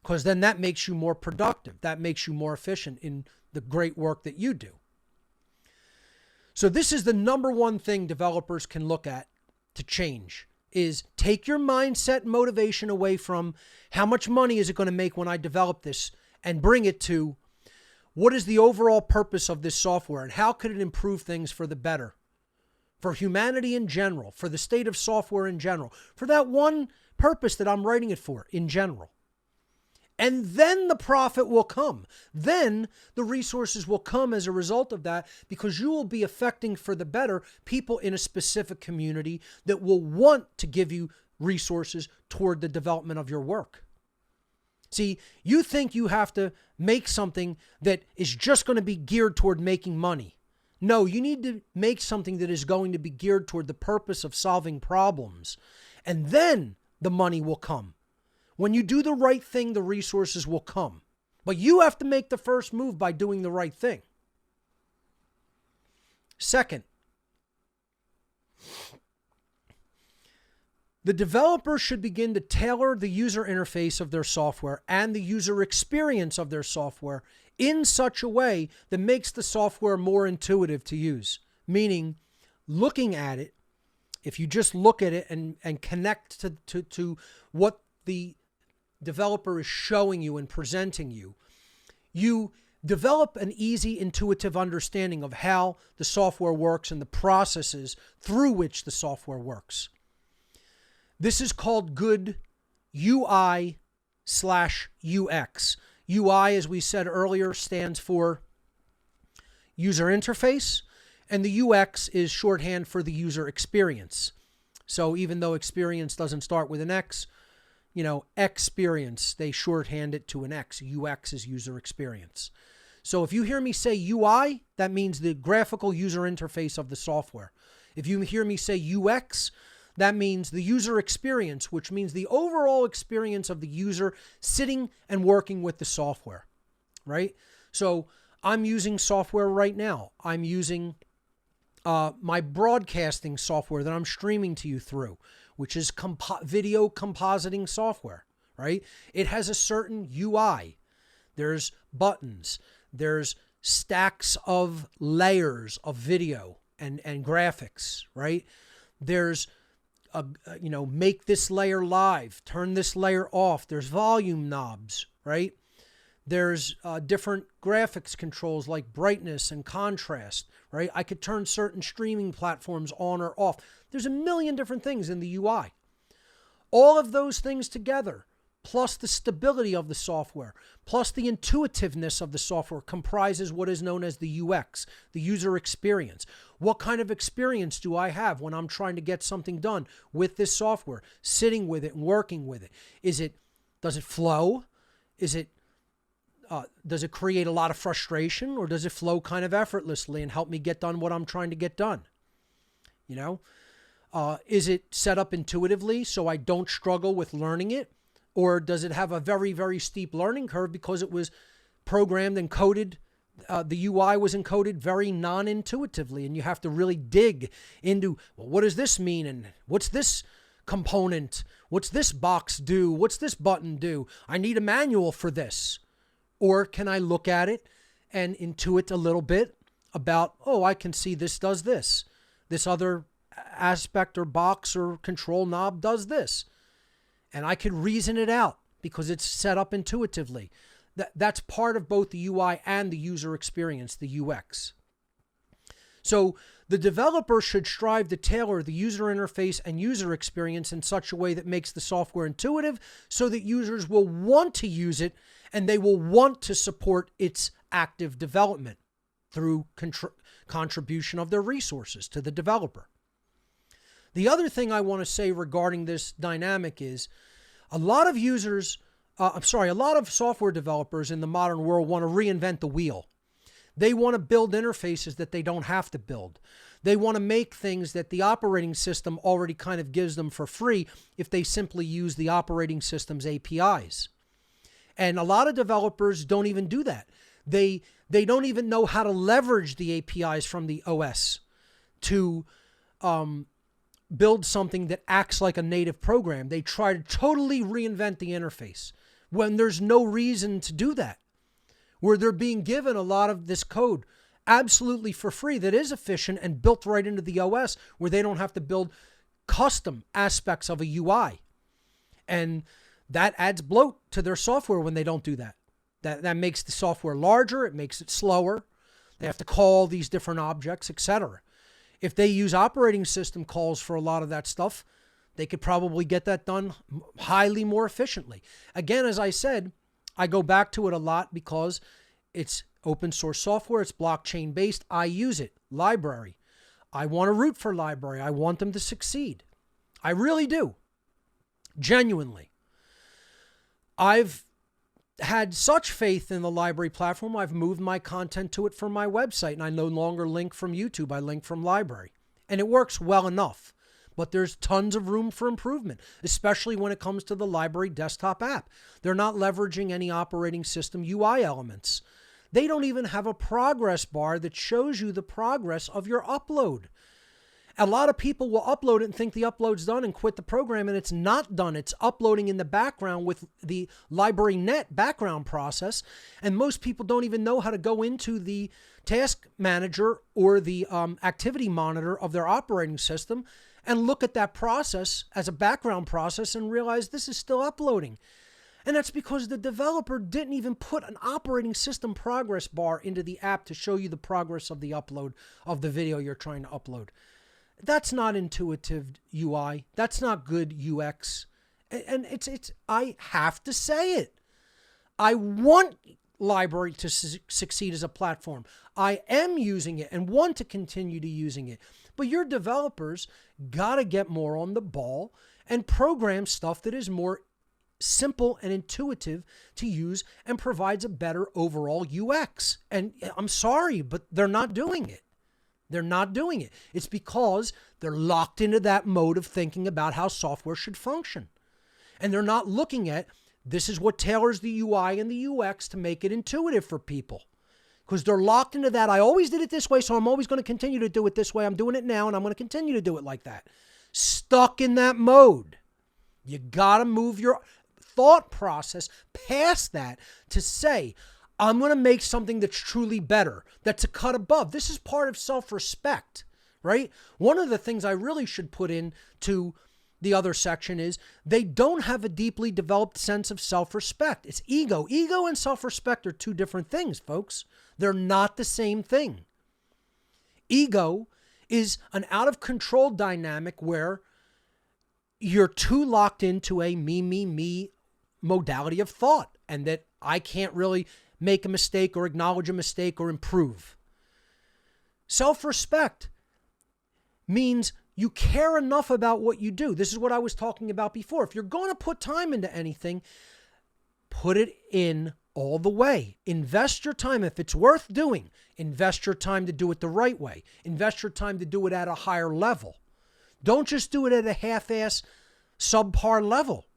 Because then that makes you more productive. That makes you more efficient in the great work that you do. So this is the number one thing developers can look at to change, is take your mindset and motivation away from how much money is it going to make when I develop this and bring it to what is the overall purpose of this software and how could it improve things for the better, for humanity in general, for the state of software in general, for that one purpose that I'm writing it for in general. And then the profit will come. Then the resources will come as a result of that, because you will be affecting for the better people in a specific community that will want to give you resources toward the development of your work. See, you think you have to make something that is just going to be geared toward making money. No, you need to make something that is going to be geared toward the purpose of solving problems. And then the money will come. When you do the right thing, the resources will come. But you have to make the first move by doing the right thing. Second, the developer should begin to tailor the user interface of their software and the user experience of their software in such a way that makes the software more intuitive to use. Meaning, looking at it, if you just look at it and connect to what the developer is showing you and presenting you, you develop an easy, intuitive understanding of how the software works and the processes through which the software works. This is called good UI/UX. UI, as we said earlier, stands for user interface, and the UX is shorthand for the user experience. So even though experience doesn't start with an X, experience, they shorthand it to an X. UX is user experience. So if you hear me say UI, that means the graphical user interface of the software. If you hear me say UX, that means the user experience, which means the overall experience of the user sitting and working with the software, right? So I'm using software right now. I'm using my broadcasting software that I'm streaming to you through, which is video compositing software, right? It has a certain UI. There's buttons. There's stacks of layers of video and graphics, right? There's make this layer live, turn this layer off. There's volume knobs, right? There's different graphics controls like brightness and contrast, right? I could turn certain streaming platforms on or off. There's a million different things in the UI. All of those things together, plus the stability of the software, plus the intuitiveness of the software, comprises what is known as the UX, the user experience. What kind of experience do I have when I'm trying to get something done with this software, sitting with it and working with it? Does it flow? Does it create a lot of frustration, or does it flow kind of effortlessly and help me get done what I'm trying to get done? Is it set up intuitively so I don't struggle with learning it? Or does it have a very, very steep learning curve because it was programmed and coded? The UI was encoded very non-intuitively, and you have to really dig into, well, what does this mean? And what's this component? What's this box do? What's this button do? I need a manual for this. Or can I look at it and intuit a little bit about, oh, I can see this does this. This other aspect or box or control knob does this. And I could reason it out because it's set up intuitively. That's part of both the UI and the user experience, the UX. So the developer should strive to tailor the user interface and user experience in such a way that makes the software intuitive so that users will want to use it and they will want to support its active development through contribution of their resources to the developer. The other thing I want to say regarding this dynamic is a lot of software developers in the modern world want to reinvent the wheel. They want to build interfaces that they don't have to build. They want to make things that the operating system already kind of gives them for free if they simply use the operating system's APIs. And a lot of developers don't even do that. They don't even know how to leverage the APIs from the OS to build something that acts like a native program. They try to totally reinvent the interface when there's no reason to do that, where they're being given a lot of this code absolutely for free that is efficient and built right into the OS, where they don't have to build custom aspects of a UI. And that adds bloat to their software when they don't do that. That makes the software larger, it makes it slower. They have to call these different objects, etc. If they use operating system calls for a lot of that stuff, they could probably get that done highly more efficiently. Again, as I said, I go back to it a lot because it's open source software, it's blockchain based. I use it. Library. I want to root for Library. I want them to succeed. I really do. Genuinely. I've had such faith in the Library platform, I've moved my content to it from my website, and I no longer link from YouTube. I link from Library. And it works well enough. But there's tons of room for improvement, especially when it comes to the Library desktop app. They're not leveraging any operating system UI elements. They don't even have a progress bar that shows you the progress of your upload. A lot of people will upload it and think the upload's done and quit the program, and it's not done. It's uploading in the background with the Library Net background process, and most people don't even know how to go into the task manager or the activity monitor of their operating system and look at that process as a background process and realize this is still uploading. And that's because the developer didn't even put an operating system progress bar into the app to show you the progress of the upload of the video you're trying to upload. That's not intuitive UI. That's not good UX. And I have to say it. I want Library to succeed as a platform. I am using it and want to continue to using it. But your developers got to get more on the ball and program stuff that is more simple and intuitive to use and provides a better overall UX. And I'm sorry, but they're not doing it. They're not doing it. It's because they're locked into that mode of thinking about how software should function. And they're not looking at this is what tailors the UI and the UX to make it intuitive for people. Because they're locked into that. I always did it this way, so I'm always going to continue to do it this way. I'm doing it now, and I'm going to continue to do it like that. Stuck in that mode. You got to move your thought process past that to say, I'm going to make something that's truly better, that's a cut above. This is part of self-respect, right? One of the things I really should put into the other section is they don't have a deeply developed sense of self-respect. It's ego. Ego and self-respect are two different things, folks. They're not the same thing. Ego is an out-of-control dynamic where you're too locked into a me modality of thought, and that I can't really make a mistake or acknowledge a mistake or improve. Self-respect means you care enough about what you do. This is what I was talking about before. If you're going to put time into anything, put it in all the way. Invest your time. If it's worth doing, invest your time to do it the right way. Invest your time to do it at a higher level. Don't just do it at a half-ass, subpar level.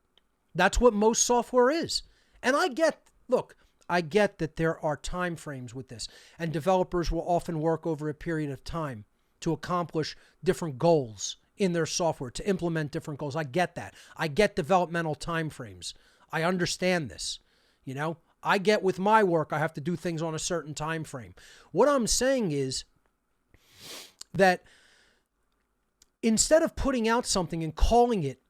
That's what most software is. And I get that there are time frames with this, and developers will often work over a period of time to accomplish different goals in their software, to implement different goals. I get that. I get developmental time frames. I understand this. I get with my work, I have to do things on a certain time frame. What I'm saying is that instead of putting out something and calling it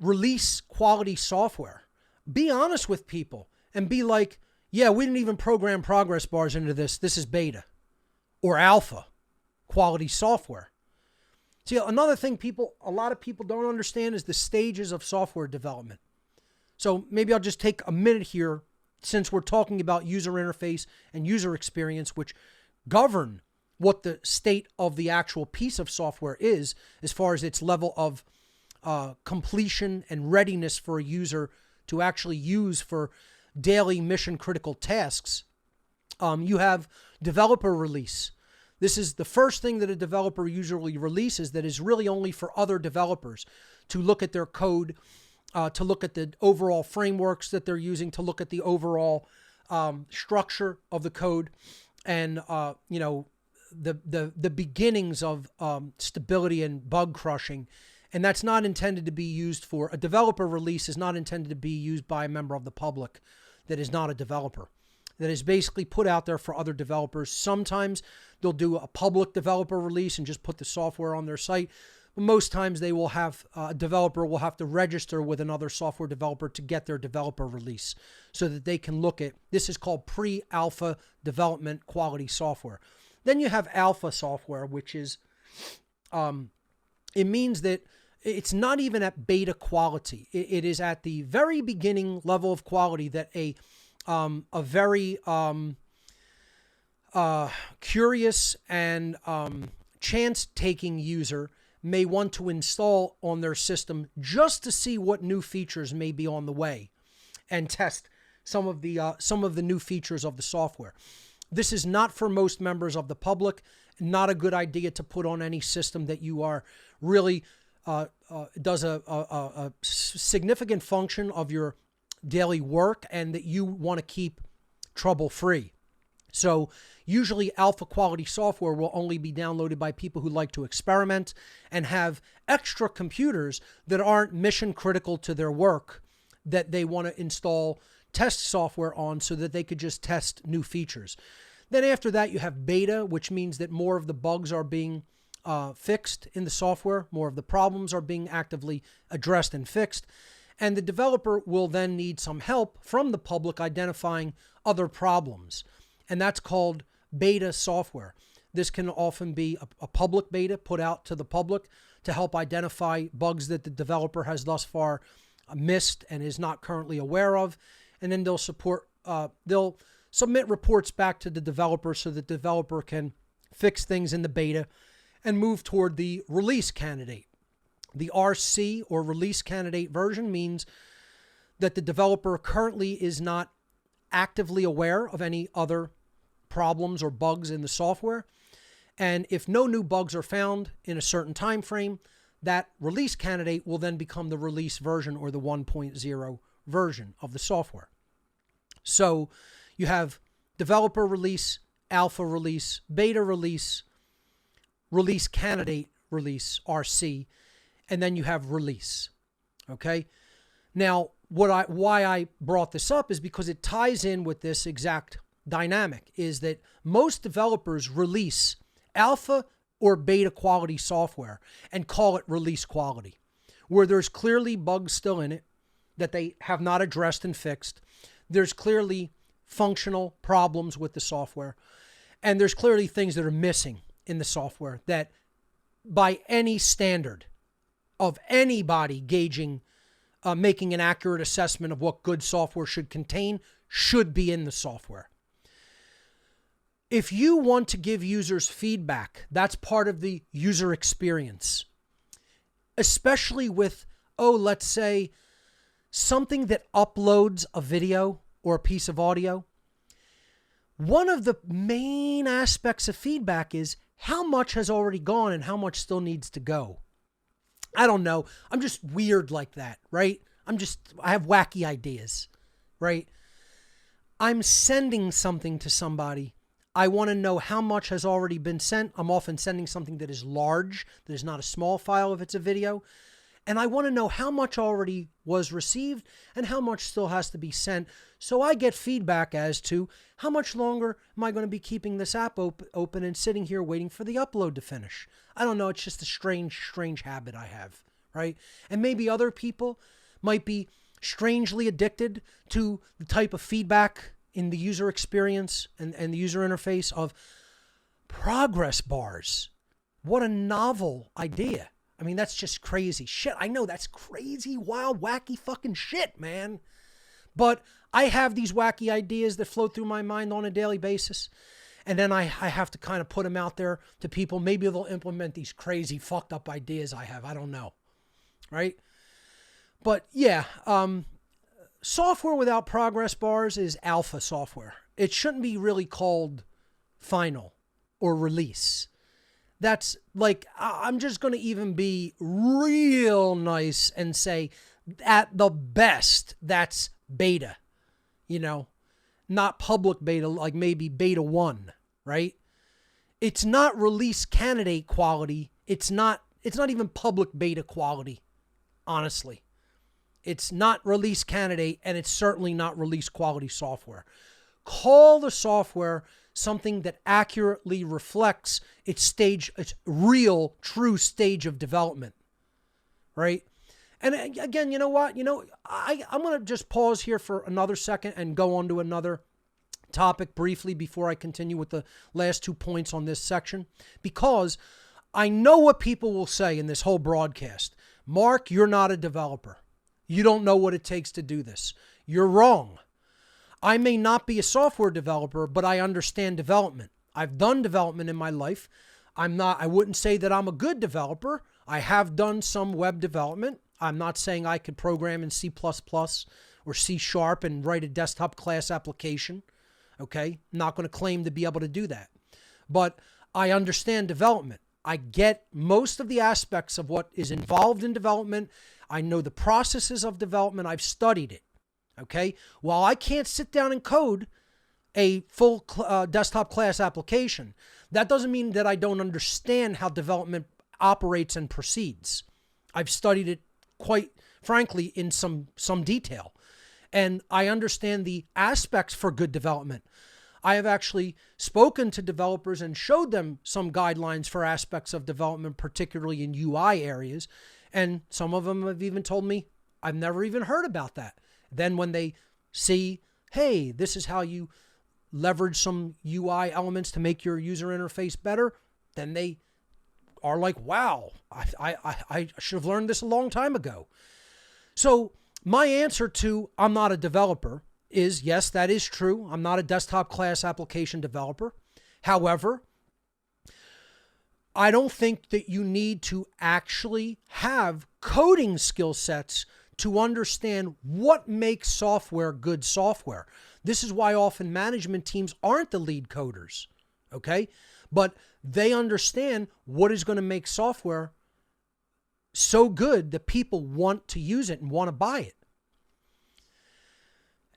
release quality software, be honest with people and be like, yeah, we didn't even program progress bars into this. This is beta or alpha quality software. See, another thing a lot of people don't understand is the stages of software development. So maybe I'll just take a minute here, since we're talking about user interface and user experience, which govern what the state of the actual piece of software is as far as its level of completion and readiness for a user to actually use for daily mission critical tasks. You have developer release. This is the first thing that a developer usually releases that is really only for other developers to look at their code, to look at the overall frameworks that they're using, to look at the overall structure of the code, and the beginnings of stability and bug crushing. And that's not intended to be used for a developer release, is not intended to be used by a member of the public that is not a developer, that is basically put out there for other developers. Sometimes they'll do a public developer release and just put the software on their site. But most times they will have, a developer will have to register with another software developer to get their developer release so that they can look at, this is called pre-alpha development quality software. Then you have alpha software, which is, it means that it's not even at beta quality. It is at the very beginning level of quality that a very curious and chance-taking user may want to install on their system just to see what new features may be on the way and test some of the new features of the software. This is not for most members of the public. Not a good idea to put on any system that you are really does a significant function of your daily work and that you want to keep trouble-free. So usually alpha quality software will only be downloaded by people who like to experiment and have extra computers that aren't mission critical to their work that they want to install test software on so that they could just test new features. Then after that, you have beta, which means that more of the bugs are being fixed in the software. More of the problems are being actively addressed and fixed. And the developer will then need some help from the public identifying other problems. And that's called beta software. This can often be a public beta put out to the public to help identify bugs that the developer has thus far missed and is not currently aware of. And then they'll submit reports back to the developer so the developer can fix things in the beta and move toward the release candidate. The RC, or release candidate version, means that the developer currently is not actively aware of any other problems or bugs in the software. And if no new bugs are found in a certain time frame, that release candidate will then become the release version or the 1.0 version of the software. So you have developer release, alpha release, beta release, release candidate release, RC, and then you have release. Okay? Now, why I brought this up is because it ties in with this exact dynamic, is that most developers release alpha or beta quality software and call it release quality, where there's clearly bugs still in it that they have not addressed and fixed. There's clearly functional problems with the software, and there's clearly things that are missing in the software that by any standard of anybody gauging, making an accurate assessment of what good software should contain, should be in the software. If you want to give users feedback, that's part of the user experience, especially with, let's say, something that uploads a video or a piece of audio. One of the main aspects of feedback is how much has already gone and how much still needs to go. I don't know. I'm just weird like that, right? I have wacky ideas, right? I'm sending something to somebody. I want to know how much has already been sent. I'm often sending something that is large, that is not a small file if it's a video. And I want to know how much already was received and how much still has to be sent. So I get feedback as to how much longer am I going to be keeping this app open and sitting here waiting for the upload to finish. I don't know. It's just a strange habit I have, right? And maybe other people might be strangely addicted to the type of feedback in the user experience and the user interface of progress bars. What a novel idea. I mean, that's just crazy shit. I know that's crazy, wild, wacky fucking shit, man. But I have these wacky ideas that float through my mind on a daily basis. And then I have to kind of put them out there to people. Maybe they'll implement these crazy, fucked up ideas I have. I don't know. Right? But yeah, software without progress bars is alpha software. It shouldn't be really called final or release. That's like, I'm just going to even be real nice and say at the best, that's beta, not public beta, like maybe beta 1, right? It's not release candidate quality. It's not even public beta quality, honestly. It's not release candidate, and it's certainly not release quality software. Call the software something that accurately reflects its real, true stage of development, right? And again, you know what? I'm going to just pause here for another second and go on to another topic briefly before I continue with the last 2 points on this section, because I know what people will say in this whole broadcast. Mark, you're not a developer. You don't know what it takes to do this. You're wrong. I may not be a software developer, but I understand development. I've done development in my life. I wouldn't say that I'm a good developer. I have done some web development. I'm not saying I could program in C++ or C# and write a desktop class application. Okay? I'm not going to claim to be able to do that. But I understand development. I get most of the aspects of what is involved in development. I know the processes of development. I've studied it. Okay? While I can't sit down and code a full desktop class application, that doesn't mean that I don't understand how development operates and proceeds. I've studied it quite frankly in some detail. And I understand the aspects for good development. I have actually spoken to developers and showed them some guidelines for aspects of development, particularly in UI areas. And some of them have even told me, I've never even heard about that. Then when they see, hey, this is how you leverage some UI elements to make your user interface better, then they are like, wow, I should have learned this a long time ago. So my answer to I'm not a developer is, yes, that is true. I'm not a desktop class application developer. However, I don't think that you need to actually have coding skill sets to understand what makes software good software. This is why often management teams aren't the lead coders, okay? But they understand what is going to make software so good that people want to use it and want to buy it.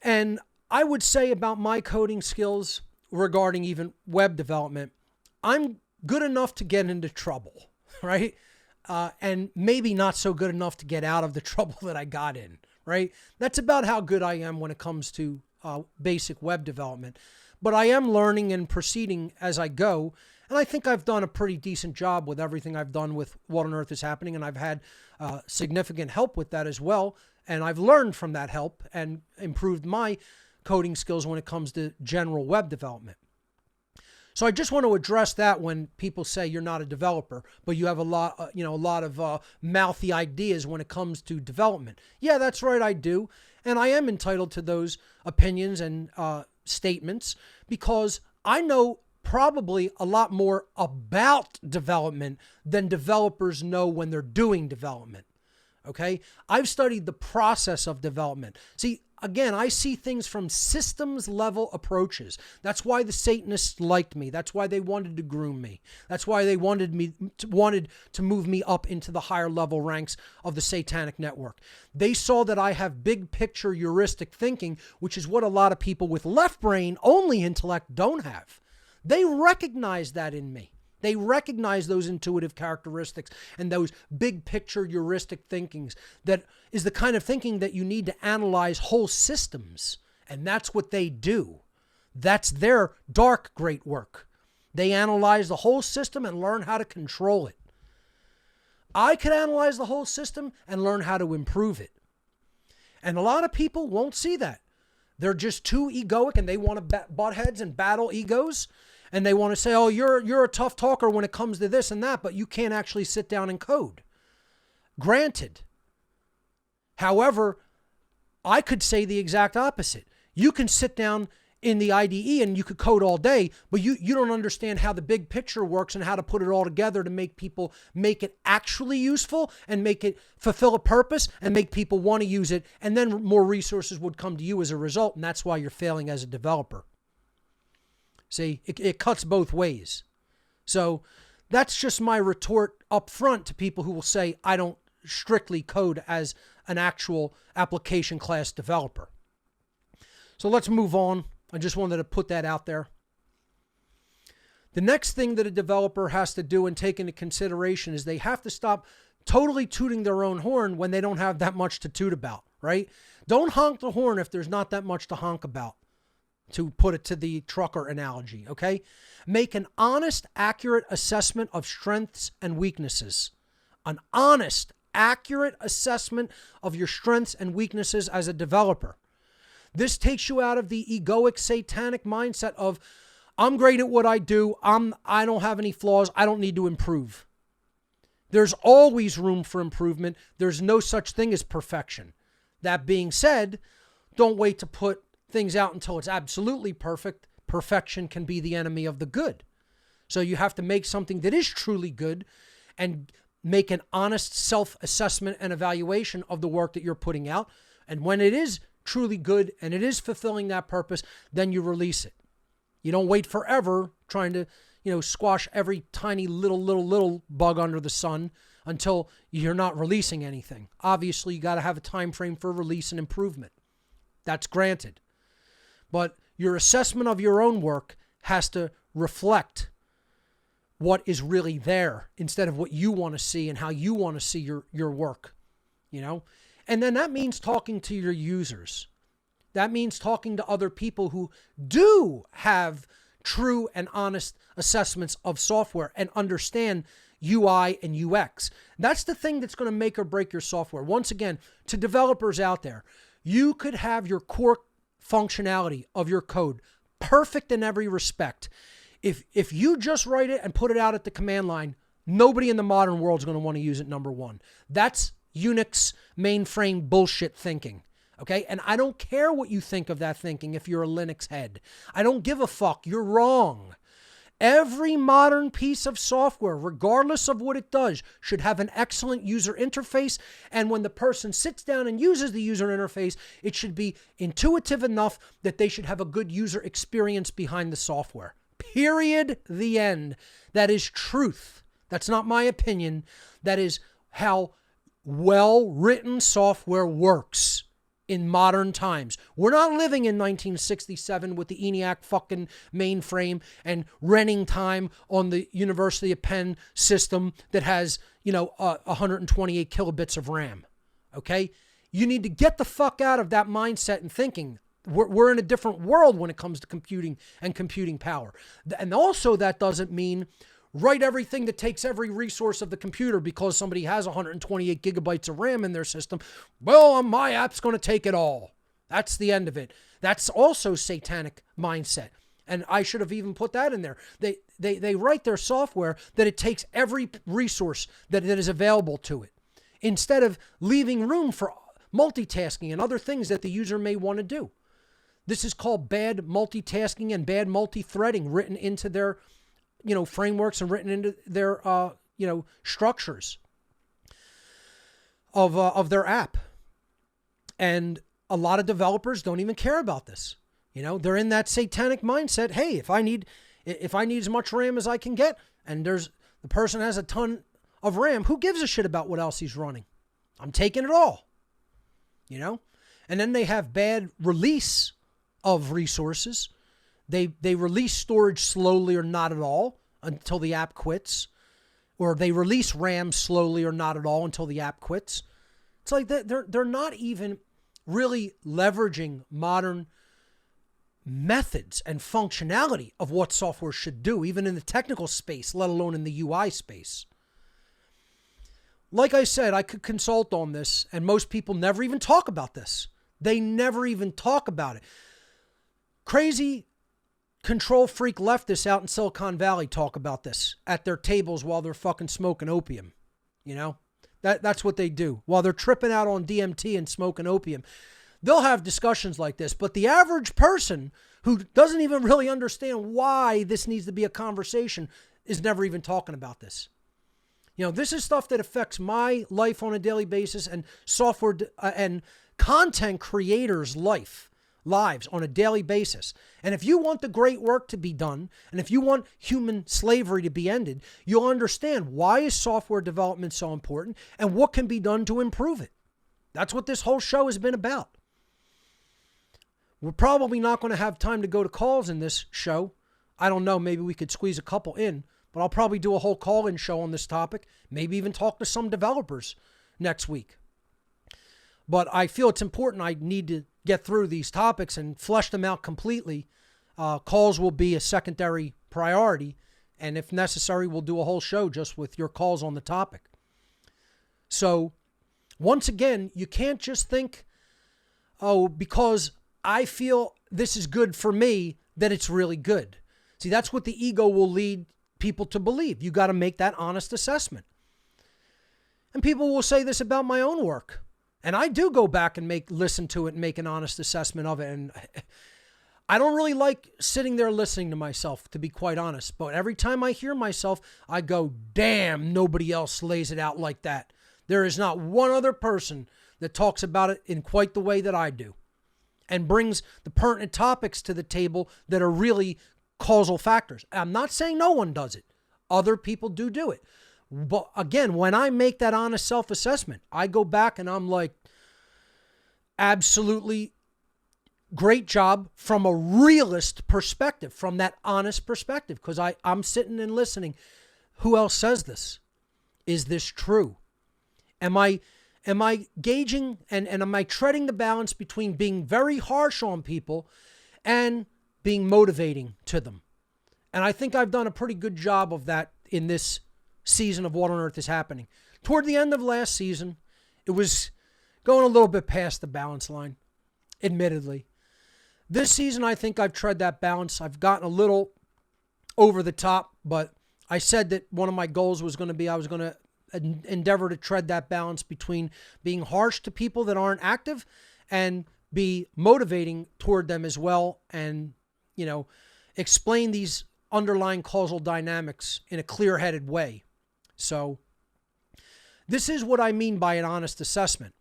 And I would say about my coding skills regarding even web development, I'm good enough to get into trouble, right? And maybe not so good enough to get out of the trouble that I got in, right? That's about how good I am when it comes to basic web development. but I am learning and proceeding as I go. And I think I've done a pretty decent job with everything I've done with What on Earth is Happening. And I've had significant help with that as well. And I've learned from that help and improved my coding skills when it comes to general web development. So I just want to address that when people say you're not a developer, but you have a lot of mouthy ideas when it comes to development. Yeah, that's right, I do. And I am entitled to those opinions and statements because I know probably a lot more about development than developers know when they're doing development. Okay? I've studied the process of development. See, again, I see things from systems level approaches. That's why the Satanists liked me. That's why they wanted to groom me. That's why they wanted to move me up into the higher level ranks of the Satanic network. They saw that I have big picture heuristic thinking, which is what a lot of people with left brain only intellect don't have. They recognize that in me. They recognize those intuitive characteristics and those big picture heuristic thinkings that is the kind of thinking that you need to analyze whole systems. And that's what they do. That's their dark great work. They analyze the whole system and learn how to control it. I could analyze the whole system and learn how to improve it. And a lot of people won't see that. They're just too egoic and they want to butt heads and battle egos. And they want to say, oh, you're a tough talker when it comes to this and that, but you can't actually sit down and code. Granted. However, I could say the exact opposite. You can sit down in the IDE and you could code all day, but you don't understand how the big picture works and how to put it all together to make people make it actually useful and make it fulfill a purpose and make people want to use it. And then more resources would come to you as a result. And that's why you're failing as a developer. See, it cuts both ways. So that's just my retort up front to people who will say, I don't strictly code as an actual application class developer. So let's move on. I just wanted to put that out there. The next thing that a developer has to do and take into consideration is they have to stop totally tooting their own horn when they don't have that much to toot about, right? Don't honk the horn if there's not that much to honk about. To put it to the trucker analogy, okay? Make an honest, accurate assessment of strengths and weaknesses. An honest, accurate assessment of your strengths and weaknesses as a developer. This takes you out of the egoic, satanic mindset of, I'm great at what I do, I don't have any flaws, I don't need to improve. There's always room for improvement. There's no such thing as perfection. That being said, don't wait to put things out until it's absolutely perfect. Perfection can be the enemy of the good. So you have to make something that is truly good and make an honest self-assessment and evaluation of the work that you're putting out. And when it is truly good and it is fulfilling that purpose, then you release it. You don't wait forever trying to, squash every tiny little bug under the sun until you're not releasing anything. Obviously, you got to have a time frame for release and improvement. That's granted. But your assessment of your own work has to reflect what is really there instead of what you want to see and how you want to see your work, And then that means talking to your users. That means talking to other people who do have true and honest assessments of software and understand UI and UX. That's the thing that's going to make or break your software. Once again, to developers out there, you could have your core functionality of your code perfect in every respect. If you just write it and put it out at the command line, nobody in the modern world is going to want to use it, number one. That's Unix mainframe bullshit thinking. Okay? And I don't care what you think of that thinking if you're a Linux head. I don't give a fuck. You're wrong. Every modern piece of software, regardless of what it does, should have an excellent user interface. And when the person sits down and uses the user interface, it should be intuitive enough that they should have a good user experience behind the software. Period. The end. That is truth. That's not my opinion. That is how well-written software works in modern times. We're not living in 1967 with the ENIAC fucking mainframe and renting time on the University of Penn system that has, 128 kilobits of RAM. Okay? You need to get the fuck out of that mindset and thinking. we're in a different world when it comes to computing and computing power. And also that doesn't mean write everything that takes every resource of the computer because somebody has 128 gigabytes of RAM in their system. Well, my app's going to take it all. That's the end of it. That's also satanic mindset. And I should have even put that in there. They write their software that it takes every resource that is available to it, instead of leaving room for multitasking and other things that the user may want to do. This is called bad multitasking and bad multi-threading written into their, frameworks and written into their, structures of their app. And a lot of developers don't even care about this. They're in that satanic mindset. Hey, if I need as much RAM as I can get, and the person has a ton of RAM, who gives a shit about what else he's running? I'm taking it all. And then they have bad release of resources. They release storage slowly or not at all until the app quits, or they release RAM slowly or not at all until the app quits. It's like they're not even really leveraging modern methods and functionality of what software should do, even in the technical space, let alone in the UI space. Like I said, I could consult on this, and most people never even talk about this. They never even talk about it. Crazy control freak leftists out in Silicon Valley talk about this at their tables while they're fucking smoking opium. That's what they do. While they're tripping out on DMT and smoking opium, they'll have discussions like this. But the average person who doesn't even really understand why this needs to be a conversation is never even talking about this. This is stuff that affects my life on a daily basis, and software and content creators' lives on a daily basis. And if you want the great work to be done, and if you want human slavery to be ended, you'll understand why is software development so important and what can be done to improve it. That's what this whole show has been about. We're probably not going to have time to go to calls in this show. I don't know, maybe we could squeeze a couple in, but I'll probably do a whole call-in show on this topic, maybe even talk to some developers next week. But I feel it's important. I need to get through these topics and flesh them out completely. Calls will be a secondary priority, and if necessary, we'll do a whole show just with your calls on the topic. So, once again, you can't just think, because I feel this is good for me, that it's really good. See, that's what the ego will lead people to believe. You got to make that honest assessment. And people will say this about my own work. And I do go back and listen to it and make an honest assessment of it. And I don't really like sitting there listening to myself, to be quite honest. But every time I hear myself, I go, damn, nobody else lays it out like that. There is not one other person that talks about it in quite the way that I do, and brings the pertinent topics to the table that are really causal factors. I'm not saying no one does it. Other people do it. But again, when I make that honest self-assessment, I go back and I'm like, absolutely great job from a realist perspective, from that honest perspective, because I'm sitting and listening. Who else says this? Is this true? Am I gauging and am I treading the balance between being very harsh on people and being motivating to them? And I think I've done a pretty good job of that in this season of What on Earth is Happening. Toward the end of last season, it was going a little bit past the balance line, admittedly. This season, I think I've tread that balance. I've gotten a little over the top, but I said that one of my goals was going to be I was going to endeavor to tread that balance between being harsh to people that aren't active and be motivating toward them as well, and, explain these underlying causal dynamics in a clear-headed way. So this is what I mean by an honest assessment,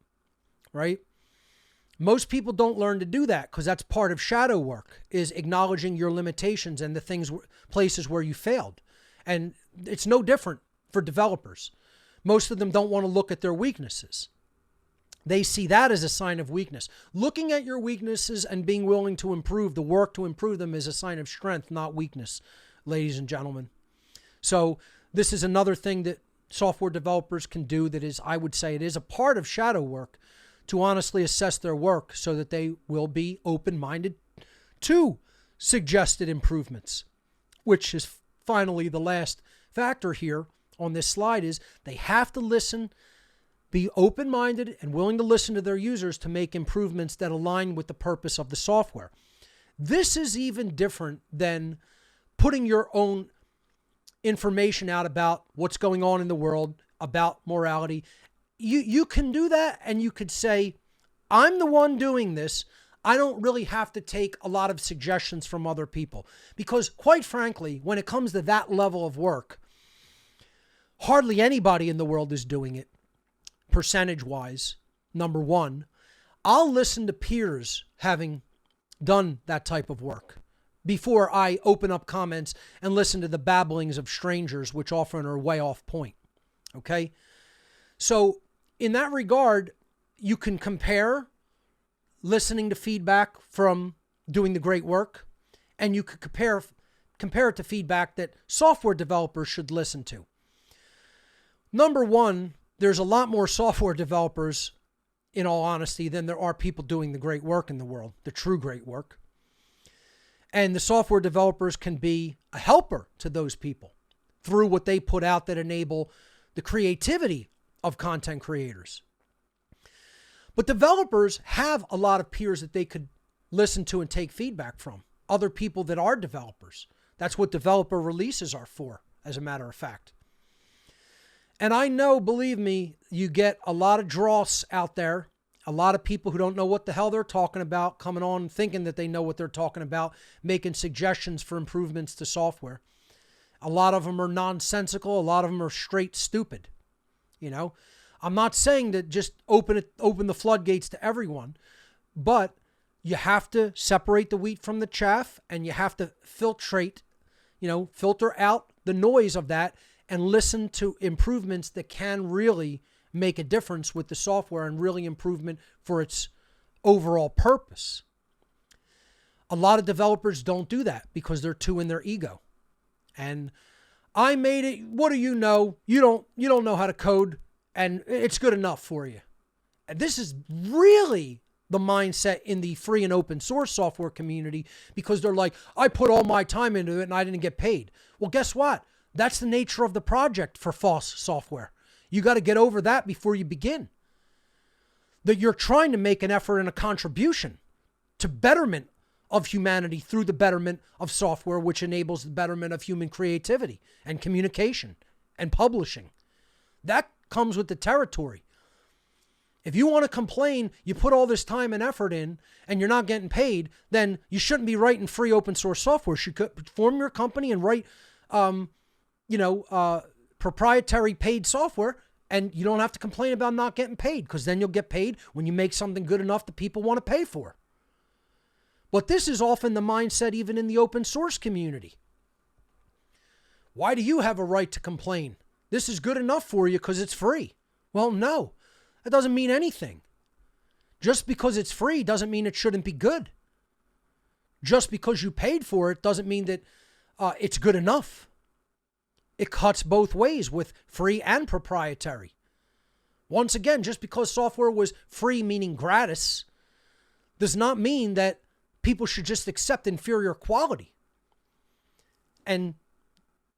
right? Most people don't learn to do that because that's part of shadow work, is acknowledging your limitations and the places where you failed. And it's no different for developers. Most of them don't want to look at their weaknesses. They see that as a sign of weakness. Looking at your weaknesses and being willing to improve, the work to improve them, is a sign of strength, not weakness, ladies and gentlemen. So this is another thing that software developers can do that is, I would say, it is a part of shadow work to honestly assess their work so that they will be open-minded to suggested improvements, which is finally the last factor here on this slide is they have to listen, be open-minded and willing to listen to their users to make improvements that align with the purpose of the software. This is even different than putting your own information out about what's going on in the world, about morality. You can do that and you could say, I'm the one doing this. I don't really have to take a lot of suggestions from other people. Because quite frankly, when it comes to that level of work, hardly anybody in the world is doing it, percentage-wise, number one. I'll listen to peers having done that type of work before I open up comments and listen to the babblings of strangers, which often are way off point. Okay? So in that regard, you can compare listening to feedback from doing the great work, and you could compare it to feedback that software developers should listen to. Number one, there's a lot more software developers, in all honesty, than there are people doing the great work in the world, the true great work. And the software developers can be a helper to those people through what they put out that enable the creativity of content creators. But developers have a lot of peers that they could listen to and take feedback from, other people that are developers. That's what developer releases are for, as a matter of fact. And I know, believe me, you get a lot of dross out there, a lot of people who don't know what the hell they're talking about, coming on thinking that they know what they're talking about, making suggestions for improvements to software. A lot of them are nonsensical. A lot of them are straight stupid. You know, I'm not saying that just open the floodgates to everyone, but you have to separate the wheat from the chaff, and you have to filter out the noise of that and listen to improvements that can really make a difference with the software and really improvement for its overall purpose. A lot of developers don't do that because they're too in their ego. And I made it. What do you know? You don't know how to code, and it's good enough for you. And this is really the mindset in the free and open source software community, because they're like, I put all my time into it and I didn't get paid. Well, guess what? That's the nature of the project for false software. You got to get over that before you begin. That you're trying to make an effort and a contribution to betterment of humanity through the betterment of software, which enables the betterment of human creativity and communication and publishing. That comes with the territory. If you want to complain, you put all this time and effort in and you're not getting paid, then you shouldn't be writing free open source software. You should form your company and write proprietary paid software, and you don't have to complain about not getting paid, because then you'll get paid when you make something good enough that people want to pay for. But this is often the mindset even in the open source community. Why do you have a right to complain? This is good enough for you because it's free. Well, no, that doesn't mean anything. Just because it's free doesn't mean it shouldn't be good. Just because you paid for it doesn't mean that it's good enough. It cuts both ways with free and proprietary. Once again, just because software was free, meaning gratis, does not mean that people should just accept inferior quality. And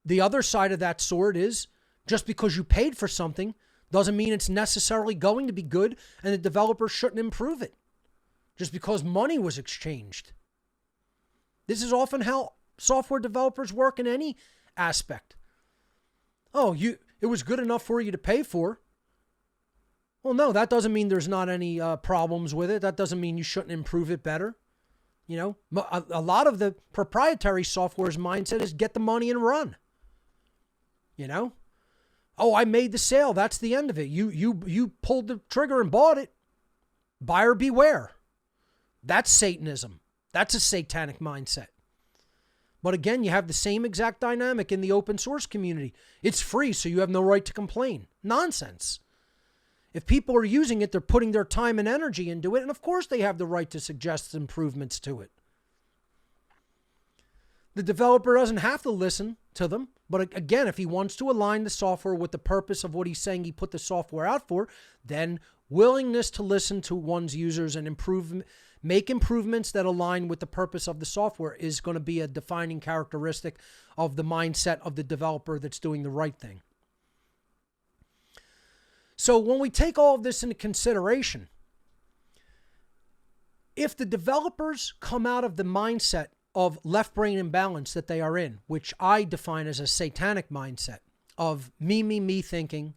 the other side of that sword is, just because you paid for something doesn't mean it's necessarily going to be good, and the developer shouldn't improve it just because money was exchanged. This is often how software developers work in any aspect. Oh, it was good enough for you to pay for. Well, no, that doesn't mean there's not any problems with it. That doesn't mean you shouldn't improve it better. You know, a lot of the proprietary software's mindset is get the money and run. You know, oh, I made the sale. That's the end of it. You pulled the trigger and bought it. Buyer beware. That's Satanism. That's a satanic mindset. But again, you have the same exact dynamic in the open source community. It's free, so you have no right to complain. Nonsense. If people are using it, they're putting their time and energy into it, and of course they have the right to suggest improvements to it. The developer doesn't have to listen to them, but again, if he wants to align the software with the purpose of what he's saying he put the software out for, then willingness to listen to one's users and make improvements that align with the purpose of the software is going to be a defining characteristic of the mindset of the developer that's doing the right thing. So when we take all of this into consideration, if the developers come out of the mindset of left brain imbalance that they are in, which I define as a satanic mindset of me thinking,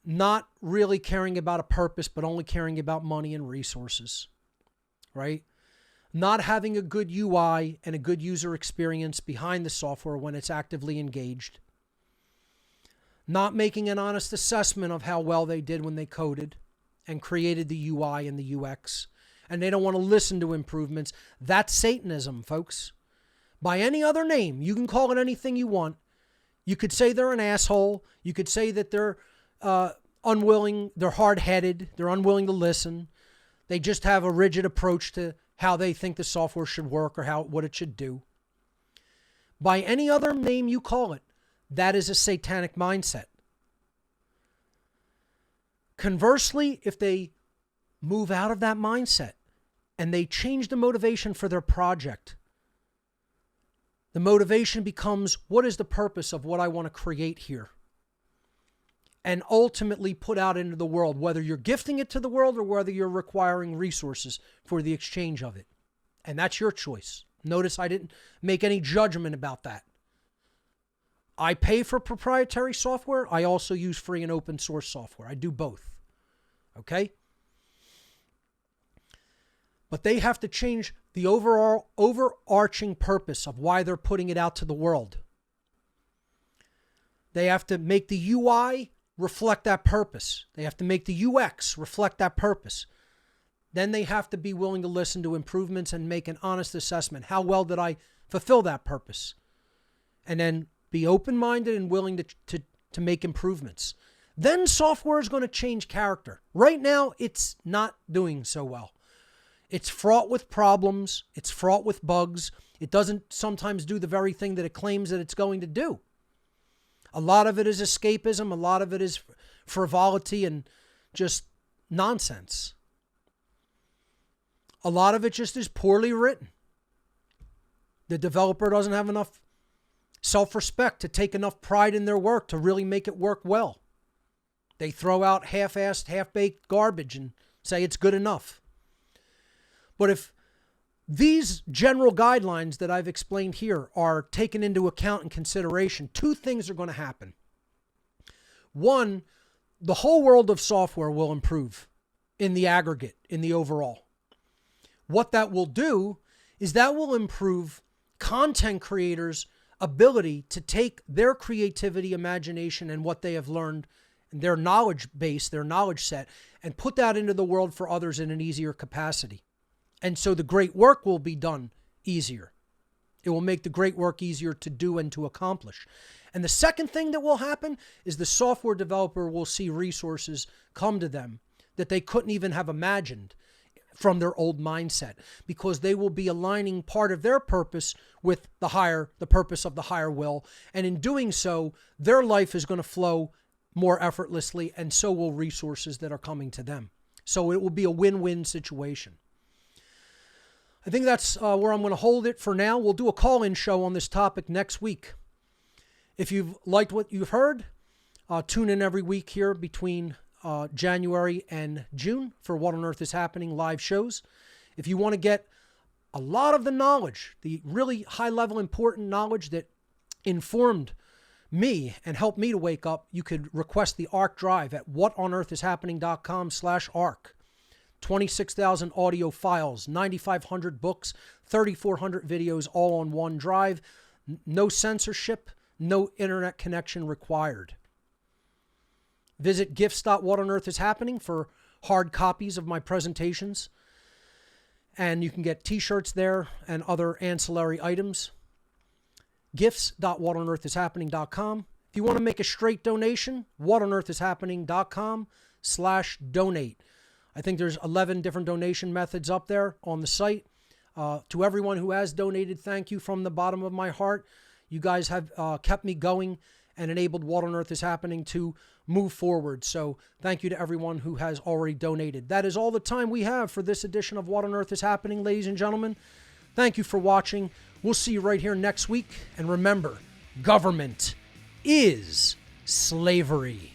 not really caring about a purpose, but only caring about money and resources, right? Not having a good UI and a good user experience behind the software when it's actively engaged. Not making an honest assessment of how well they did when they coded and created the UI and the UX. And they don't want to listen to improvements. That's Satanism, folks. By any other name, you can call it anything you want. You could say they're an asshole. You could say that they're unwilling, they're hard-headed, they're unwilling to listen. They just have a rigid approach to how they think the software should work or what it should do. By any other name you call it, that is a satanic mindset. Conversely, if they move out of that mindset and they change the motivation for their project, the motivation becomes, what is the purpose of what I want to create here? And ultimately put out into the world, whether you're gifting it to the world or whether you're requiring resources for the exchange of it. And that's your choice. Notice I didn't make any judgment about that. I pay for proprietary software. I also use free and open source software. I do both. Okay? But they have to change the overall overarching purpose of why they're putting it out to the world. They have to make the UI reflect that purpose. They have to make the UX reflect that purpose. Then they have to be willing to listen to improvements and make an honest assessment. How well did I fulfill that purpose? And then be open-minded and willing to make improvements. Then software is going to change character. Right now, it's not doing so well. It's fraught with problems. It's fraught with bugs. It doesn't sometimes do the very thing that it claims that it's going to do. A lot of it is escapism. A lot of it is frivolity and just nonsense. A lot of it just is poorly written. The developer doesn't have enough self-respect to take enough pride in their work to really make it work well. They throw out half-assed, half-baked garbage and say it's good enough. But if these general guidelines that I've explained here are taken into account and consideration, two things are going to happen. One, the whole world of software will improve in the aggregate, in the overall. What that will do is that will improve content creators' ability to take their creativity, imagination, and what they have learned, and their knowledge base, their knowledge set, and put that into the world for others in an easier capacity. And so the great work will be done easier. It will make the great work easier to do and to accomplish. And the second thing that will happen is the software developer will see resources come to them that they couldn't even have imagined from their old mindset, because they will be aligning part of their purpose with the purpose of the higher will. And in doing so, their life is going to flow more effortlessly, and so will resources that are coming to them. So it will be a win-win situation. I think that's where I'm going to hold it for now. We'll do a call-in show on this topic next week. If you've liked what you've heard, tune in every week here between January and June for What on Earth is Happening live shows. If you want to get a lot of the knowledge, the really high-level important knowledge that informed me and helped me to wake up, you could request the ARC drive at whatonearthishappening.com/ARC. 26,000 audio files, 9,500 books, 3,400 videos, all on one drive. No censorship, no internet connection required. Visit gifts.whatonearthishappening for hard copies of my presentations. And you can get t-shirts there and other ancillary items. Gifts.whatonearthishappening.com. If you want to make a straight donation, whatonearthishappening.com/donate. I think there's 11 different donation methods up there on the site. To everyone who has donated, thank you from the bottom of my heart. You guys have kept me going and enabled What on Earth is Happening to move forward. So thank you to everyone who has already donated. That is all the time we have for this edition of What on Earth is Happening, ladies and gentlemen. Thank you for watching. We'll see you right here next week. And remember, government is slavery.